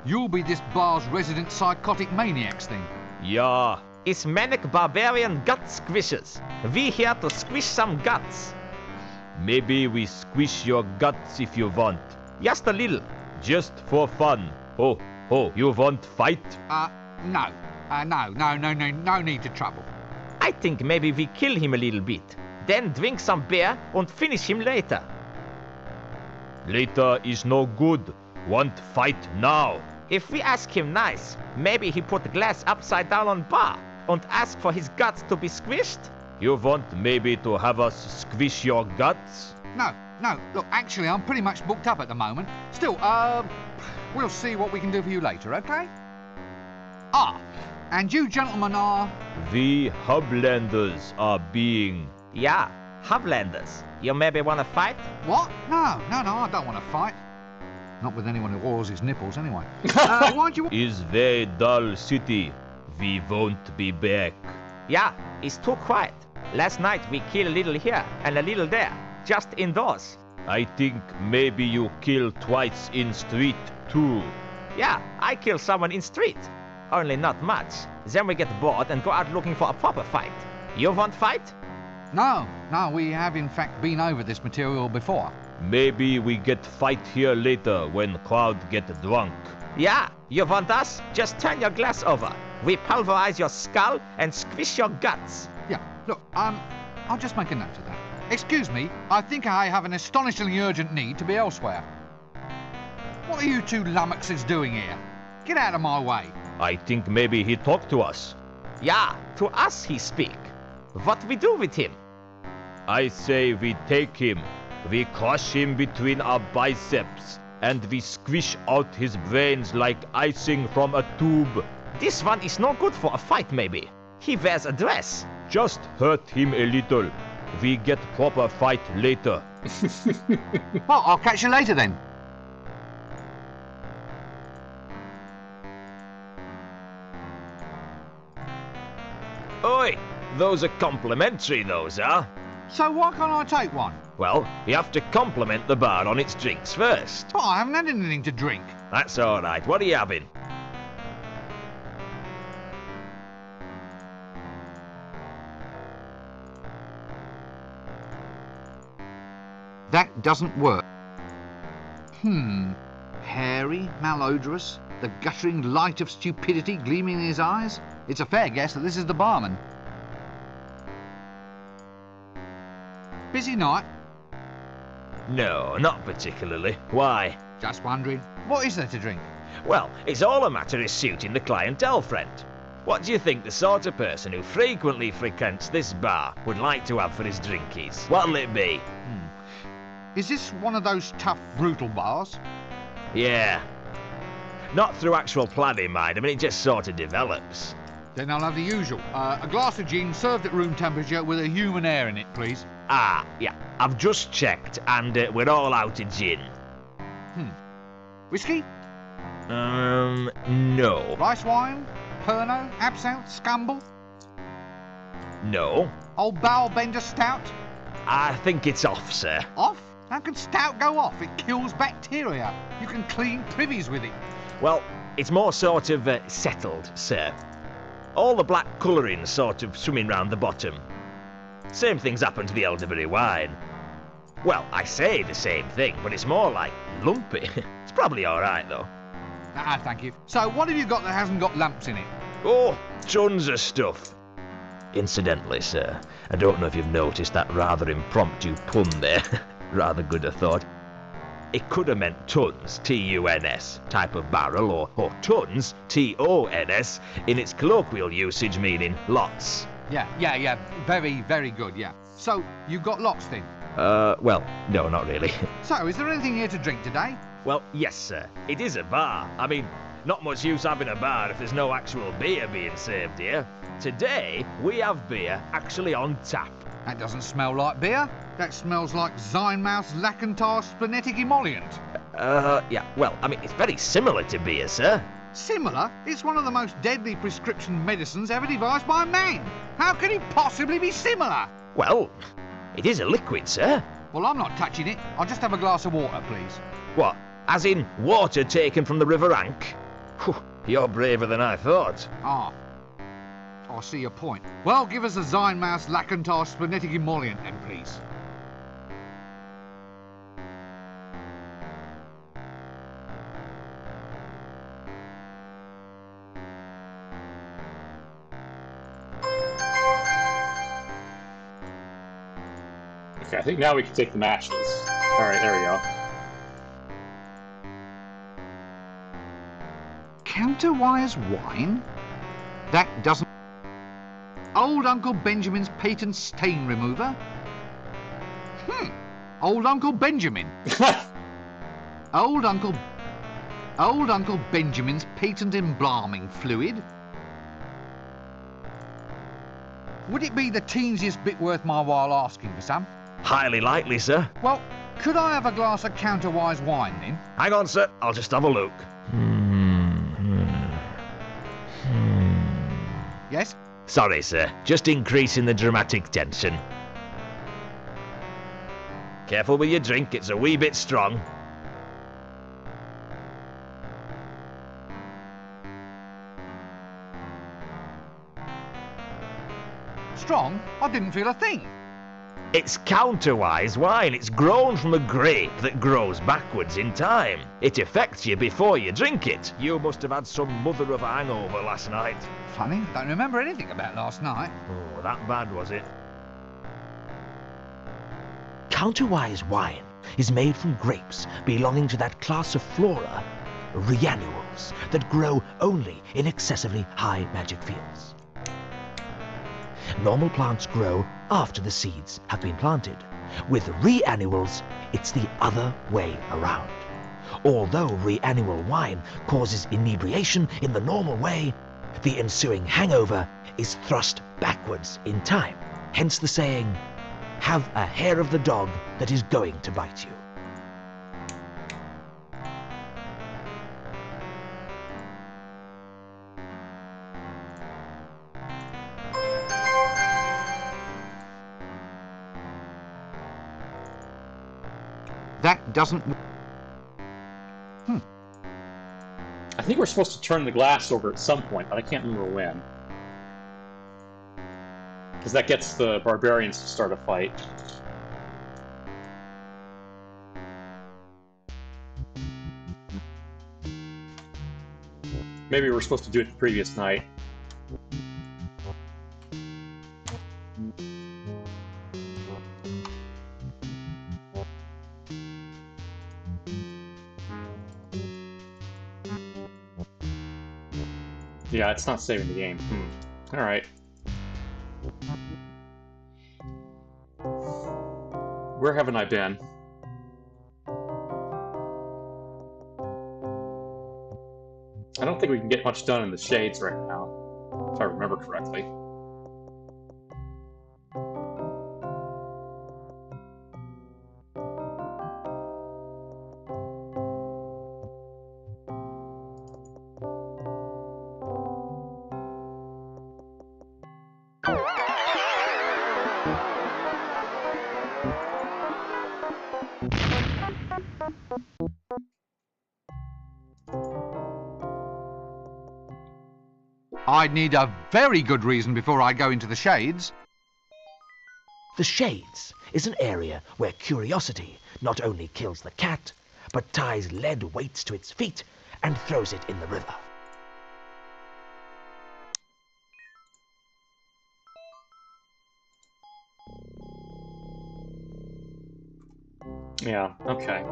you'll be this bar's resident psychotic maniacs then. Yeah. It's Manic Barbarian Gut Squishers. We here to squish some guts. Maybe we squish your guts if you want. Just a little. Just for fun. Oh, you want fight? No. No need to trouble. I think maybe we kill him a little bit. Then drink some beer and finish him later. Later is no good. Want fight now. If we ask him nice, maybe he put glass upside down on bar and ask for his guts to be squished. You want maybe to have us squish your guts? No. Look, actually, I'm pretty much booked up at the moment. Still, we'll see what we can do for you later, okay? And you gentlemen are... The Hublanders are being... Yeah, Hublanders. You maybe want to fight? What? No, I don't want to fight. Not with anyone who oils his nipples, anyway. Why'd you... Is very dull city. We won't be back. Yeah, it's too quiet. Last night we killed a little here and a little there, just indoors. I think maybe you kill twice in street too. Yeah, I kill someone in street. Only not much. Then we get bored and go out looking for a proper fight. You want fight? No, we have in fact been over this material before. Maybe we get fight here later when crowd get drunk. Yeah, you want us? Just turn your glass over. We pulverize your skull and squish your guts. Yeah, look, I'll just make a note of that. Excuse me, I think I have an astonishingly urgent need to be elsewhere. What are you two lummoxes doing here? Get out of my way. I think maybe he talked to us. Yeah, to us he speak. What we do with him? I say we take him. We crush him between our biceps, and we squish out his brains like icing from a tube. This one is no good for a fight, maybe. He wears a dress. Just hurt him a little. We get proper fight later. Well, I'll catch you later then. Oi, those are complimentary, those are. So why can't I take one? Well, you have to compliment the bar on its drinks first. But I haven't had anything to drink. That's all right. What are you having? That doesn't work. Hairy, malodorous, the guttering light of stupidity gleaming in his eyes. It's a fair guess that this is the barman. Busy night? No, not particularly. Why? Just wondering. What is there to drink? Well, it's all a matter of suiting the clientele, friend. What do you think the sort of person who frequently frequents this bar would like to have for his drinkies? What'll it be? Is this one of those tough, brutal bars? Yeah. Not through actual planning, mind. I mean, it just sort of develops. Then I'll have the usual. A glass of gin served at room temperature with a human air in it, please. Ah, yeah. I've just checked, and we're all out of gin. Whiskey? No. Rice wine? Pernod? Absinthe? Scumble? No. Old Barrel Bender Stout? I think it's off, sir. Off? How can stout go off? It kills bacteria. You can clean privies with it. Well, it's more sort of settled, sir. All the black colouring sort of swimming round the bottom. Same thing's happened to the elderberry wine. Well, I say the same thing, but it's more like lumpy. It's probably all right, though. Ah, thank you. So, what have you got that hasn't got lumps in it? Oh, tons of stuff. Incidentally, sir, I don't know if you've noticed that rather impromptu pun there. Rather good, I thought. It could have meant tons, T-U-N-S, type of barrel, or tons, T-O-N-S, in its colloquial usage meaning lots. Yeah. Very, very good, yeah. So, you got lots then? Well, no, not really. So, is there anything here to drink today? Well, yes, sir. It is a bar. I mean, not much use having a bar if there's no actual beer being served here. Today, we have beer actually on tap. That doesn't smell like beer. That smells like Zynmouth's Lacantire Splenetic Emollient. Yeah, well, I mean, it's very similar to beer, sir. Similar? It's one of the most deadly prescription medicines ever devised by man. How can it possibly be similar? Well, it is a liquid, sir. Well, I'm not touching it. I'll just have a glass of water, please. What? As in water taken from the River Ank? Whew, you're braver than I thought. Ah, I see your point. Well, give us a Zynmouse Lacantar Splenetic Emollient then, please. Okay, I think now we can take the matches. Alright, there we go. Counterwise wine? That doesn't... Old Uncle Benjamin's patent stain remover? Old Uncle Benjamin. Old Uncle Benjamin's patent embalming fluid? Would it be the teensiest bit worth my while asking for some? Highly likely, sir. Well, could I have a glass of counterwise wine then? Hang on, sir. I'll just have a look. Yes? Sorry, sir. Just increasing the dramatic tension. Careful with your drink. It's a wee bit strong. Strong? I didn't feel a thing. It's counterwise wine. It's grown from a grape that grows backwards in time. It affects you before you drink it. You must have had some mother of a hangover last night. Funny, don't remember anything about last night. Oh, that bad was it? Counterwise wine is made from grapes belonging to that class of flora, reannuals, that grow only in excessively high magic fields. Normal plants grow after the seeds have been planted. With reannuals, it's the other way around. Although reannual wine causes inebriation in the normal way, the ensuing hangover is thrust backwards in time. Hence the saying, have a hair of the dog that is going to bite you. That doesn't... I think we're supposed to turn the glass over at some point, but I can't remember when. Because that gets the barbarians to start a fight. Maybe we were supposed to do it the previous night. Yeah, it's not saving the game. Alright. Where haven't I been? I don't think we can get much done in the shades right now, if I remember correctly. I'd need a very good reason before I go into the shades. The Shades is an area where curiosity not only kills the cat, but ties lead weights to its feet and throws it in the river. Yeah, okay.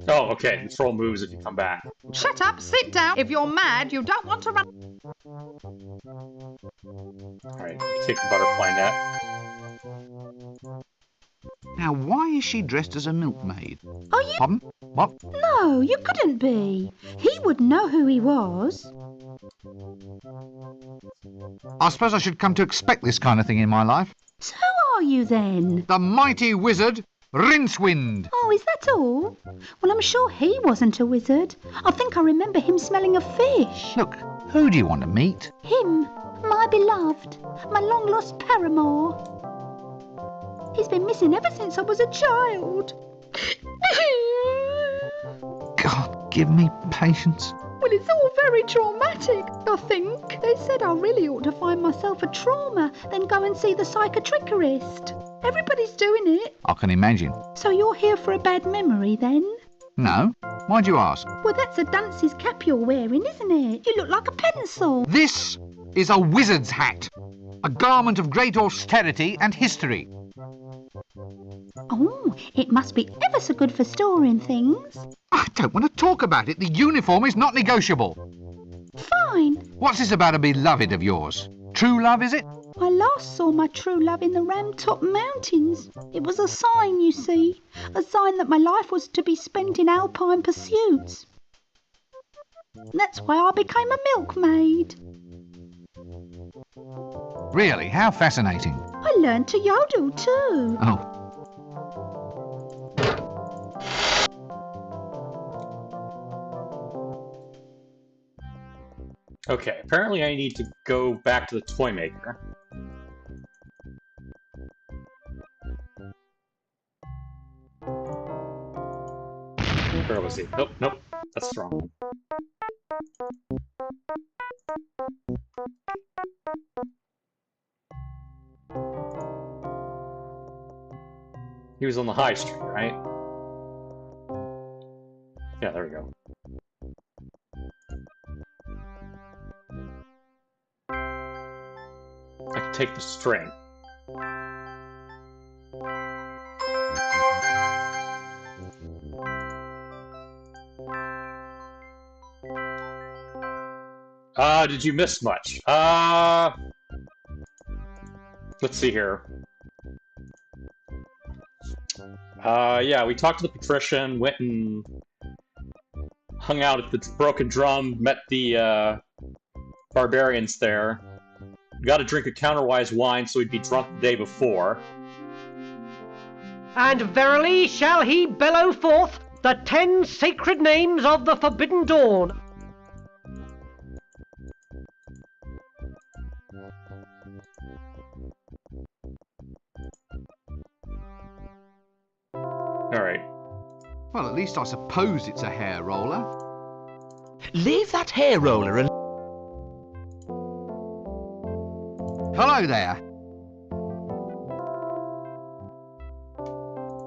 Oh, okay. The troll moves if you come back. Shut up, sit down. If you're mad, you don't want to run. Alright, take the butterfly net. Now, why is she dressed as a milkmaid? Are you? Pardon? What? No, you couldn't be. He would know who he was. I suppose I should come to expect this kind of thing in my life. So who are you then? The mighty wizard, Rincewind. Oh, is that all? Well, I'm sure he wasn't a wizard. I think I remember him smelling of fish. Look, who do you want to meet? Him, my beloved, my long-lost paramour. He's been missing ever since I was a child. God, give me patience. Well, it's all very traumatic, I think. They said I really ought to find myself a trauma, then go and see the psychiatrist. Everybody's doing it. I can imagine. So you're here for a bad memory, then? No? Why'd you ask? Well, that's a dunce's cap you're wearing, isn't it? You look like a pencil. This is a wizard's hat. A garment of great austerity and history. Oh, it must be ever so good for storing things. I don't want to talk about it. The uniform is not negotiable. Fine. What's this about a beloved of yours? True love, is it? I last saw my true love in the Ramtop Mountains. It was a sign, you see. A sign that my life was to be spent in alpine pursuits. That's why I became a milkmaid. Really? How fascinating. I learned to yodel too. Oh. Okay, apparently I need to go back to the toy maker. Where was he? Nope, nope, that's the wrong one. He was on the high street, right? Yeah, there we go. I can take the string. Did you miss much? Let's see here. Yeah, we talked to the patrician, went and hung out at the Broken Drum, met the barbarians there. Got to drink a counterwise wine so he'd be drunk the day before. And verily shall he bellow forth the 10 sacred names of the Forbidden Dawn. Alright. Well, at least I suppose it's a hair roller. Leave that hair roller and... Hello there.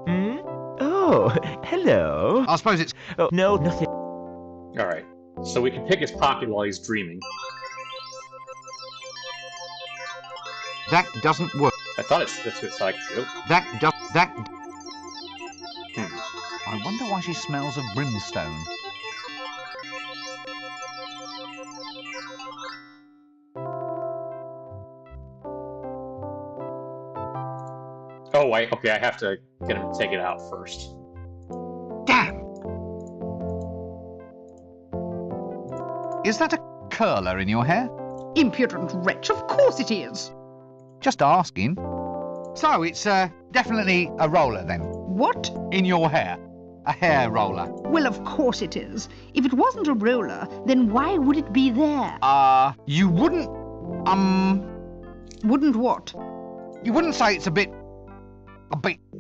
Hmm? Oh, hello. I suppose it's... Oh, no, nothing. Alright. So we can pick his pocket while he's dreaming. That doesn't work. I thought that's what I could do. That... I wonder why she smells of brimstone. Oh, okay, I have to get him to take it out first. Damn! Is that a curler in your hair? Impudent wretch, of course it is. Just asking. So, it's definitely a roller then? What? In your hair. A hair roller. Well, of course it is. If it wasn't a roller, then why would it be there? You wouldn't... Wouldn't what? You wouldn't say it's a bit,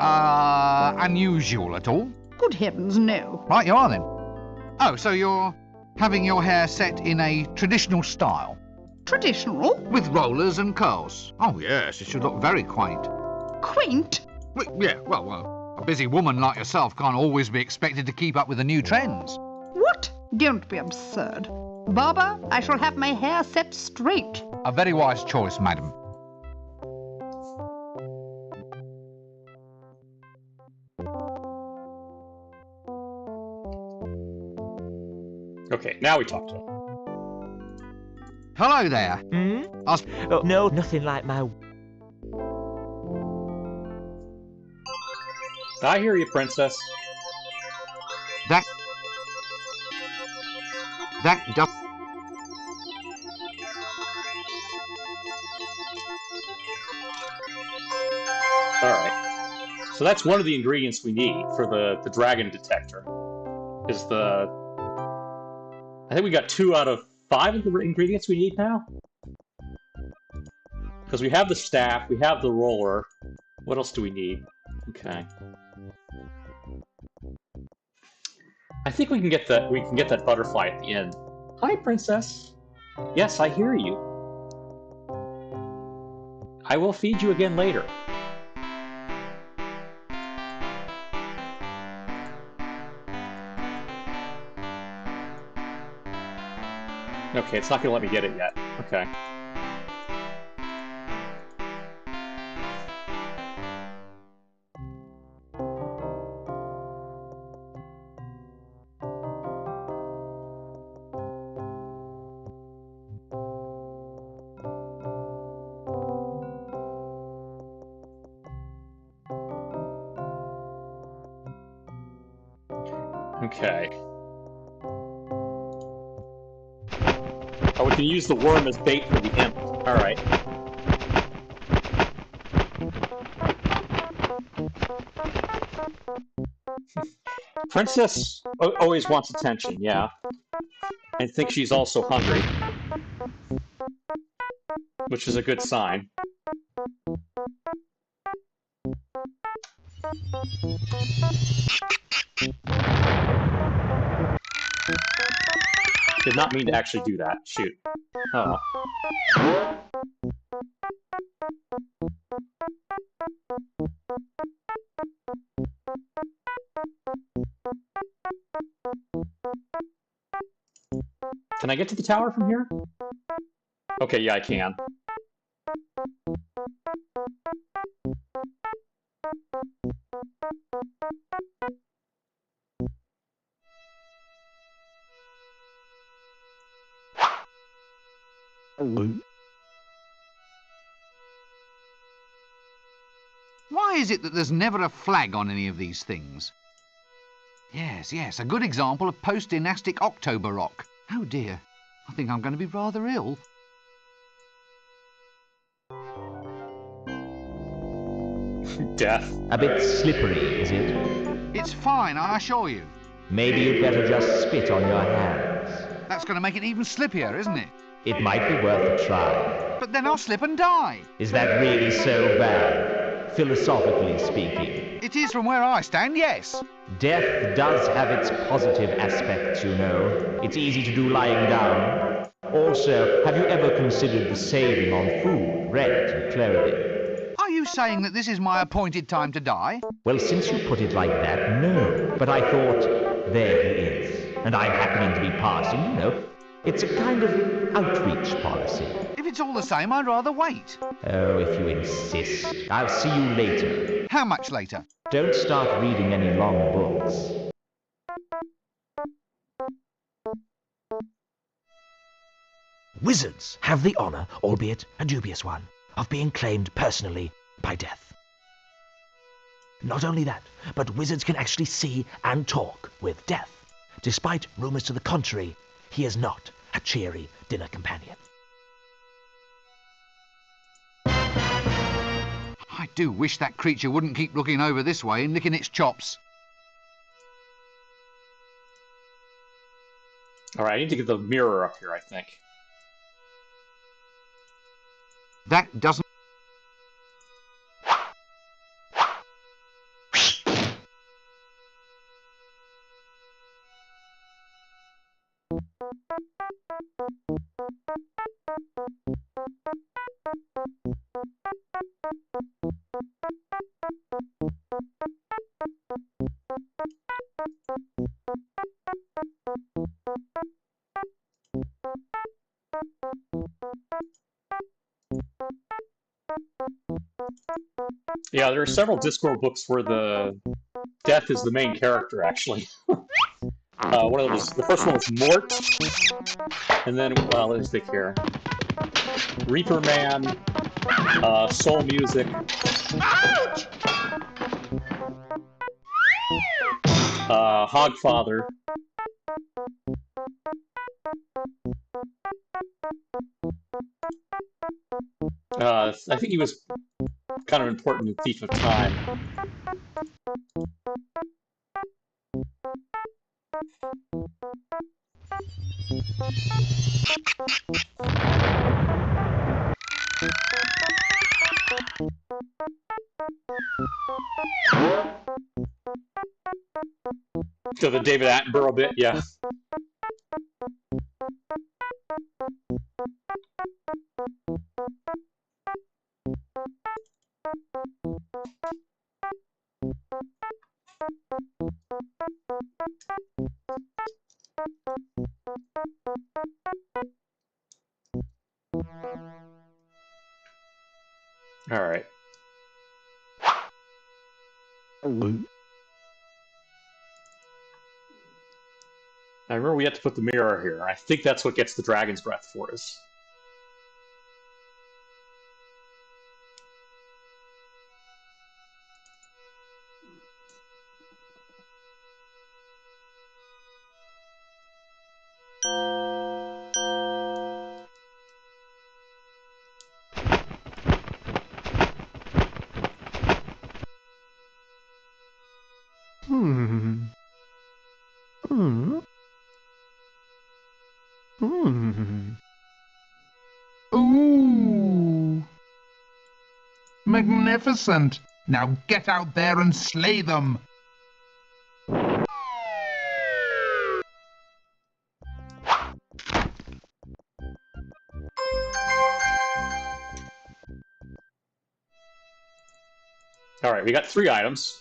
unusual at all? Good heavens, no. Right, you are then. Oh, so you're having your hair set in a traditional style? Traditional? With rollers and curls? Oh, yes, it should look very quaint. Quaint? Yeah, well, a busy woman like yourself can't always be expected to keep up with the new trends. What? Don't be absurd. Barber, I shall have my hair set straight. A very wise choice, madam. Okay, now we talk to him. Hello there. Hmm? Oh, no, nothing like my... I hear you, princess. That does. Alright. So that's one of the ingredients we need for the dragon detector. Is the... I think we got 2 out of 5 of the ingredients we need now? Because we have the staff, we have the roller. What else do we need? Okay. I think we can get that butterfly at the end. Hi, princess. Yes, I hear you. I will feed you again later. Okay, it's not gonna let me get it yet. Okay. Okay. Oh, we can use the worm as bait for the imp. Alright. Princess always wants attention, yeah. I think she's also hungry. Which is a good sign. Did not mean to actually do that. Shoot. Oh. Can I get to the tower from here? Okay, yeah, I can. Why is it that there's never a flag on any of these things? Yes, a good example of post-dynastic October rock. Oh dear, I think I'm going to be rather ill. Death. A bit slippery, is it? It's fine, I assure you. Maybe you'd better just spit on your hands. That's going to make it even slippier, isn't it? It might be worth a try. But then I'll slip and die. Is that really so bad? Philosophically speaking. It is from where I stand, yes. Death does have its positive aspects, you know. It's easy to do lying down. Also, have you ever considered the saving on food, rent, and clothing? Are you saying that this is my appointed time to die? Well, since you put it like that, no. But I thought, there he is. And I'm happening to be passing, you know. It's a kind of outreach policy. If it's all the same, I'd rather wait. Oh, if you insist. I'll see you later. How much later? Don't start reading any long books. Wizards have the honor, albeit a dubious one, of being claimed personally by death. Not only that, but wizards can actually see and talk with death. Despite rumors to the contrary, he is not a cheery dinner companion. I do wish that creature wouldn't keep looking over this way and licking its chops. Alright, I need to get the mirror up here, I think. That doesn't... Yeah, there are several Discworld books where the death is the main character, actually. One of those. The first one was Mort, and then let me think here. Reaper Man, Soul Music, Hogfather. I think he was kind of important in Thief of Time. So the David Attenborough bit, yeah. All right. I remember we had to put the mirror here. I think that's what gets the dragon's breath for us. Ooh! Magnificent! Now get out there and slay them! All right, we got 3 items.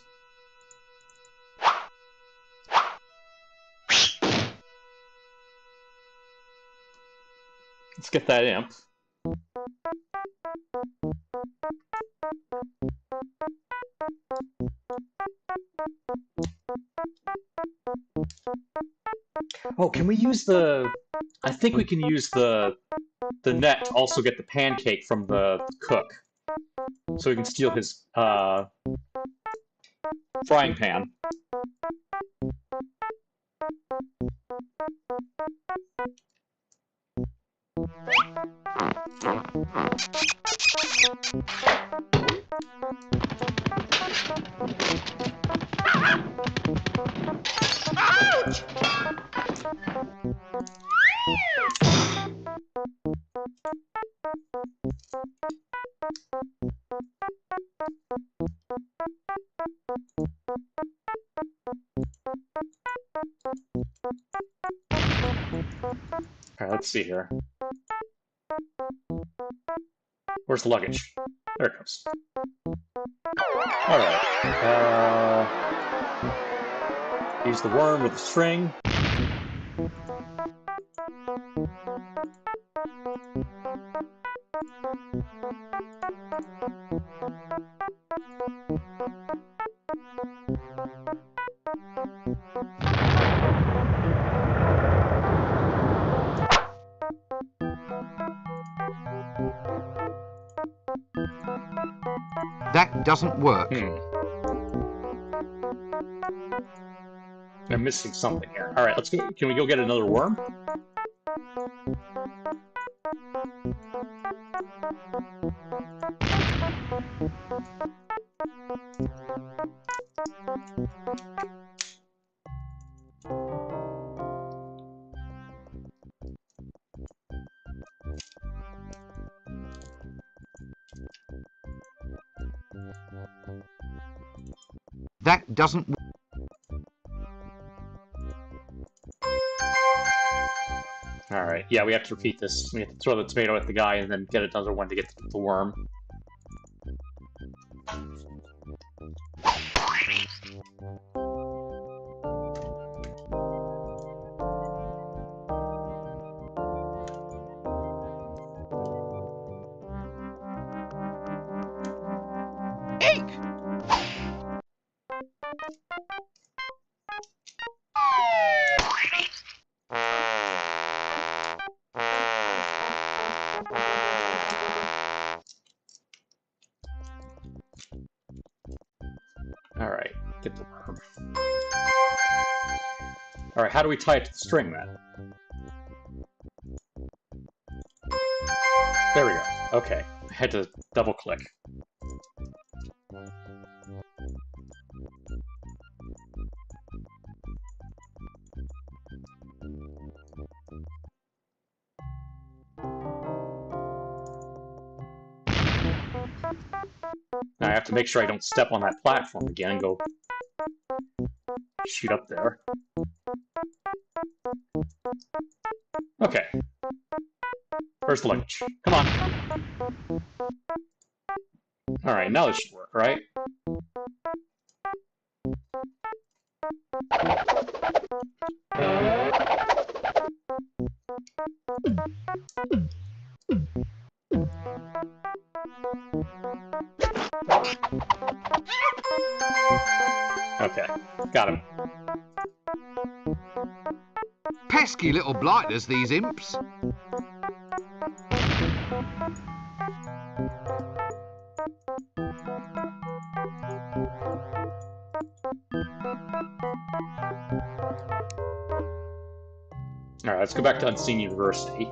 Let's get that imp. Oh, can we use the... I think we can use the net to also get the pancake from the cook. So we can steal his frying pan. Ouch! All right, let's see here. Where's the luggage? There it comes. All right. Use the worm with the string. That doesn't work. I'm missing something here. All right, let's go. Can we go get another worm? That doesn't work. All right. Yeah, we have to repeat this. We have to throw the tomato at the guy and then get another one to get the worm. Alright, how do we tie it to the string then? There we go. Okay. I had to double click. Now I have to make sure I don't step on that platform again and go shoot up there. Okay. Where's the luggage? Come on. Alright, now this should work, right? Okay, got him. Pesky little blighters, these imps. Alright, let's go back to Unseen University.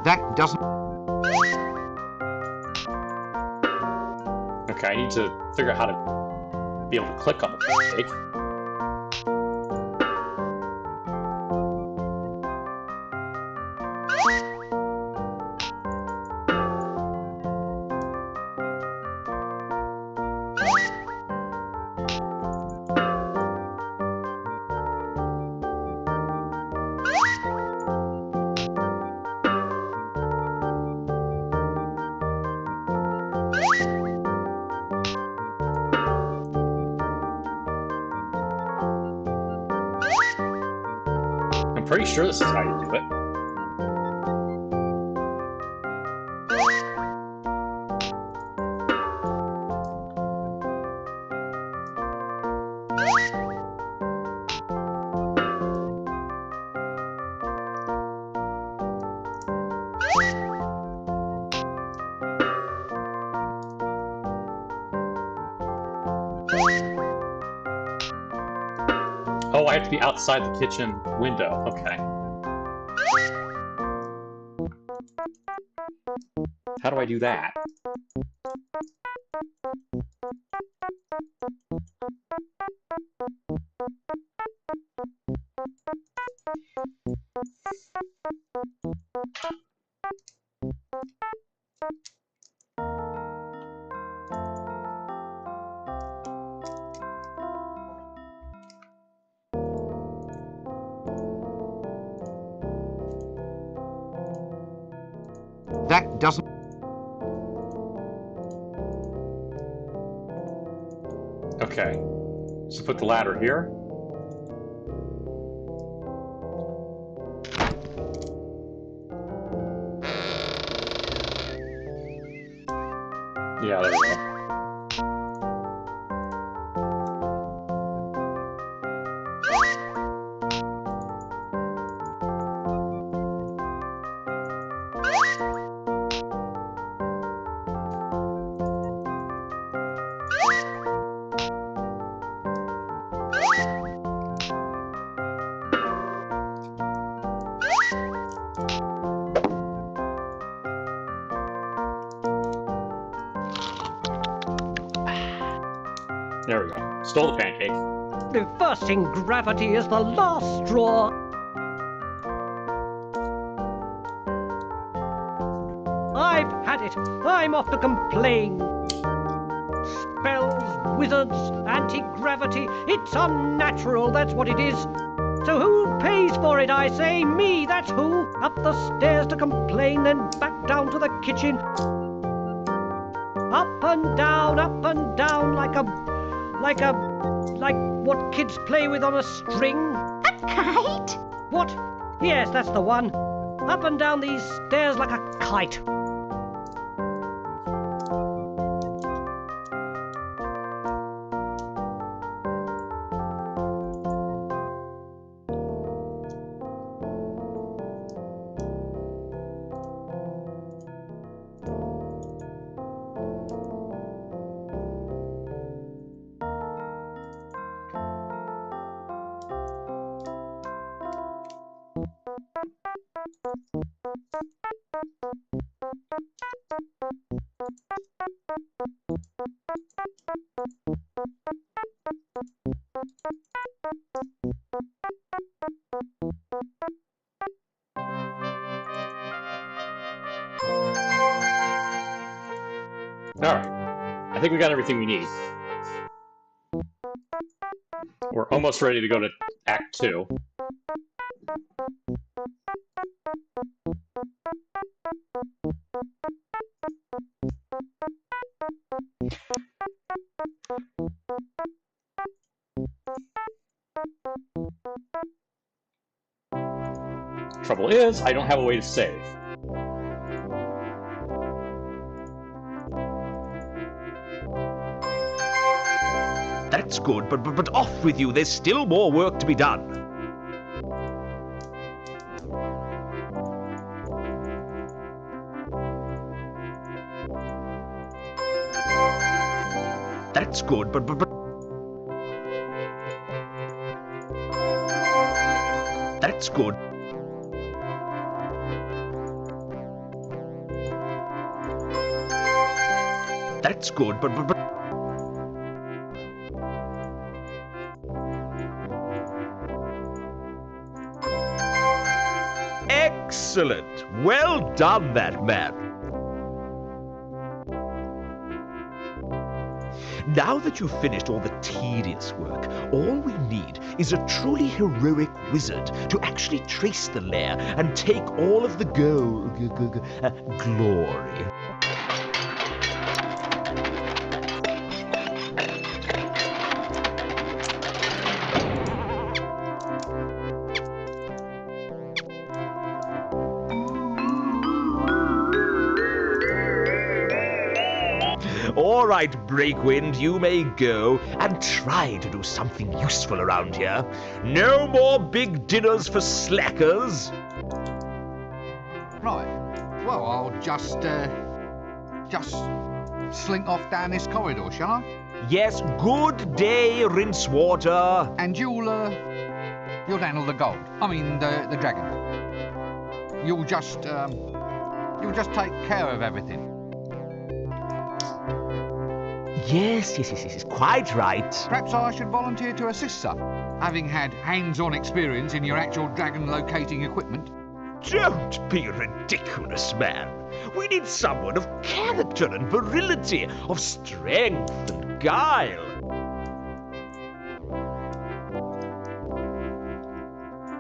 That doesn't... Okay, I need to figure out how to be able to click on the pancake. I'm pretty sure this is how you do it. Oh, I have to be outside the kitchen window. Okay. How do I do that? That doesn't... Okay. So put the ladder here. Yeah, there we go. There we go. Stole the pancake. Reversing gravity is the last straw. I've had it. I'm off to complain. Spell wizards, anti-gravity. It's unnatural, that's what it is. So who pays for it, I say? Me, that's who. Up the stairs to complain, then back down to the kitchen. Up and down, like what kids play with on a string. A kite? What? Yes, that's the one. Up and down these stairs like a kite. Alright. I think we got everything we need. We're almost ready to go to Act 2. Trouble is, I don't have a way to save. That's good, but off with you. There's still more work to be done. That's good, but that's good. That's good, but excellent. Well done, that man. Now that you've finished all the tedious work, all we need is a truly heroic wizard to actually trace the lair and take all of the glory. All right, Breakwind, you may go and try to do something useful around here. No more big dinners for slackers. Right. Well, I'll just slink off down this corridor, shall I? Yes, good day, Rincewater. And you'll handle the gold. I mean, the dragon. You'll just take care of everything. Yes, quite right. Perhaps I should volunteer to assist, sir, having had hands-on experience in your actual dragon locating equipment. Don't be ridiculous, man. We need someone of character and virility, of strength and guile.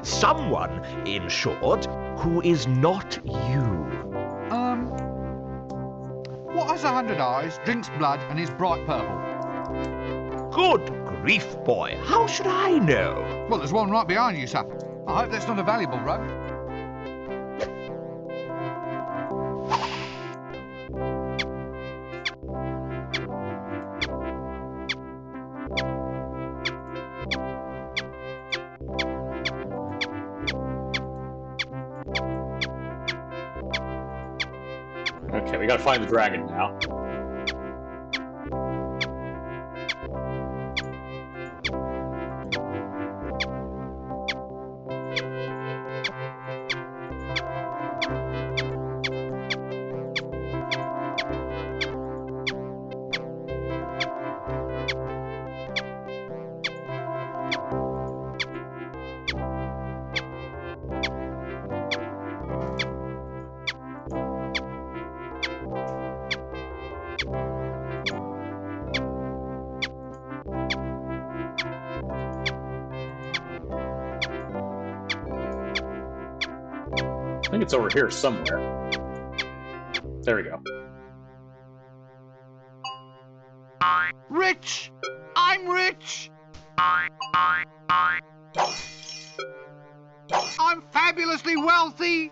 Someone, in short, who is not you. What has 100 eyes, drinks blood, and is bright purple? Good grief, boy. How should I know? Well, there's one right behind you, sir. I hope that's not a valuable rogue. Okay, we gotta find the dragon now. think it's over here somewhere. There we go. Rich! I'm rich! I'm fabulously wealthy!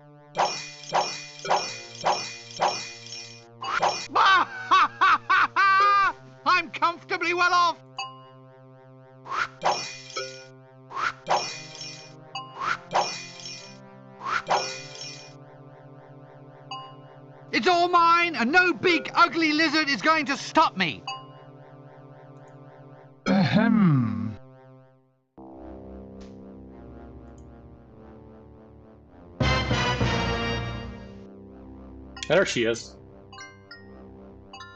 I'm comfortably well off! It's all mine, and no big, ugly lizard is going to stop me! Ahem. There she is.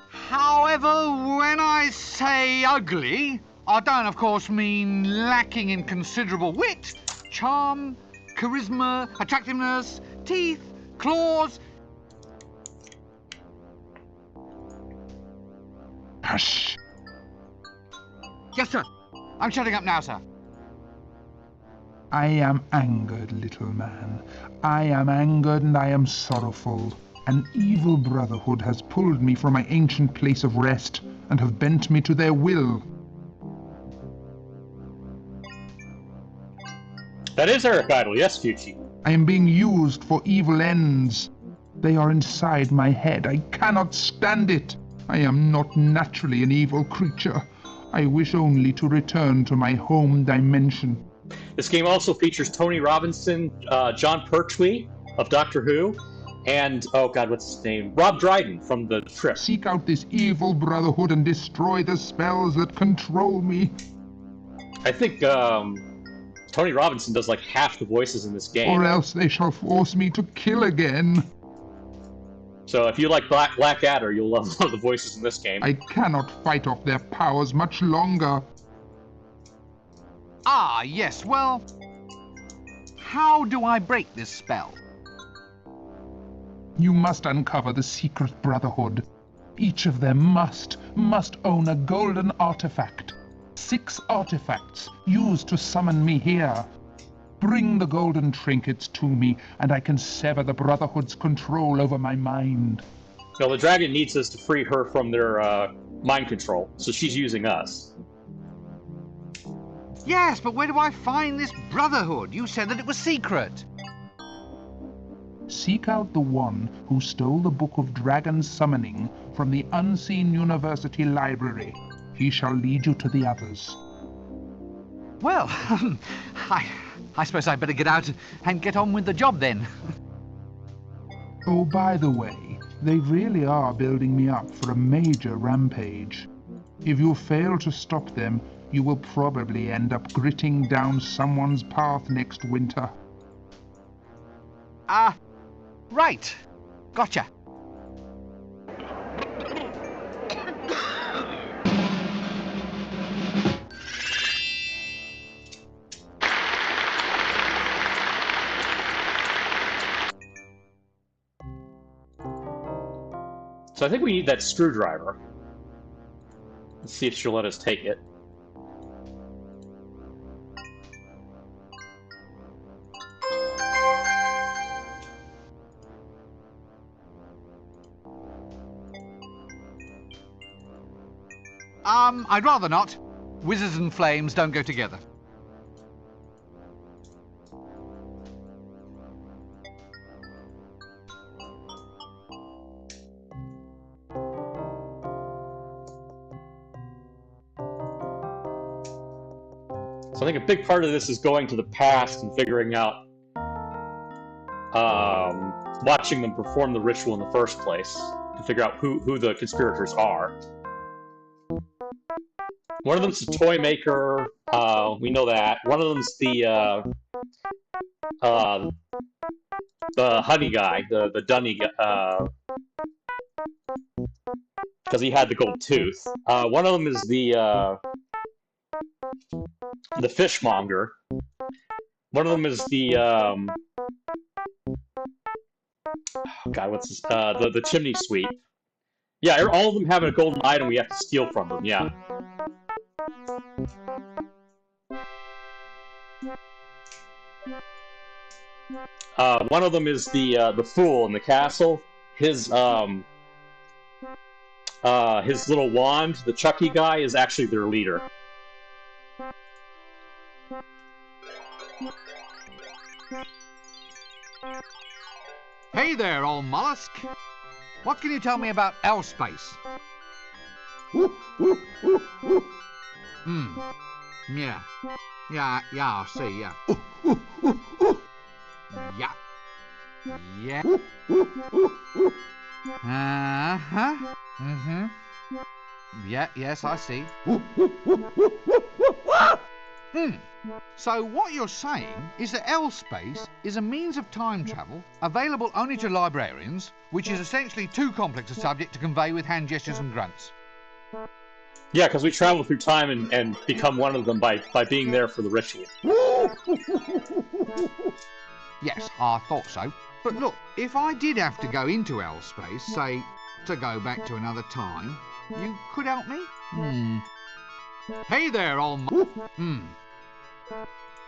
However, when I say ugly, I don't, of course, mean lacking in considerable wit, charm, charisma, attractiveness, teeth, claws. Hush. Yes, sir. I'm shutting up now, sir. I am angered, little man. I am angered and I am sorrowful. An evil brotherhood has pulled me from my ancient place of rest and have bent me to their will. That is Eric Idle, yes, Fuchi. I am being used for evil ends. They are inside my head. I cannot stand it. I am not naturally an evil creature. I wish only to return to my home dimension. This game also features Tony Robinson, John Pertwee of Doctor Who, and, oh god, what's his name? Rob Dryden from The Trip. Seek out this evil brotherhood and destroy the spells that control me. I think, Tony Robinson does like half the voices in this game. Or else they shall force me to kill again. So if you like Blackadder, you'll love one of the voices in this game. I cannot fight off their powers much longer. Ah, yes, well, how do I break this spell? You must uncover the secret brotherhood. Each of them must own a golden artifact. 6 artifacts used to summon me here. Bring the golden trinkets to me, and I can sever the Brotherhood's control over my mind. Well, the dragon needs us to free her from their mind control, so she's using us. Yes, but where do I find this brotherhood? You said that it was secret. Seek out the one who stole the Book of Dragon Summoning from the Unseen University Library. He shall lead you to the others. Well, I suppose I'd better get out and get on with the job then. Oh, by the way, they really are building me up for a major rampage. If you fail to stop them, you will probably end up gritting down someone's path next winter. Ah, right. Gotcha. So I think we need that screwdriver. Let's see if she'll let us take it. I'd rather not. Wizards and flames don't go together. So I think a big part of this is going to the past and figuring out, watching them perform the ritual in the first place to figure out who the conspirators are. One of them's a toy maker. We know that. One of them's the honey guy, the dunny guy, because he had the gold tooth. One of them is the fishmonger. One of them is the God, what's this? The chimney sweep. Yeah, all of them have a golden item we have to steal from them. Yeah. One of them is the fool in the castle. His little wand, the Chucky guy, is actually their leader. Hey there, old mollusk. What can you tell me about L-Space? Yeah. Yeah, I see, yeah. Yeah. Yeah. Uh-huh. Mm-hmm. Yeah, yes, I see. So what you're saying is that L-Space is a means of time travel available only to librarians, which is essentially too complex a subject to convey with hand gestures and grunts. Yeah, because we travel through time and become one of them by being there for the ritual. Yes, I thought so. But look, if I did have to go into L-Space, say, to go back to another time, you could help me? Hey there, old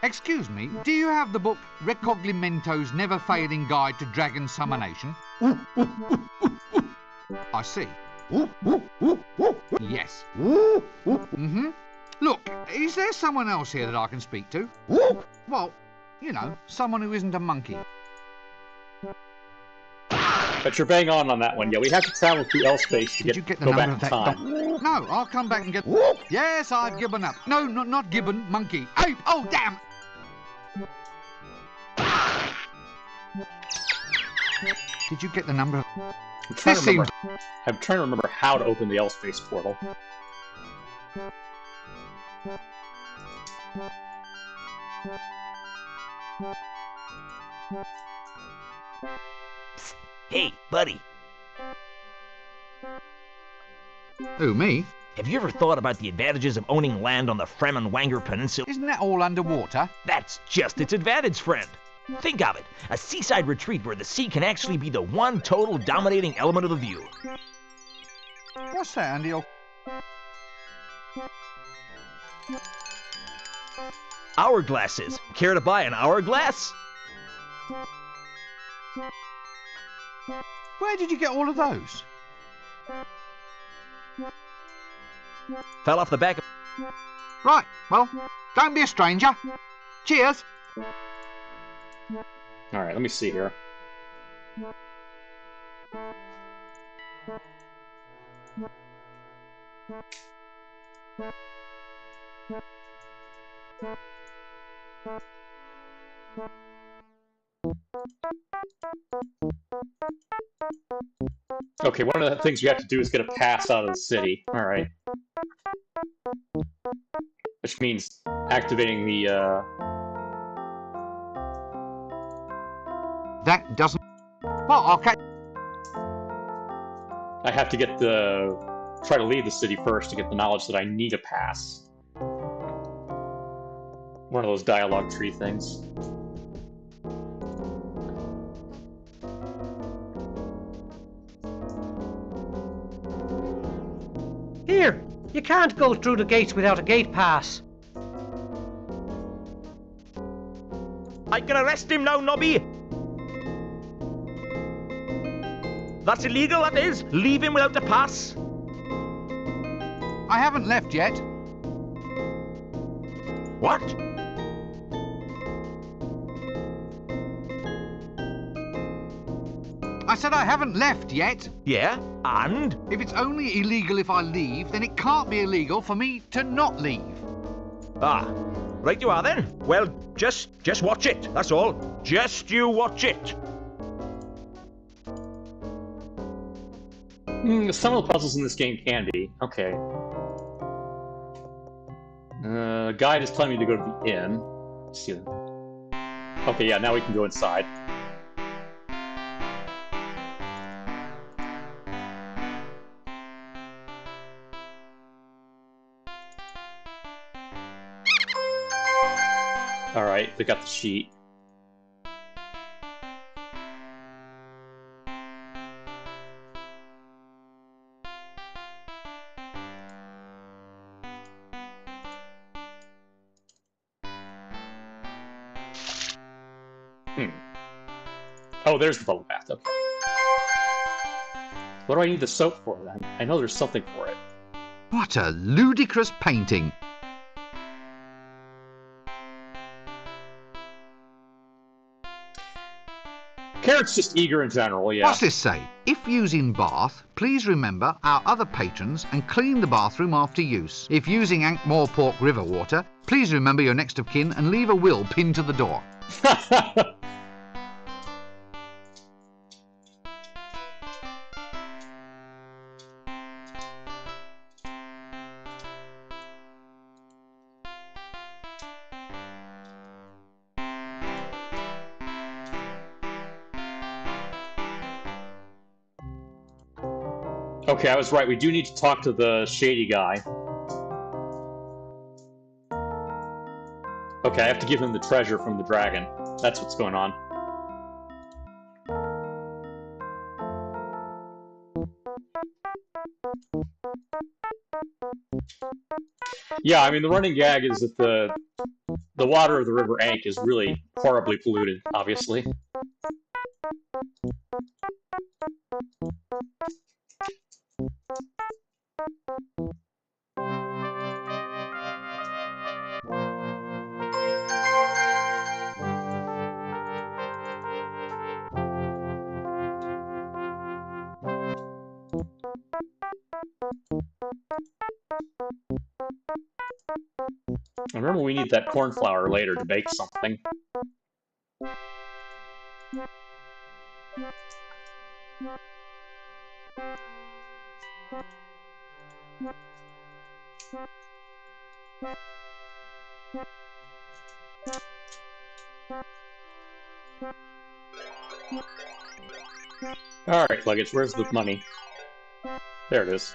Excuse me, do you have the book Recognimento's Never-Failing Guide to Dragon Summonation? I see. Yes. Look, is there someone else here that I can speak to? Well, you know, someone who isn't a monkey. But you're bang on that one. Yeah, we have to travel through L-Space to go back in time. No, I'll come back and get... Yes, I've given up. No, not gibbon, monkey. Ape! Oh, damn! Did you get the number? I'm trying to remember how to open the L-Space portal. Psst. Hey, buddy. Who, me? Have you ever thought about the advantages of owning land on the Fremenwanger Peninsula? Isn't that all underwater? That's just its advantage, friend. Think of it, a seaside retreat where the sea can actually be the one total dominating element of the view. What's that, Andy? Hourglasses. Care to buy an hourglass? Where did you get all of those? Fell off the back of... Right, well, don't be a stranger. Cheers. Alright, let me see here. Okay, one of the things you have to do is get a pass out of the city. Alright. Which means activating the, That doesn't... Well, okay. I have to get try to leave the city first to get the knowledge that I need a pass. One of those dialogue tree things. Here, you can't go through the gates without a gate pass. I can arrest him now, Nobby! That's illegal, that is. Leave him without the pass. I haven't left yet. What? I said I haven't left yet. Yeah, and? If it's only illegal if I leave, then it can't be illegal for me to not leave. Ah, right you are then. Well, just watch it, that's all. Just you watch it. Some of the puzzles in this game can be. Okay. Guide is telling me to go to the inn. Let's see. Okay, yeah, now we can go inside. Alright, they got the sheet. Oh, there's the bubble bath. Okay. What do I need the soap for then? I know there's something for it. What a ludicrous painting. Carrot's just eager in general, yeah. What's this say? If using bath, please remember our other patrons and clean the bathroom after use. If using Ankh-Morpork river water, please remember your next of kin and leave a will pinned to the door. Okay, I was right. We do need to talk to the shady guy. Okay, I have to give him the treasure from the dragon. That's what's going on. Yeah, I mean, the running gag is that the water of the River Ankh is really horribly polluted, obviously. I remember we need that cornflour later to bake something. Alright, luggage, where's the money? There it is.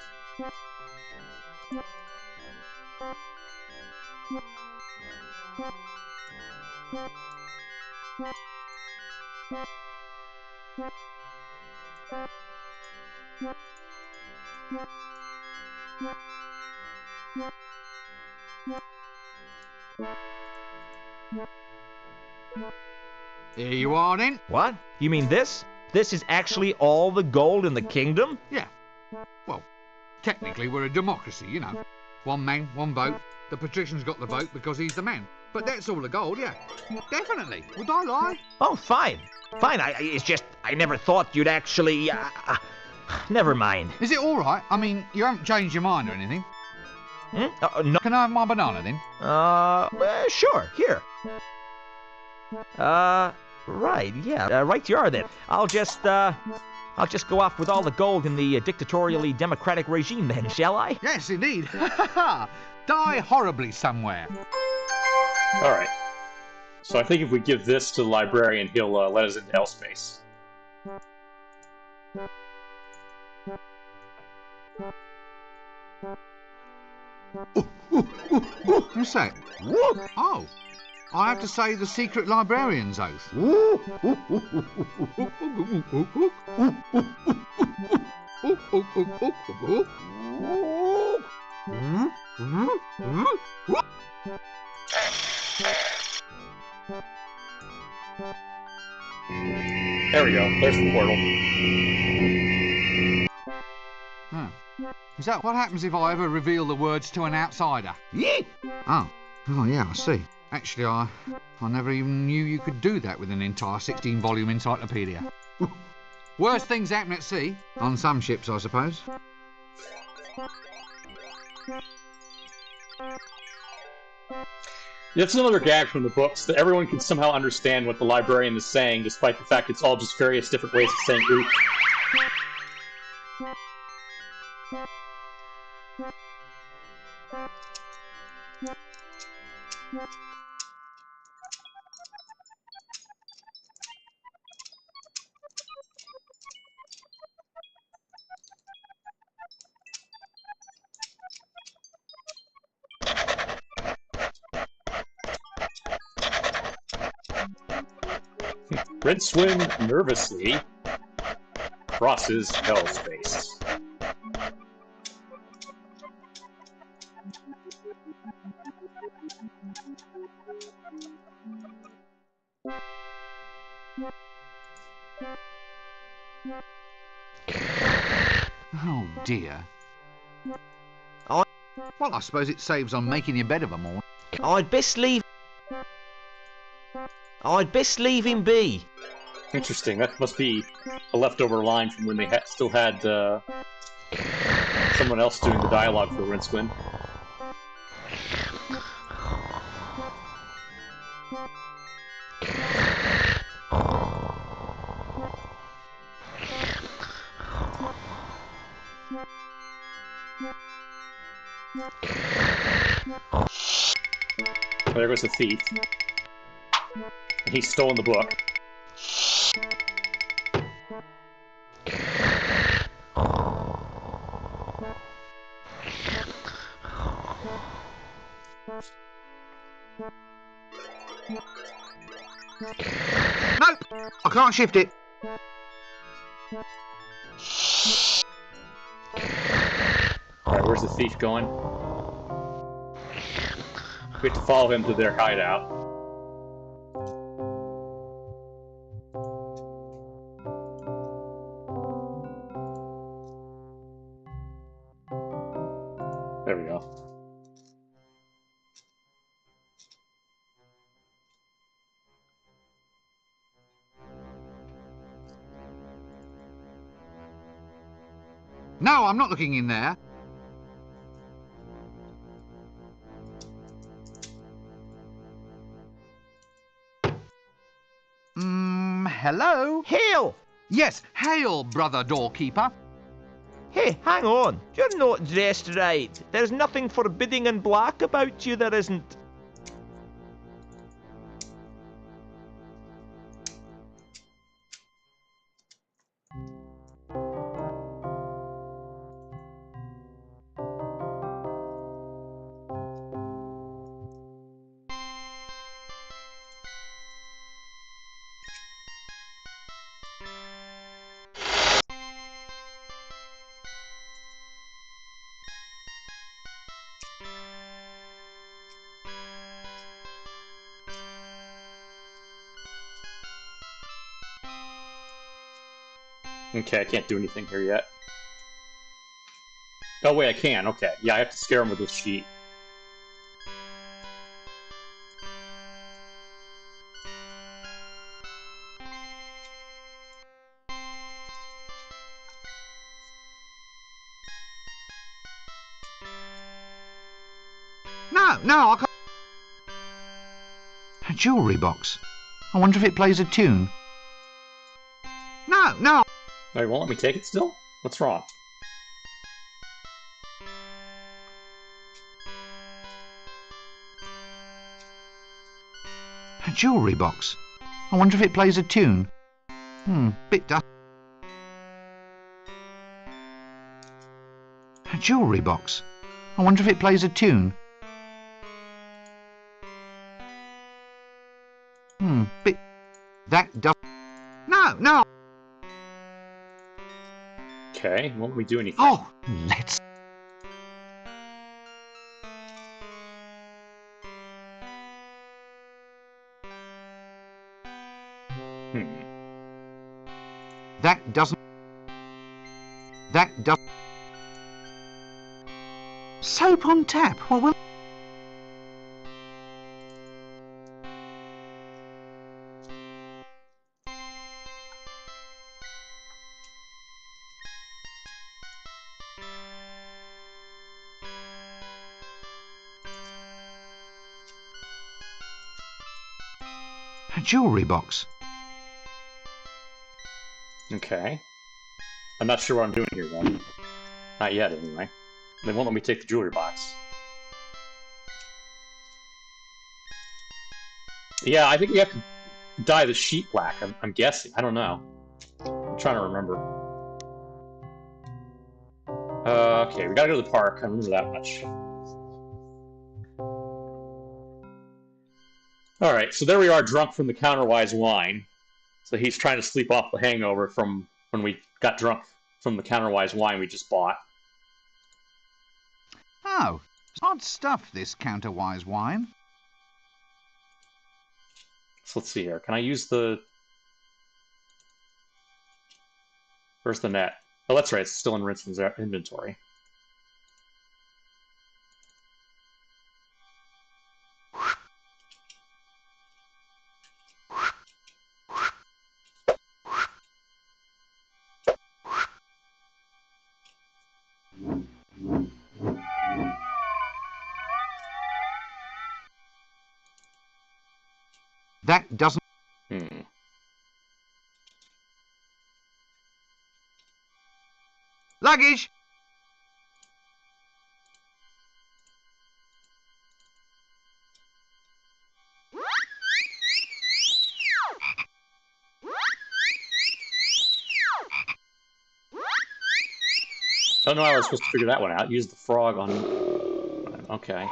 Here you are then. What? You mean this? This is actually all the gold in the kingdom? Yeah. Well, technically we're a democracy, you know. One man, one vote. The patrician's got the vote because he's the man. But that's all the gold, yeah. Definitely. Would I lie? Oh, fine. Fine, it's just, I never thought you'd actually, never mind. Is it all right? I mean, you haven't changed your mind or anything? No. Can I have my banana then? Sure, here. Right, yeah, right you are then. I'll just go off with all the gold in the dictatorially democratic regime then, shall I? Yes, indeed. Die horribly somewhere. Alright. So I think if we give this to the librarian, he'll let us into L-space. What's that? Oh, I have to say the secret librarian's oath. There we go. There's the portal. Huh. Is that what happens if I ever reveal the words to an outsider? Oh. Oh, yeah, I see. Actually, I never even knew you could do that with an entire 16-volume encyclopedia. Worst things happen at sea. On some ships, I suppose. That's another gag from the books, that everyone can somehow understand what the librarian is saying, despite the fact it's all just various different ways of saying oop. Rincewind nervously crosses hell space. dear. I- Well, I suppose it saves on making your bed of a morning. I'd best leave him be. Interesting. That must be a leftover line from when they still had someone else doing the dialogue for Rincewind. There goes the thief. And he's stolen the book. Nope! I can't shift it. Alright, where's the thief going? We have to follow him to their hideout. There we go. No, I'm not looking in there. Hello? Hail! Yes, hail, brother doorkeeper. Hey, hang on. You're not dressed right. There's nothing forbidding and black about you, there isn't. Okay, I can't do anything here yet. Oh wait, I can. Okay. Yeah, I have to scare him with this sheet. No, I can't. A jewellery box. I wonder if it plays a tune. No. Oh, you won't let me take it still? What's wrong? A jewellery box. I wonder if it plays a tune. Bit dusty. A jewellery box. I wonder if it plays a tune. Bit... That does... No! Okay, won't we do anything? Oh, let's... That doesn't... Soap on tap. Well, we'll... A jewellery box. Okay. I'm not sure what I'm doing here, then. Not yet, anyway. They won't let me take the jewelry box. Yeah, I think we have to dye the sheet black, I'm guessing. I don't know. I'm trying to remember. Okay, we gotta go to the park. I remember that much. Alright, so there we are, drunk from the counterwise wine. So he's trying to sleep off the hangover from when we got drunk from the counterwise wine we just bought. Oh, odd stuff, this counterwise wine. So let's see here. Can I use the... Where's the net? Oh, that's right. It's still in Rinson's inventory. That doesn't... Luggage! Oh no, I was supposed to figure that one out. Use the frog on... Okay.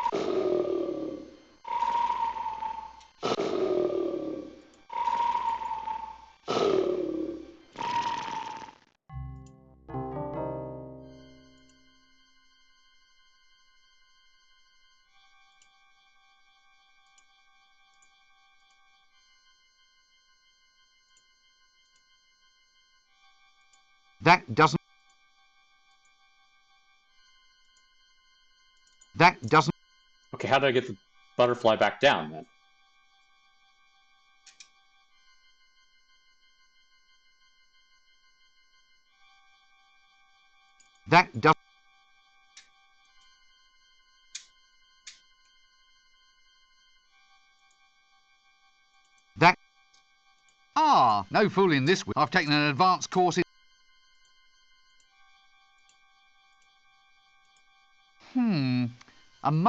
That doesn't... That doesn't... Okay, how do I get the butterfly back down, then? That doesn't... That... Ah, no fooling this way. I've taken an advanced course in... A mu...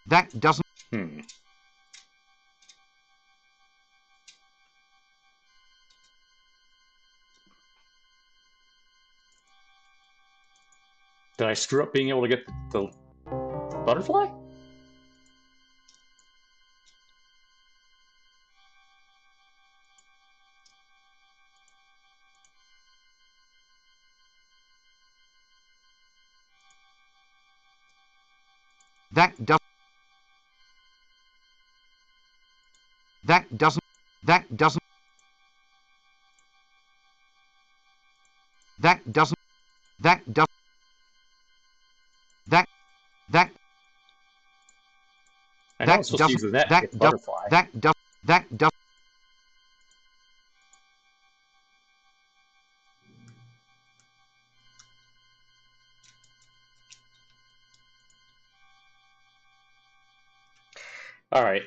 That doesn't... Did I screw up being able to get the butterfly? That doesn't... That doesn't... That doesn't... That doesn't... That doesn't... That... I know I'm supposed to use the net to get the butterfly. That does... That does... Alright.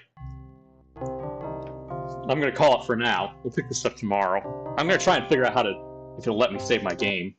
I'm gonna call it for now. We'll pick this up tomorrow. I'm gonna try and figure out how to... if it'll let me save my game.